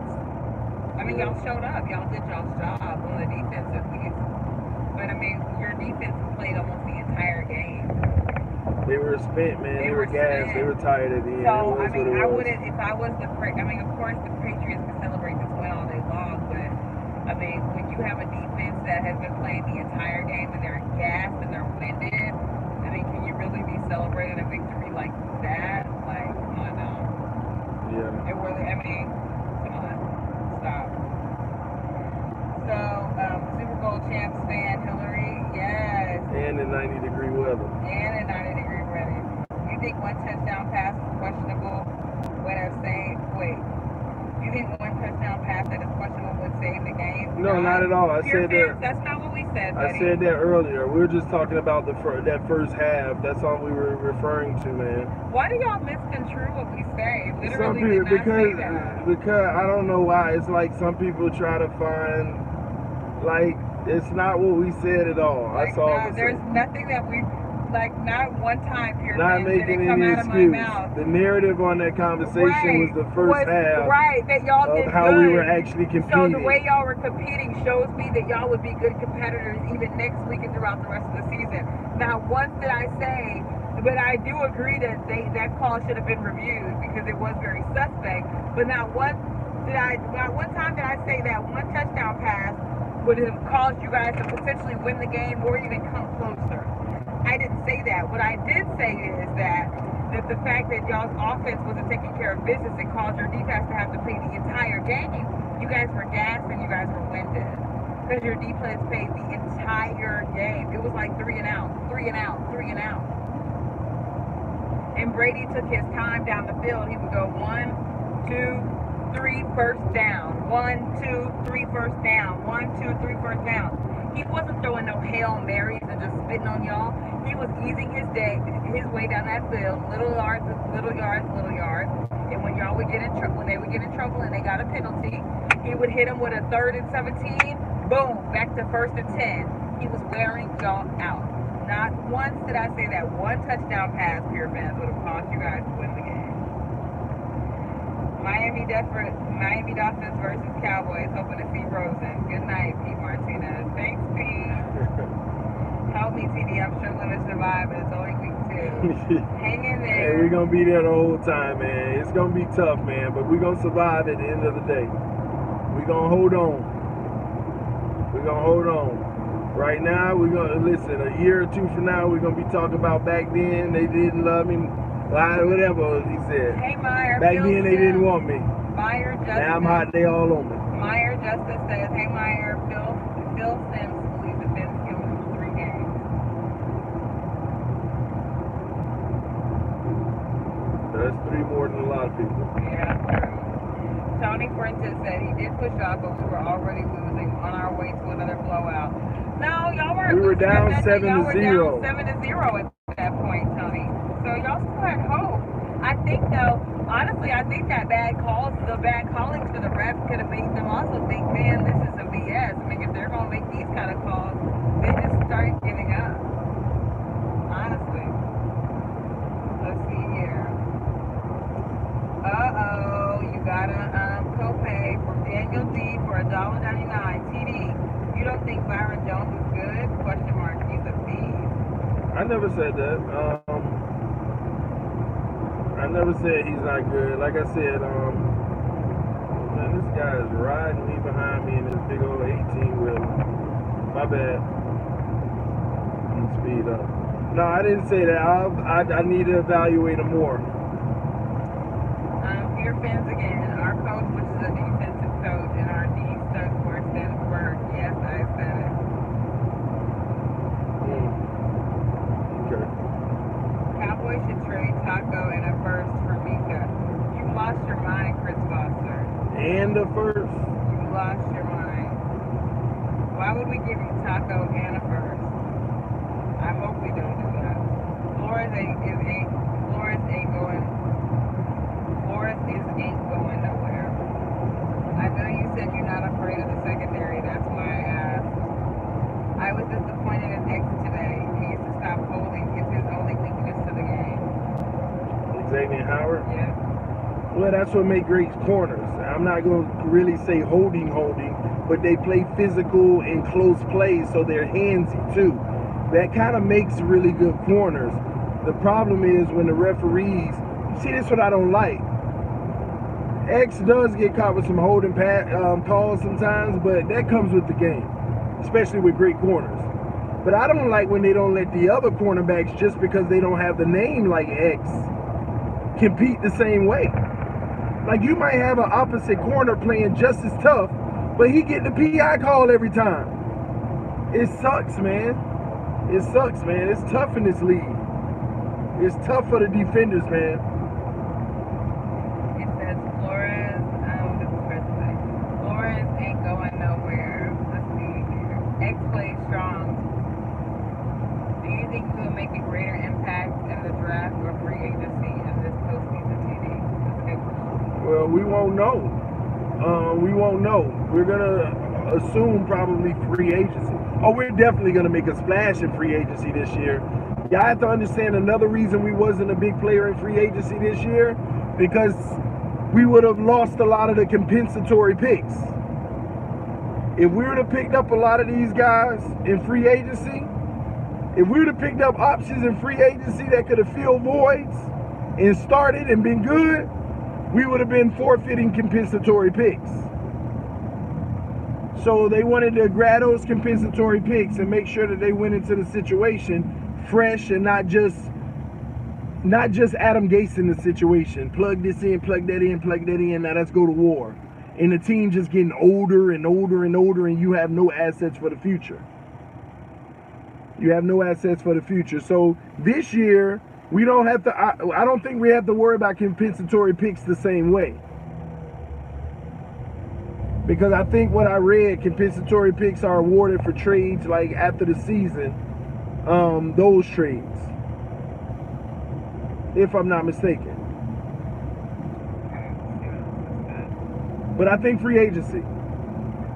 I mean, y'all showed up. Y'all did y'all's job on the defense at least. But I mean, your defense played almost the entire game. They were spent, man. They were gassed. They were tired at the end. So I mean, I wouldn't. If I was of course the Patriots can celebrate this win all day long, but I mean, when you have a defense that has been playing the entire game and they're gassed and they're winded, I mean, can you really be celebrating a victory like that? Like, come on now. Yeah. It really. I mean, come on, stop. So, Super Bowl champs fan Hillary, yes. And in 90-degree weather. And in 90-degree weather. You think one touchdown pass is questionable would have saved? Wait. You think one touchdown pass that is questionable would save the game? No, not at all. I said that. That's not what we said, buddy. I said that earlier. We were just talking about that first half. That's all we were referring to, man. Why do y'all misconstrue what we say? Literally some people, did not say that. Because I don't know why. It's like some people try to find, like, it's not what we said at all. Like, that's all. There's nothing that we, like, not one time here. Not making any excuse. The narrative on that conversation was the first half. Right, that y'all did of how good. we were actually competing. So the way y'all were competing shows me that y'all would be good competitors even next week and throughout the rest of the season. Not once did I say, but I do agree that that call should have been reviewed because it was very suspect. But not one time did I say that one touchdown pass would have caused you guys to potentially win the game or even come closer. I didn't say that. What I did say is that the fact that y'all's offense wasn't taking care of business and caused your defense to have to play the entire game. You guys were gassed and you guys were winded because your defense played the entire game. It was like 3 and out, 3 and out, 3 and out. And Brady took his time down the field. He would go 1, 2, 3, first down. 1, 2, 3, first down. 1, 2, 3, first down. He wasn't throwing no Hail Marys and just spitting on y'all. He was easing his way down that field, little yards, little yards, little yards. And when y'all would get in trouble, when they would get in trouble and they got a penalty, he would hit them with a 3rd and 17. Boom, back to 1st and 10. He was wearing y'all out. Not once did I say that one touchdown pass, Pure Fans, would have caused you guys to win the game. Miami Dolphins versus Cowboys. Hoping to see Rosen. Good night, Pete Martinez. Thanks, Pete. Help me, TD. I'm struggling to survive, but it's only week 2. Hang in there. Hey, we're going to be there the whole time, man. It's going to be tough, man, but we're going to survive at the end of the day. We're going to hold on. We're going to hold on. Right now, we're going to, listen, a year or 2 from now, we're going to be talking about back then, they didn't love me. Whatever he said. Hey, Meyer. Back then, they didn't want me. Meyer Justice. Now I'm hot, they all on me. Meyer Justice says, hey, Meyer, Phil Sims believes the Fins killed him for 3 games. That's 3 more than a lot of people. Yeah, true. Tony Fuentes said he did push off, but we were already losing on our way to another blowout. No, y'all weren't. We were down 7-0. Y'all were down 7-0 at that point, Tony. So y'all still had hope. I think, though, honestly, I think the bad calling to the refs could have made them also think, man, this is a BS. I mean, if they're going to make these kind of calls, they just start giving up. Honestly. Let's see here. Uh-oh, you got a copay from Daniel D for $1.99. TD, you don't think Byron Jones is good? Question mark. He's a beast. I never said that. I never said he's not good. Like I said, man, this guy is riding me behind me in this big old 18-wheeler. My bad. Speed up. No, I didn't say that. I need to evaluate him more. Pure Fins again. Our coach, which is a defensive coach, and our D would we give him, taco and a first? I hope we don't do that. Flores ain't going nowhere. I know you said you're not afraid of the secondary. That's why I asked. I was disappointed in X today. He needs to stop holding. It's his only weakness to the game. Xavier Howard? Yeah. Well, that's what makes great corners. I'm not going to really say holding, but they play physical and close plays, so they're handsy too. That kind of makes really good corners. The problem is when the referees, see, this is what I don't like. X does get caught with some holding calls sometimes, but that comes with the game, especially with great corners. But I don't like when they don't let the other cornerbacks, just because they don't have the name like X, compete the same way. Like, you might have an opposite corner playing just as tough, but he get the PI call every time. It sucks, man. It sucks, man. It's tough in this league. It's tough for the defenders, man. It says Flores, this is President. Flores ain't going nowhere. Let's see here. X plays strong. Do you think he will make a greater impact in the draft or free agency in this postseason, TD? That's a good question. Well, we won't know. We won't know. We're going to assume probably free agency. Oh, we're definitely going to make a splash in free agency this year. Y'all have to understand another reason we wasn't a big player in free agency this year, because we would have lost a lot of the compensatory picks. If we would have picked up a lot of these guys in free agency, if we would have picked up options in free agency that could have filled voids and started and been good, we would have been forfeiting compensatory picks. So they wanted to grab those compensatory picks and make sure that they went into the situation fresh and not just Adam Gase in the situation. Plug this in, plug that in, plug that in. Now let's go to war. And the team just getting older and older and older, and you have no assets for the future. You have no assets for the future. So this year, we don't have to. I don't think we have to worry about compensatory picks the same way. Because I think what I read, compensatory picks are awarded for trades like after the season, those trades, if I'm not mistaken. But I think free agency.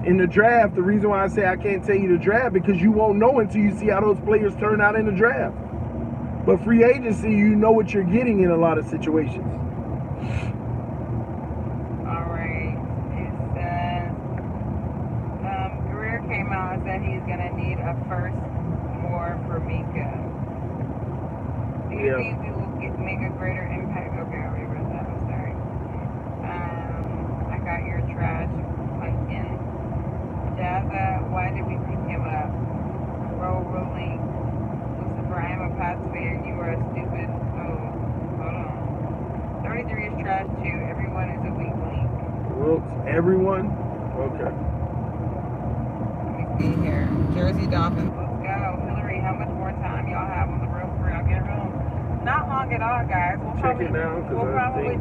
In the draft, the reason why I say I can't tell you the draft, because you won't know until you see how those players turn out in the draft. But free agency, you know what you're getting in a lot of situations. That he's gonna need a first more for Mika. Do you think we will make a greater impact? Okay, I already read that. I'm sorry. I got your trash pumpkin. Jazza, why did we pick him up? Rolling. Lucifer, I am a Pats fan. You are stupid. Oh, hold on. 33 is trash too. Everyone is a weak link. Whoops, everyone? Okay. Here, Jersey Dolphins. Let's go. Hillary, how much more time y'all have on the road for y'all get home? Not long at all, guys. We'll probably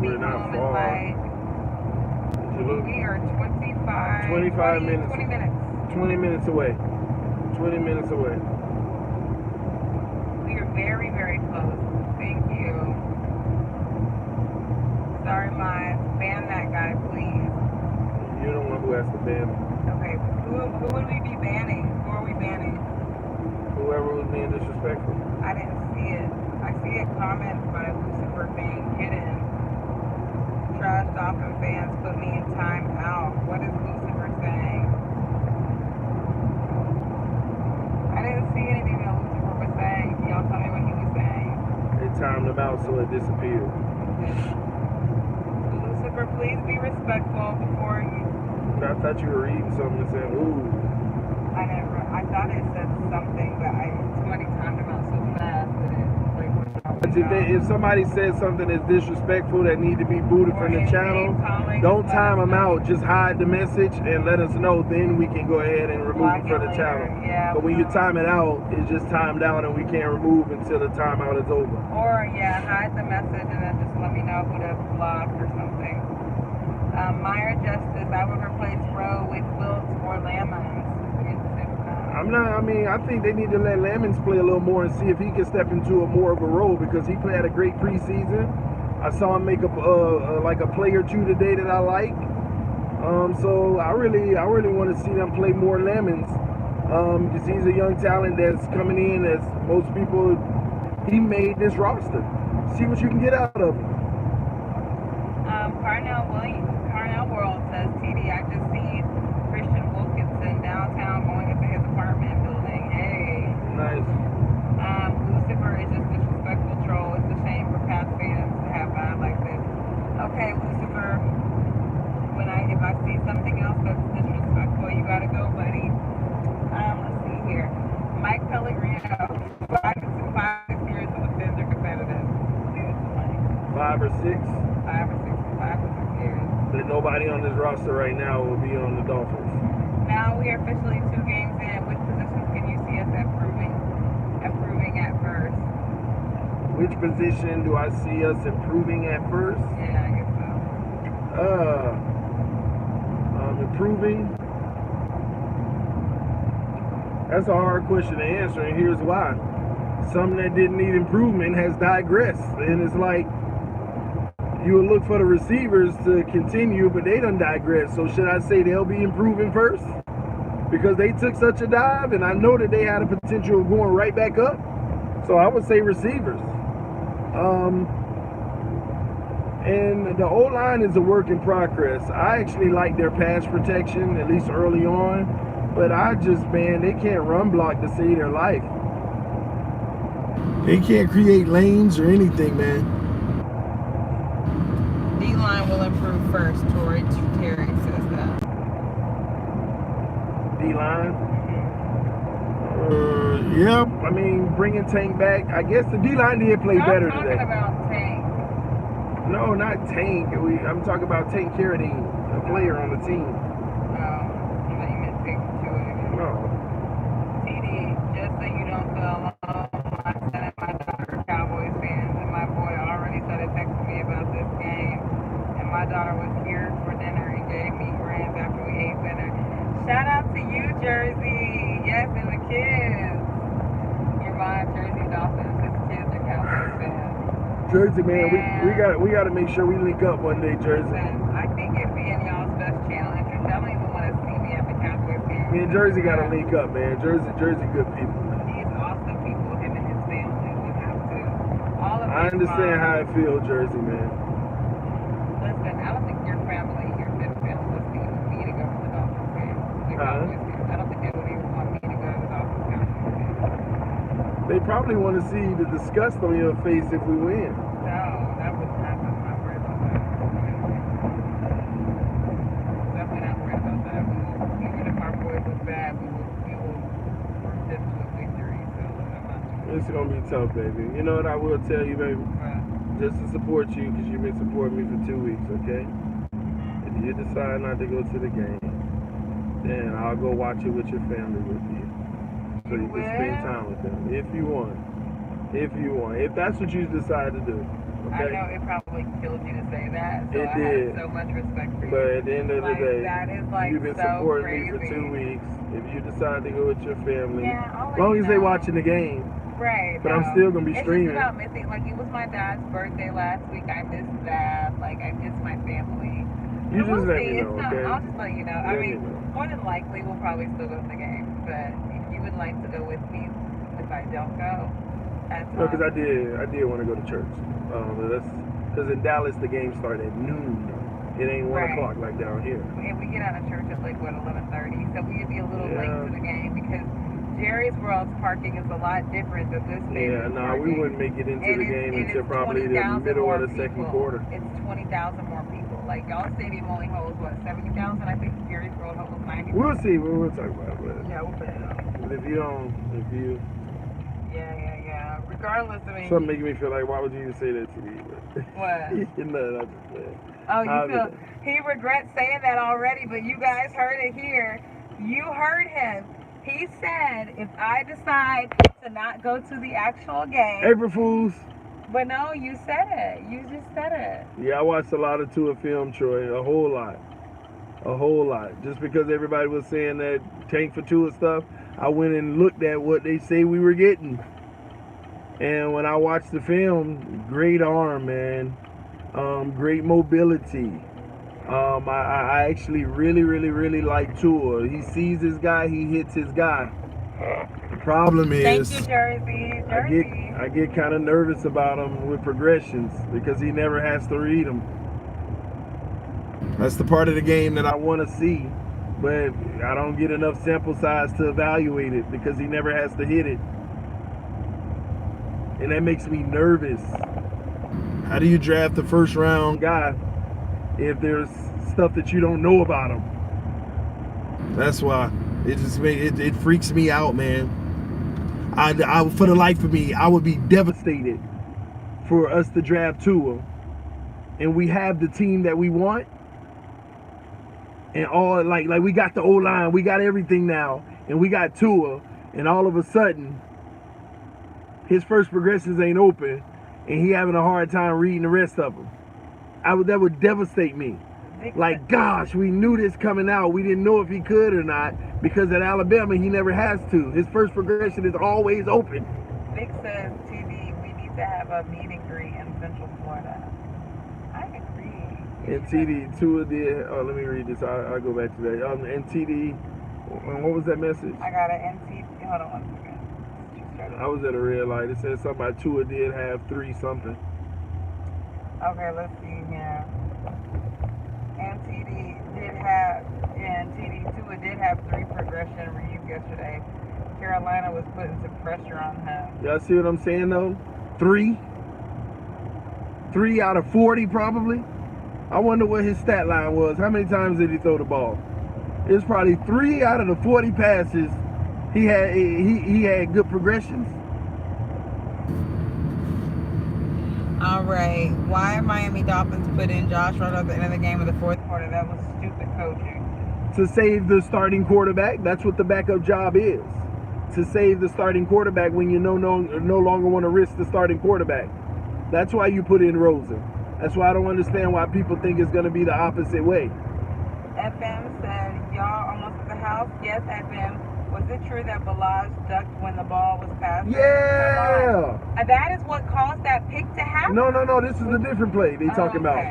be home in like, we are 20 minutes. 20 minutes away. 20 minutes away. We are very, very close. Thank you. Sorry, ban that guy, please. You're the one who has to ban him. Okay, who would we be banning? Who are we banning? Whoever was being disrespectful. I didn't see it. I see a comment by Lucifer being hidden. Trash Dolphin fans put me in time out. What is Lucifer saying? I didn't see anything that Lucifer was saying. Can y'all tell me what he was saying? They timed him out so it disappeared. Lucifer, please be respectful before you. I thought you were reading something and saying, ooh. I thought it said something, but somebody timed him out so fast that it if somebody says something that's disrespectful that need to be booted from the channel, don't time them out. Just hide the message and let us know. Then we can go ahead and remove it from the channel. Yeah, but when you time it out, it's just timed out and we can't remove until the timeout is over. Or, hide the message and then just let me know who to block or something. Meyer Justice, I would replace Rowe with Wilts or Lamont. I think they need to let Lemons play a little more and see if he can step into a more of a role because he had a great preseason. I saw him make like a play or two today that I like. So I really want to see them play more Lemons because he's a young talent that's coming in. As most people, he made this roster. See what you can get out of him. Carnell World says, TD, I just seen Christian Wilkinson downtown going into his apartment building. Hey. Nice. Lucifer is just disrespectful troll. It's a shame for Pats fans to have guys like this. Okay, Lucifer. If I see something else that's disrespectful, you gotta go, buddy. Let's see here. Mike Pellegrino, 5 years of the Fins are competitive. 5 or 6. 5 or 6 years. But nobody on this roster right now will be on the Dolphins. Now we are officially 2 games in. Which positions can you see us improving at first? Which position do I see us improving at first? Yeah, I guess so. Improving? That's a hard question to answer, and here's why. Something that didn't need improvement has digressed, and it's like you would look for the receivers to continue, but they done digress. So should I say they'll be improving first? Because they took such a dive, and I know that they had a potential of going right back up. So I would say receivers. And the O-line is a work in progress. I actually like their pass protection, at least early on. But they can't run block to save their life. They can't create lanes or anything, man. D-line will improve first. Terry says that. D-line? Yeah. I mean, bringing Tank back. I guess the D-line did play better today. I'm talking about Tank. No, not Tank. I'm talking about Tank Carradine, a player on the team. Oh, I thought you meant Tank too. No. TD, just so you don't feel alone, my son and my daughter are Cowboys fans, and my boy already started texting me about this game. And my daughter was here for dinner and gave me grins after we ate dinner. Shout out to you, Jersey. Yes, and the kids. You're my Jersey Dolphins. His kids are Cowboys fans. Jersey, man, we got to make sure we link up one day, Jersey. Listen, I think it'd be in y'all's best channel interest. Y'all don't even want to see me at the Cowboys game. Me and Jersey got to link up, man. Jersey, good people. He's awesome people. Him and his family. We have to. All of I understand how it feels, Jersey, man. Listen, I don't think your family, your fifth family, would even want me to go to the Dolphins game. I don't think they would even want me to go to the Dolphins game. They probably want to see the disgust on your face if we win. No, that wouldn't happen. I'm not worried about that. Definitely not worried about that. Even if our boys look bad, we will work them to a victory. So I'm not. It's gonna be tough, baby. You know what I will tell you, baby? Just to support you, because you've been supporting me for 2 weeks, okay? If you decide not to go to the game, then I'll go watch it with your family with you. So you can spend time with them if you want. If that's what you decide to do. Okay? I know it probably killed you to say that. So it I did. have so much respect for you. But at the end of the day, that is like you've been so supporting crazy. me for 2 weeks. If you decide to go with your family, as long as they watching the game. Right. But I'm still gonna be streaming. It's just about missing. Like it was my dad's birthday last week. I missed that. Like I missed my family. You just let me know, okay? I'll just let you know. I mean, more than likely, we'll probably still go to the game. But if you would like to go with me, if I don't go, that's no, because I did want to go to church. Because in Dallas the game started at noon. It ain't 1 o'clock like down here. And we get out of church at like what 11:30, so we'd be a little late to the game because Jerry's World's parking is a lot different than this stadium. Yeah, we wouldn't make it into the game until probably the middle of the second quarter. It's 20,000 more people. Like y'all stadium only holds what 70,000. I think Jerry's World holds 90,000. We'll see. We'll talk about it. Yeah, we'll put it up. But if you. Yeah. Regardless, I mean. Something making me feel like, why would you even say that to me? What? No, I'm just saying. Oh, you feel he regrets saying that already, but you guys heard it here. You heard him. He said, if I decide to not go to the actual game. April Fools. But no, you said it. You just said it. Yeah, I watched a lot of Tua film, Troy. A whole lot. A whole lot. Just because everybody was saying that tank for Tua stuff, I went and looked at what they say we were getting. And when I watched the film, great arm, man. Great mobility. I actually really like Tua. He sees his guy, he hits his guy. The problem is, thank you, Jersey. I get kind of nervous about him with progressions because he never has to read them. That's the part of the game that I want to see, but I don't get enough sample size to evaluate it because he never has to hit it. And that makes me nervous. How do you draft the first round guy if there's stuff that you don't know about him? That's why it freaks me out, man. I for the life of me, I would be devastated for us to draft Tua, and we have the team that we want, and all like we got the O-line, we got everything now, and we got Tua, and all of a sudden his first progressions ain't open, and he having a hard time reading the rest of them. That would devastate me. Like, gosh, we knew this coming out. We didn't know if he could or not because at Alabama he never has to. His first progression is always open. Vic says, TD, we need to have a meet and greet in Central Florida. I agree. And TD, Tua did. Oh, let me read this. I'll go back to that. And TD, what was that message? I got an NT. Hold on 1 second. I was at a red light. It said something about Tua did have 3 something. Okay, let's see here. Tua did have 3 progression reads yesterday. Carolina was putting some pressure on him. Y'all see what I'm saying though? 3 out of 40 probably. I wonder what his stat line was. How many times did he throw the ball? It was probably 3 out of the 40 passes. He had good progressions. All right. Why Miami Dolphins put in Josh right at the end of the game of the 4th quarter? That was stupid coaching. To save the starting quarterback. That's what the backup job is. To save the starting quarterback when you no longer want to risk the starting quarterback. That's why you put in Rosen. That's why I don't understand why people think it's going to be the opposite way. FM said, y'all almost at the house? Yes, FM. Was it true that Balaj ducked when the ball was passed? Yeah. That is what caused that pick to happen? No. This is a different play they talking about.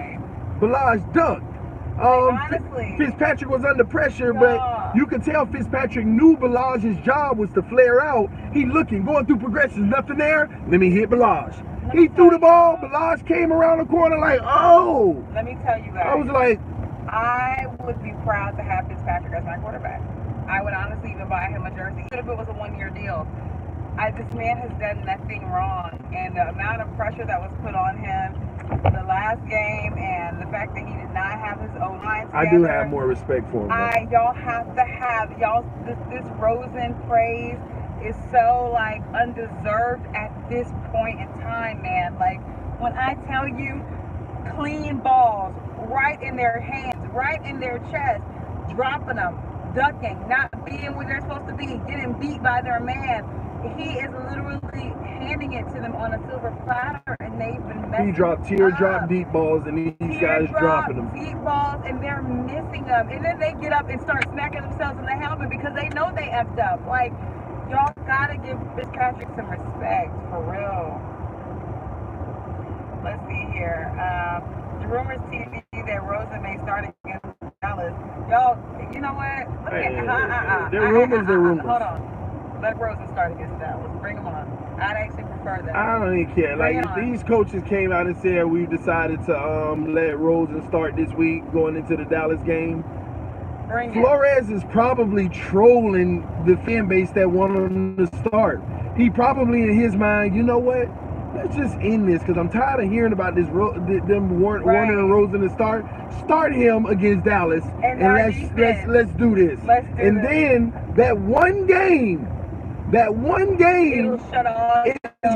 Balaj ducked. Honestly. Fitzpatrick was under pressure, but you could tell Fitzpatrick knew Balaj's job was to flare out. He looking, going through progressions, nothing there. Let me hit Balaj. He threw the ball. Balaj came around the corner like, oh. Let me tell you guys. I was like, I would be proud to have Fitzpatrick as my quarterback. I would honestly even buy him a jersey, even if it was a 1-year deal. This man has done nothing wrong, and the amount of pressure that was put on him the last game, and the fact that he did not have his O-line together. I do have more respect for him. Y'all have to have this Rosen praise is so like undeserved at this point in time, man. Like when I tell you, clean balls right in their hands, right in their chest, dropping them, ducking, not being where they're supposed to be, getting beat by their man. He is literally handing it to them on a silver platter, and they've been messing. He dropped teardrop deep balls, and these guys dropping them. Deep balls, and they're missing them. And then they get up and start smacking themselves in the helmet because they know they effed up. Like, y'all gotta give Fitzpatrick some respect, for real. Let's see here. The rumors TV that Rosen may start against Dallas. Y'all, you know what? They're rumors. Hold on. Let Rosen start against Dallas. Bring him on. I'd actually prefer that. I don't even care. Like, these coaches came out and said we decided to let Rosen start this week going into the Dallas game. Flores is probably trolling the fan base that wanted him to start. He probably in his mind, you know what? Let's just end this because I'm tired of hearing about this. Them wanting Rosen to start. Start him against Dallas, and let's do this. Then that one game is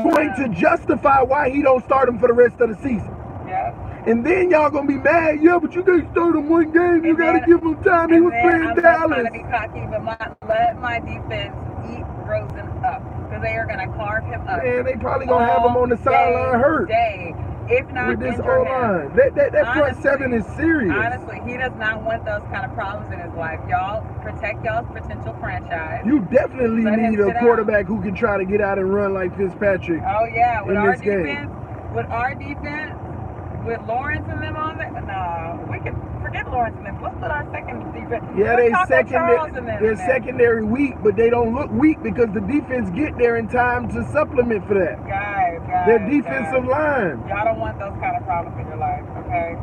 going to justify why he don't start him for the rest of the season. Yeah. And then y'all gonna be mad, yeah, but you can't start him one game. You gotta give him time. He was playing Dallas. I'm not trying to be cocky, but let my defense eat Rosen up because they are gonna carve him up. Man, they probably gonna have him on the sideline hurt. If not with this injure him. O-line. That front seven is serious. Honestly, he does not want those kind of problems in his life. Y'all protect y'all's potential franchise. You definitely Let him need a sit quarterback who can try to get out and run like Fitzpatrick. Oh yeah, with in our this game. defense, with Lawrence and them on there, no, we can forget Lawrence and them. Let's put our second defense. Yeah, they're their secondary weak, but they don't look weak because the defense get there in time to supplement for that. Guys, Their defensive line. Y'all don't want those kind of problems in your life, okay?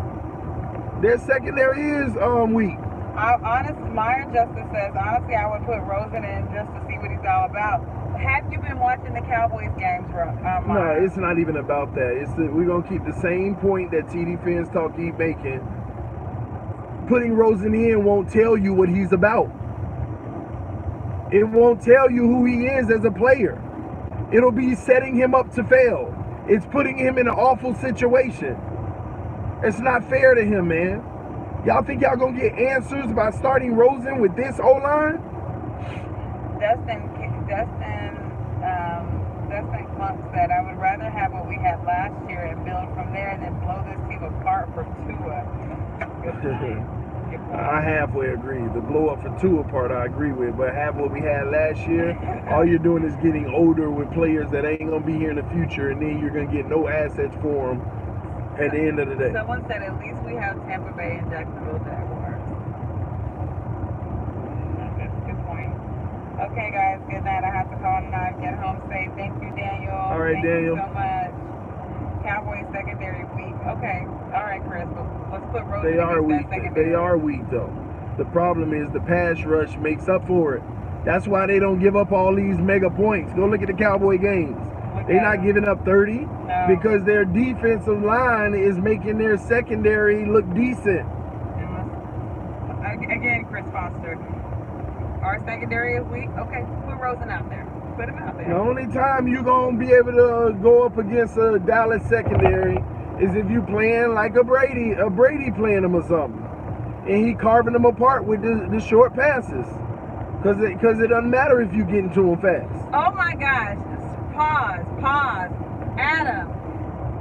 Their secondary is weak. Myron Justice says, honestly, I would put Rosen in just to see what he's all about. Have you been watching the Cowboys games, No, it's not even about that. We're going to keep the same point that TDPhins keep making. Putting Rosen in won't tell you what he's about. It won't tell you who he is as a player. It'll be setting him up to fail. It's putting him in an awful situation. It's not fair to him, man. Y'all think y'all gonna get answers by starting Rosen with this O-line? Dustin Clump said, I would rather have what we had last year and build from there than blow this team apart for Tua. Good point. I halfway agree. The blow up for Tua part I agree with, but have what we had last year, all you're doing is getting older with players that ain't gonna be here in the future, and then you're gonna get no assets for them at the end of the day. Someone said at least we have Tampa Bay and Jacksonville Jaguars. That's a good point. Okay, guys, good night. I have to call tonight. Get home safe. Thank you, Daniel. All right, Daniel. Thank you so much. Cowboys secondary weak. Okay. All right, Chris. Let's put Rosen They are weak. secondary. They are weak, though. The problem is the pass rush makes up for it. That's why they don't give up all these mega points. Go look at the Cowboy games. They're not giving up 30 because their defensive line is making their secondary look decent. Again, Chris Foster. Our secondary is weak. Okay, put Rosen out there. Put him out there. The only time you're going to be able to go up against a Dallas secondary is if you playing like a Brady playing them or something. And he carving them apart with the short passes. Because it doesn't matter if you get into them fast. Oh my gosh. Pause. Adam,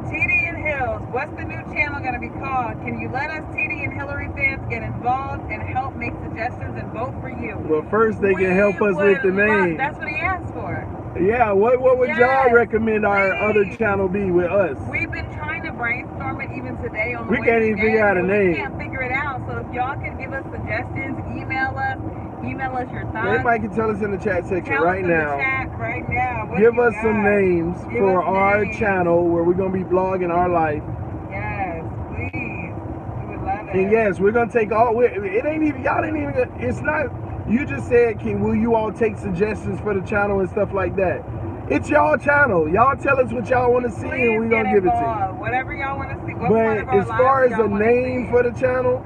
TD and Hills, what's the new channel going to be called? Can you let us TD and Hillary fans get involved and help make suggestions and vote for you? Well, first they can help us with the name. That's what he asked for. Yeah, what would y'all recommend our other channel be with us? We've been trying to brainstorm it even today on the We can't even figure out a name. We can't figure it out. So if y'all can give us suggestions, email us your thoughts. Everybody can tell us in the chat section right now. Give us some names for our channel where we're going to be blogging our life. Yes, please. We would love it. And yes, we're going to take all, it ain't even, y'all ain't even, it's not, you just said, will you all take suggestions for the channel and stuff like that? It's y'all channel. Y'all tell us what y'all want to see and we're going to give it to you. Whatever y'all want to see. But as far as a name for the channel,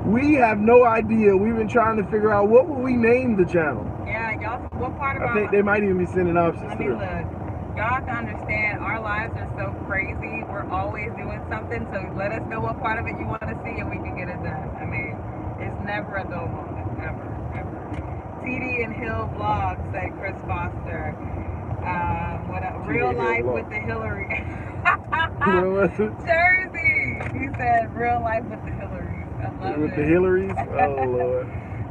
we have no idea. We've been trying to figure out what will we name the channel. Yeah, y'all, what part of I think they might even be sending options Let me through. look. Y'all have to understand, our lives are so crazy. We're always doing something, so let us know what part of it you want to see and we can get it done. I mean, it's never a dull moment, ever. TD and Hill vlog, said Chris Foster. Real life with the Hillary. Jersey. He said real life with the Hillary. I love with it. the Hillarys? Oh, Lord.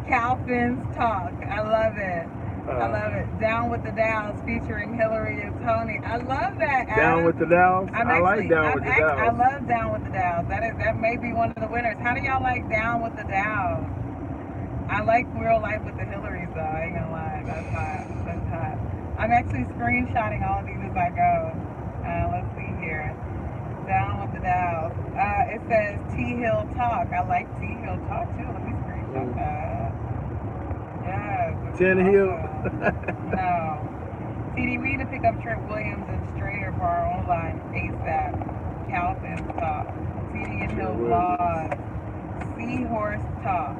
Cowboys talk. I love it. I love it. Down with the Downs featuring Hillary and Tony. I love that, Adam. Down with the Downs? I like Down with the Downs. I love Down with the Downs. That may be one of the winners. How do y'all like Down with the Downs? I like Real Life with the Hillarys, though. I ain't gonna lie. That's hot. I'm actually screenshotting all of these as I go. Let's see here. Down with the Downs. It says T-Hill Talk. I like T-Hill Talk, too. Let me screenshot that. Yeah. Hill. No. TD, we need to pick up Trent Williams and Strader for our own line ASAP. Calvin Talk. TD and Hill Vlog. Seahorse Talk.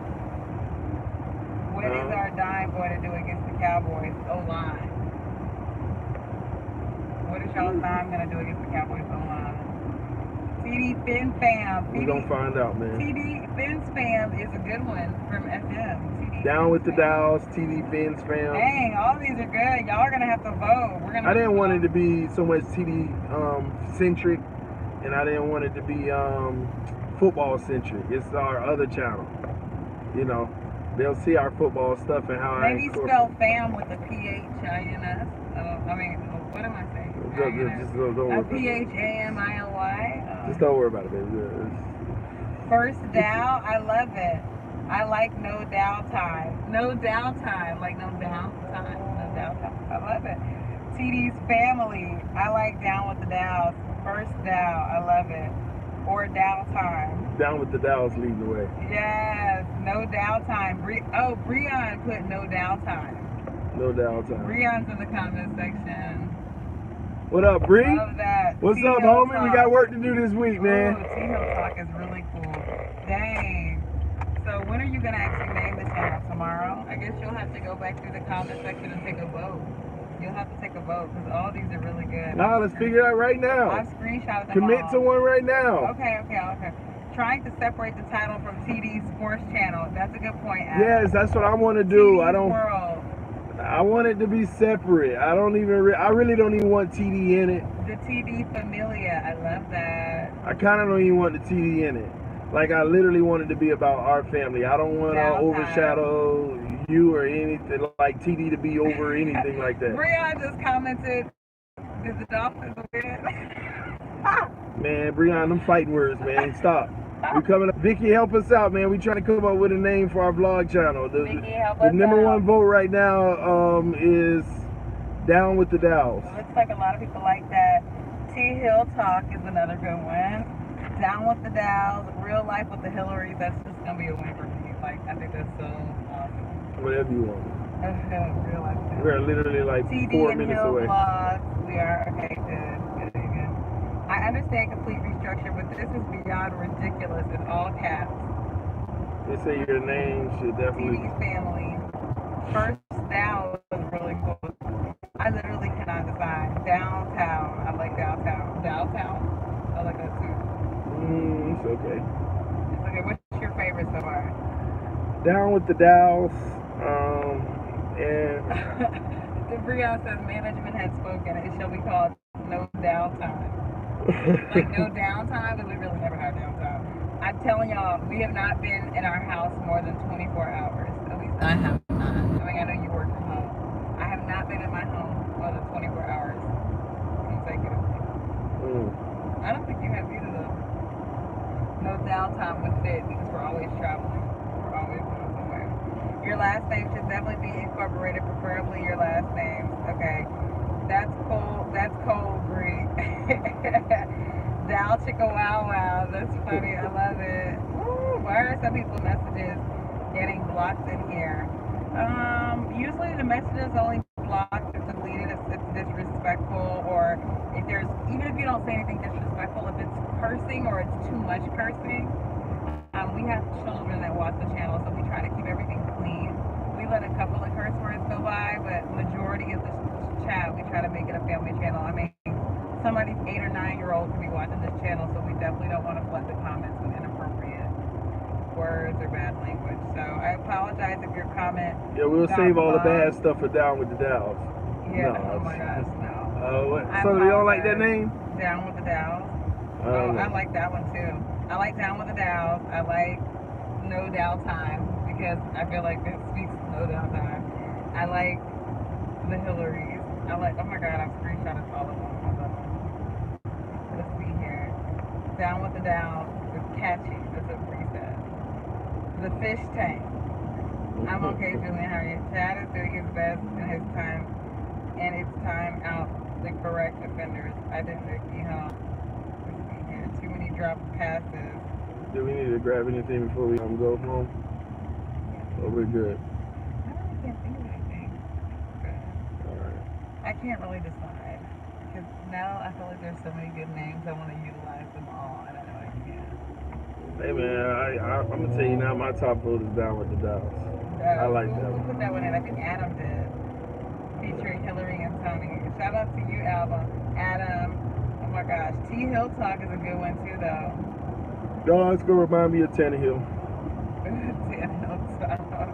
What is our dime going to do against the Cowboys O-line? What is y'all's dime going to do against the Cowboys O-line? TDPhins fam. We're going to find out, man. TDPhins fam is a good one from FM. Down with the Dows, TDPhins fam. Dang, all these are good. Y'all are going to have to vote. I didn't want it to be so much TD centric. and I didn't want it to be football centric. It's our other channel. You know, they'll see our football stuff and how Maybe spell fam with a PHINS. I mean, what am I saying? Just don't worry about it. PHAMILY. Just don't worry about it, baby. First down, I love it. I like no downtime. No downtime, like no downtime. No downtime. I love it. TD's family. I like down with the Dows. First down. I love it. Or downtime. Down with the Dows leading the way. Yes. No downtime. Breon put no downtime. No downtime. Breon's in the comment section. What up, Bree? Love that. What's up, homie? We got work to do this week, man. Oh, T-Hill Talk is really cool. Dang. So when are you going to actually name the channel? Tomorrow? I guess you'll have to go back through the comment section and take a vote. You'll have to take a vote because all these are really good. Nah, let's figure it out right now. I've screenshotted them Commit all. to one right now. Okay. Trying to separate the title from TD's sports channel. That's a good point, Adam. Yes, that's what I want to do. TD's World. I want it to be separate. I really don't even want TD in it. The TD Familia. I love that. I kind of don't even want the TD in it. Like, I literally want it to be about our family. I don't want to overshadow you or anything, like TD to be over anything like that. Breon just commented, did the Dolphins win? Man, Breon, them fighting words, man. Stop. We coming up. Vicky, help us out, man. We trying to come up with a name for our vlog channel. Vicky, help the us number out. one vote right now is Down with the Dows. It looks like a lot of people like that. T-Hill Talk is another good one. Down with the Dows, Real Life with the Hillarys. That's just going to be a win for me. Like, I think that's so awesome. Whatever you want. Real Life. We're literally like TD 4 and minutes Hill away. Vlogs. We are, okay, good. I understand complete restructure, but this is beyond ridiculous in all caps. They say your name should definitely... TD's family. First down was really cool. I literally cannot decide. Downtown. I like downtown. Downtown? I like that too. It's okay. It's okay. What's your favorite so far? Down with the Dows. And... Breon says management has spoken. It shall be called No Downtime. Like no downtime, because we really never have downtime. I'm telling y'all, we have not been in our house more than 24 hours. At least I have not. I mean, I know you work from home. I have not been in my home more than 24 hours consecutively. I don't think you have either, though. No downtime with it, because we're always traveling. We're always going somewhere. Your last name should definitely be incorporated, preferably your last names. Okay. That's cool. That's cold, Bree. Dow Chicka Wow Wow. That's funny. I love it. Woo, why are some people's messages getting blocked in here? Usually the messages only blocked if deleted if it's disrespectful, or if there's, even if you don't say anything disrespectful, if it's cursing or it's too much cursing. We have children that watch the channel, so we try to keep everything clean. We let a couple of curse words go by, but majority of the chat, we try to make it a family channel. I mean, somebody's 8 or 9-year-old could be watching this channel, so we definitely don't want to flood the comments with inappropriate words or bad language. So I apologize if your comment... Yeah, we'll save all the bad stuff for Down with the Dows. Yeah, no, oh my gosh, no. So you don't like that name? Down with the Dows? I like that one too. I like Down with the Dows. I like No Downtime, because I feel like this speaks no downtime. I like the Hillarys. I like, oh my god, I've screenshotted all of them. Let's see here. Down with the Down. It's catchy. That's what Bree said. The Fish Tank. I'm okay, Julian. How are you? Chad is doing his best in his time, and it's time out the correct offenders. I didn't think let's see here. Too many dropped passes. Do we need to grab anything before we go home? Or we're good? I really can't think of anything. Good. Alright. I can't really decide. Because now I feel like there's so many good names. I want to utilize them all, and I know I can't. Hey man, I'm gonna tell you now, my top vote is Down with the Dows. I like that one. Who put that one in? I think Adam did. Featuring Hillary and Tony. Shout out to you, Adam. Oh my gosh. T-Hill Talk is a good one too, though. No, it's gonna remind me of Tannehill. Tannehill Talk.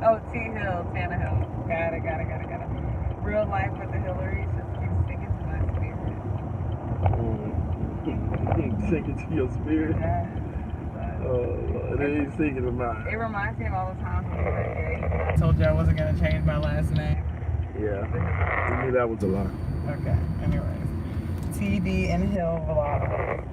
Oh, T-Hill, Tannehill. Got it. Real Life with the Hillarys just keeps sticking to my spirit. sinking to your spirit. Yeah. Oh, it ain't sinking to mine. It reminds me of all the times when we were engaged. I told you I wasn't going to change my last name. Yeah, we knew that was a lie. Okay, anyways. TD and Hill vlog.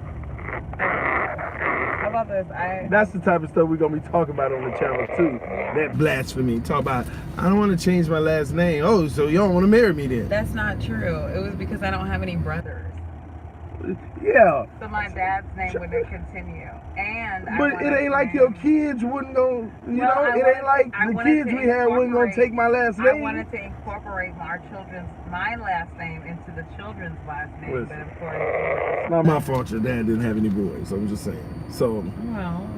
How about this? That's the type of stuff we're going to be talking about on the channel, too. That blasphemy. Talk about, I don't want to change my last name. Oh, so you don't want to marry me then? That's not true. It was because I don't have any brothers. Yeah. So my dad's name wouldn't continue. And but it ain't like your kids wouldn't go, it ain't like the kids we had wouldn't gonna take my last name. I wanted to incorporate my last name into the children's last name. Listen, but of course, it's not my fault your dad didn't have any boys. I'm just saying. So,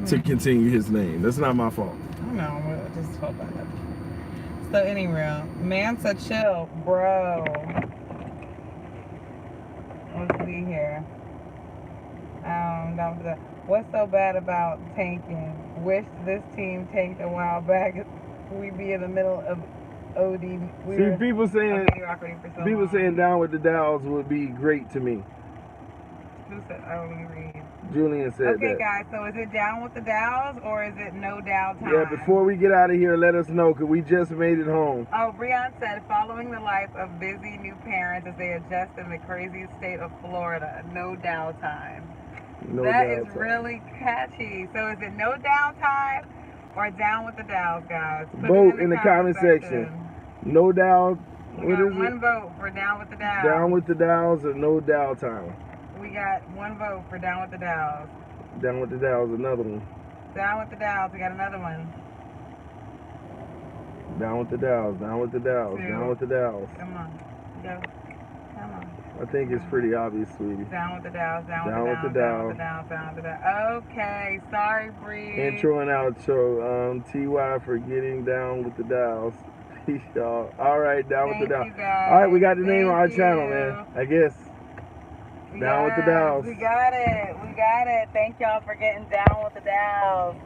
to continue his name, that's not my fault. No, we'll just hope that. So anyway, Mansa chill, bro. Let's see here. What's so bad about tanking? Wish this team tanked a while back. We'd be in the middle of OD. People saying down with the Dows would be great to me. Who said? I don't read. Julian said that. Okay, guys. So is it down with the Dows or is it no Dow time? Yeah. Before we get out of here, let us know because we just made it home. Oh, Breon said, following the life of busy new parents as they adjust in the crazy state of Florida. No Dow time. No that downtime. Is really catchy. So is it no downtime or down with the Dows, guys? Vote in the comment section. No doubt. We got one vote for down with the Dows. Down with the Dows or no downtime? We got one vote for down with the Dows. Down with the Dows, another one. Down with the Dows, we got another one. Down with the Dows, down with the Dows, down with the Dows. Come on, go. Come on. I think it's pretty obvious, sweetie. Down with the Dows, down with the Dows, down with the Dows. Okay, sorry, Bree. Intro and outro. TY for getting down with the Dows. Peace, y'all. All right, down with the Dows. All right, we got the name on our channel, man. I guess. Down with the Dows. We got it. We got it. Thank y'all for getting down with the Dows.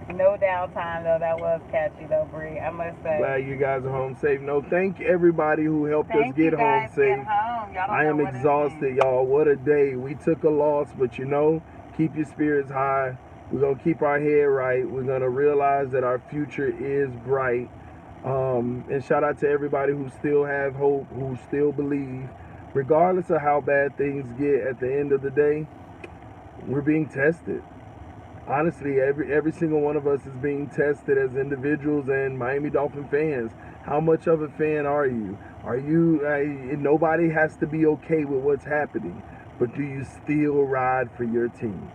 No downtime though. That was catchy though, Bree. I must say. Glad you guys are home safe. No, thank everybody who helped us get home safe. I am exhausted, y'all. What a day. We took a loss, but keep your spirits high. We're gonna keep our head right. We're gonna realize that our future is bright. And shout out to everybody who still have hope, who still believe. Regardless of how bad things get, at the end of the day, we're being tested. Honestly, every single one of us is being tested as individuals and Miami Dolphin fans. How much of a fan are you? Nobody has to be okay with what's happening, but do you still ride for your team?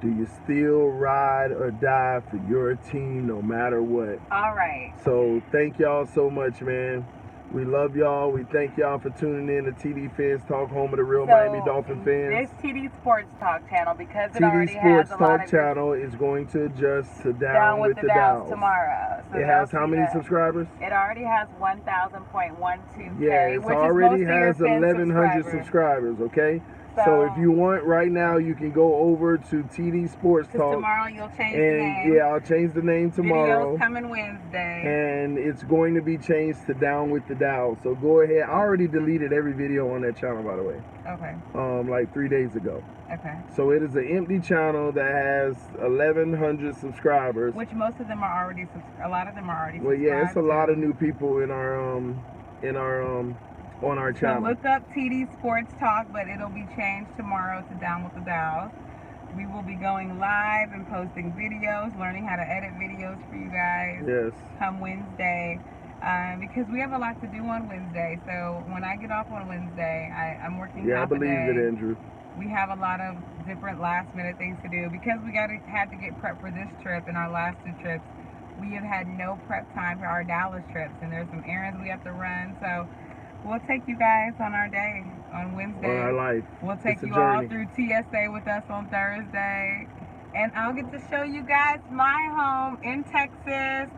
Do you still ride or die for your team no matter what? All right. So thank y'all so much, man. We love y'all. We thank y'all for tuning in to TDPhins Talk, home of the real Miami Dolphin fans. This TD Sports Talk channel, because it TD already Sports has a lot Talk of channel is going to adjust to down with the Dows tomorrow. So it has how many subscribers? It already has 1,000.12K. Yeah, it already has 1,100 subscribers. Okay. So if you want right now, you can go over to TD Sports Talk. Tomorrow you'll change the name. Yeah, I'll change the name tomorrow. Videos coming Wednesday. And it's going to be changed to Down with the Dow. So go ahead. I already deleted every video on that channel, by the way. Okay. Like 3 days ago. Okay. So it is an empty channel that has 1,100 subscribers. Which most of them are already a lot of them are already Well, yeah, it's a lot of new people in our on our channel. So look up TD Sports Talk, but it'll be changed tomorrow to Down with the Dows. We will be going live and posting videos, learning how to edit videos for you guys. Yes. Come Wednesday, because we have a lot to do on Wednesday. So when I get off on Wednesday, I'm working half a day. Yeah, I believe it, Andrew. We have a lot of different last-minute things to do because we had to get prep for this trip and our last 2 trips. We have had no prep time for our Dallas trips, and there's some errands we have to run. So we'll take you guys on our day on Wednesday. On our life. We'll take you all through TSA with us on Thursday. And I'll get to show you guys my home in Texas,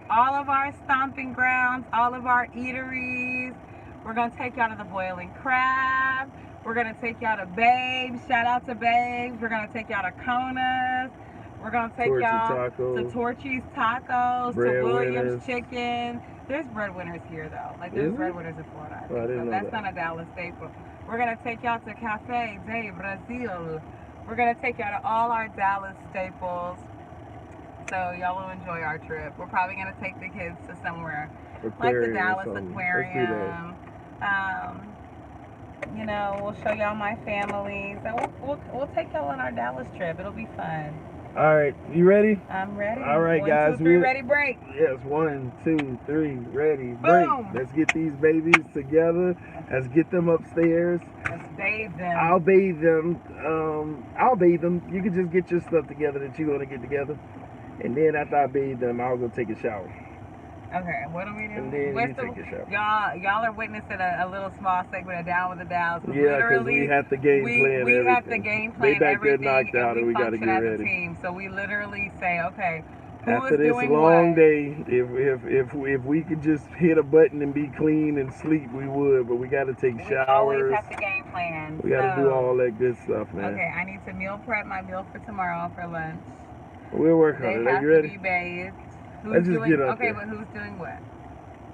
all of our stomping grounds, all of our eateries. We're going to take y'all to the Boiling Crab. We're going to take y'all to Babes. Shout out to Babes. We're going to take y'all to Kona's. We're gonna take Torchy y'all tacos. to Torchy's Tacos, Bread to Williams winners. Chicken. There's breadwinners here though. Like there's Is it? breadwinners in Florida. I Oh, I think. didn't So know that's that. not a Dallas staple. We're gonna take y'all to Cafe de Brasil. We're gonna take y'all to all our Dallas staples. So y'all will enjoy our trip. We're probably gonna take the kids to somewhere like the Aquarium or Dallas something. Aquarium. You know, we'll show y'all my family. So we'll take y'all on our Dallas trip. It'll be fun. All right, you ready? I'm ready. All right, 1, guys. 2, 3, ready, break. Yes, 1, 2, 3, ready, break. Boom. Let's get these babies together. Let's get them upstairs. Let's bathe them. I'll bathe them. I'll bathe them. You can just get your stuff together that you're gonna get together, and then after I bathe them, I'll go take a shower. Okay, what are we doing? And then you take a shower. Y'all are witnessing a little small segment of Down with the Downs. Yeah, because we have to game plan we everything. have to game plan They back there everything, knocked out, and we got to function get as ready. a team. So we literally say, okay, who After is this doing long what? day, if we could just hit a button and be clean and sleep, we would. But we got to take showers. We always have to game plan. We got to do all that good stuff, man. Okay, I need to meal prep my meal for tomorrow for lunch. We'll work on it. Are you ready? They have to be bathed. Let's just get up there. But who's doing what?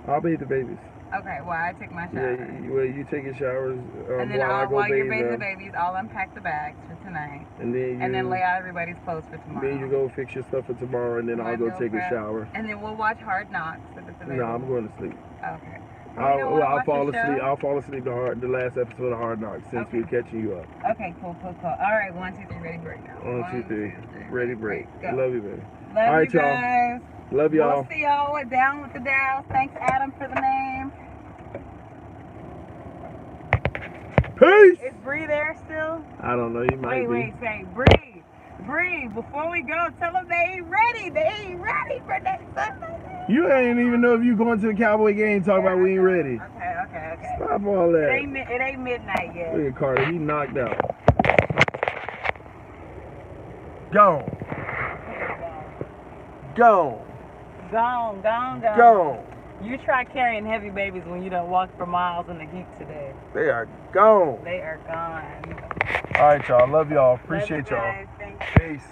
I'll bathe the babies. Okay, well, I take my shower. Yeah, you take your showers and then while you're bathing the babies, I'll unpack the bags for tonight. And then lay out everybody's clothes for tomorrow. Then you go fix your stuff for tomorrow, and then I'll go take a shower. And then we'll watch Hard Knocks if it's available. No, I'm going to sleep. Okay. I'll fall asleep. I'll fall asleep the last episode of Hard Knocks since we're catching you up. Okay, cool. All right, 1, 2, 3, ready, break now. 1, 2, 3, ready, break. Go. Love you, baby. Love all right, you guys. Y'all. Love y'all. We'll see y'all at Down with the Dows. Thanks, Adam, for the name. Peace. Is Bree there still? I don't know. You might be. Wait, say Bree. Bree, before we go, tell them they ain't ready. They ain't ready for next Sunday. You ain't even know if you going to the Cowboy game. Talk about we ain't ready. Okay. Stop all that. It ain't midnight yet. Look at Carter. He knocked out. Gone. Gone. You try carrying heavy babies when you don't walk for miles in the heat today. They are gone. They are gone. All right, y'all. Love y'all. Appreciate y'all. Thanks. Peace.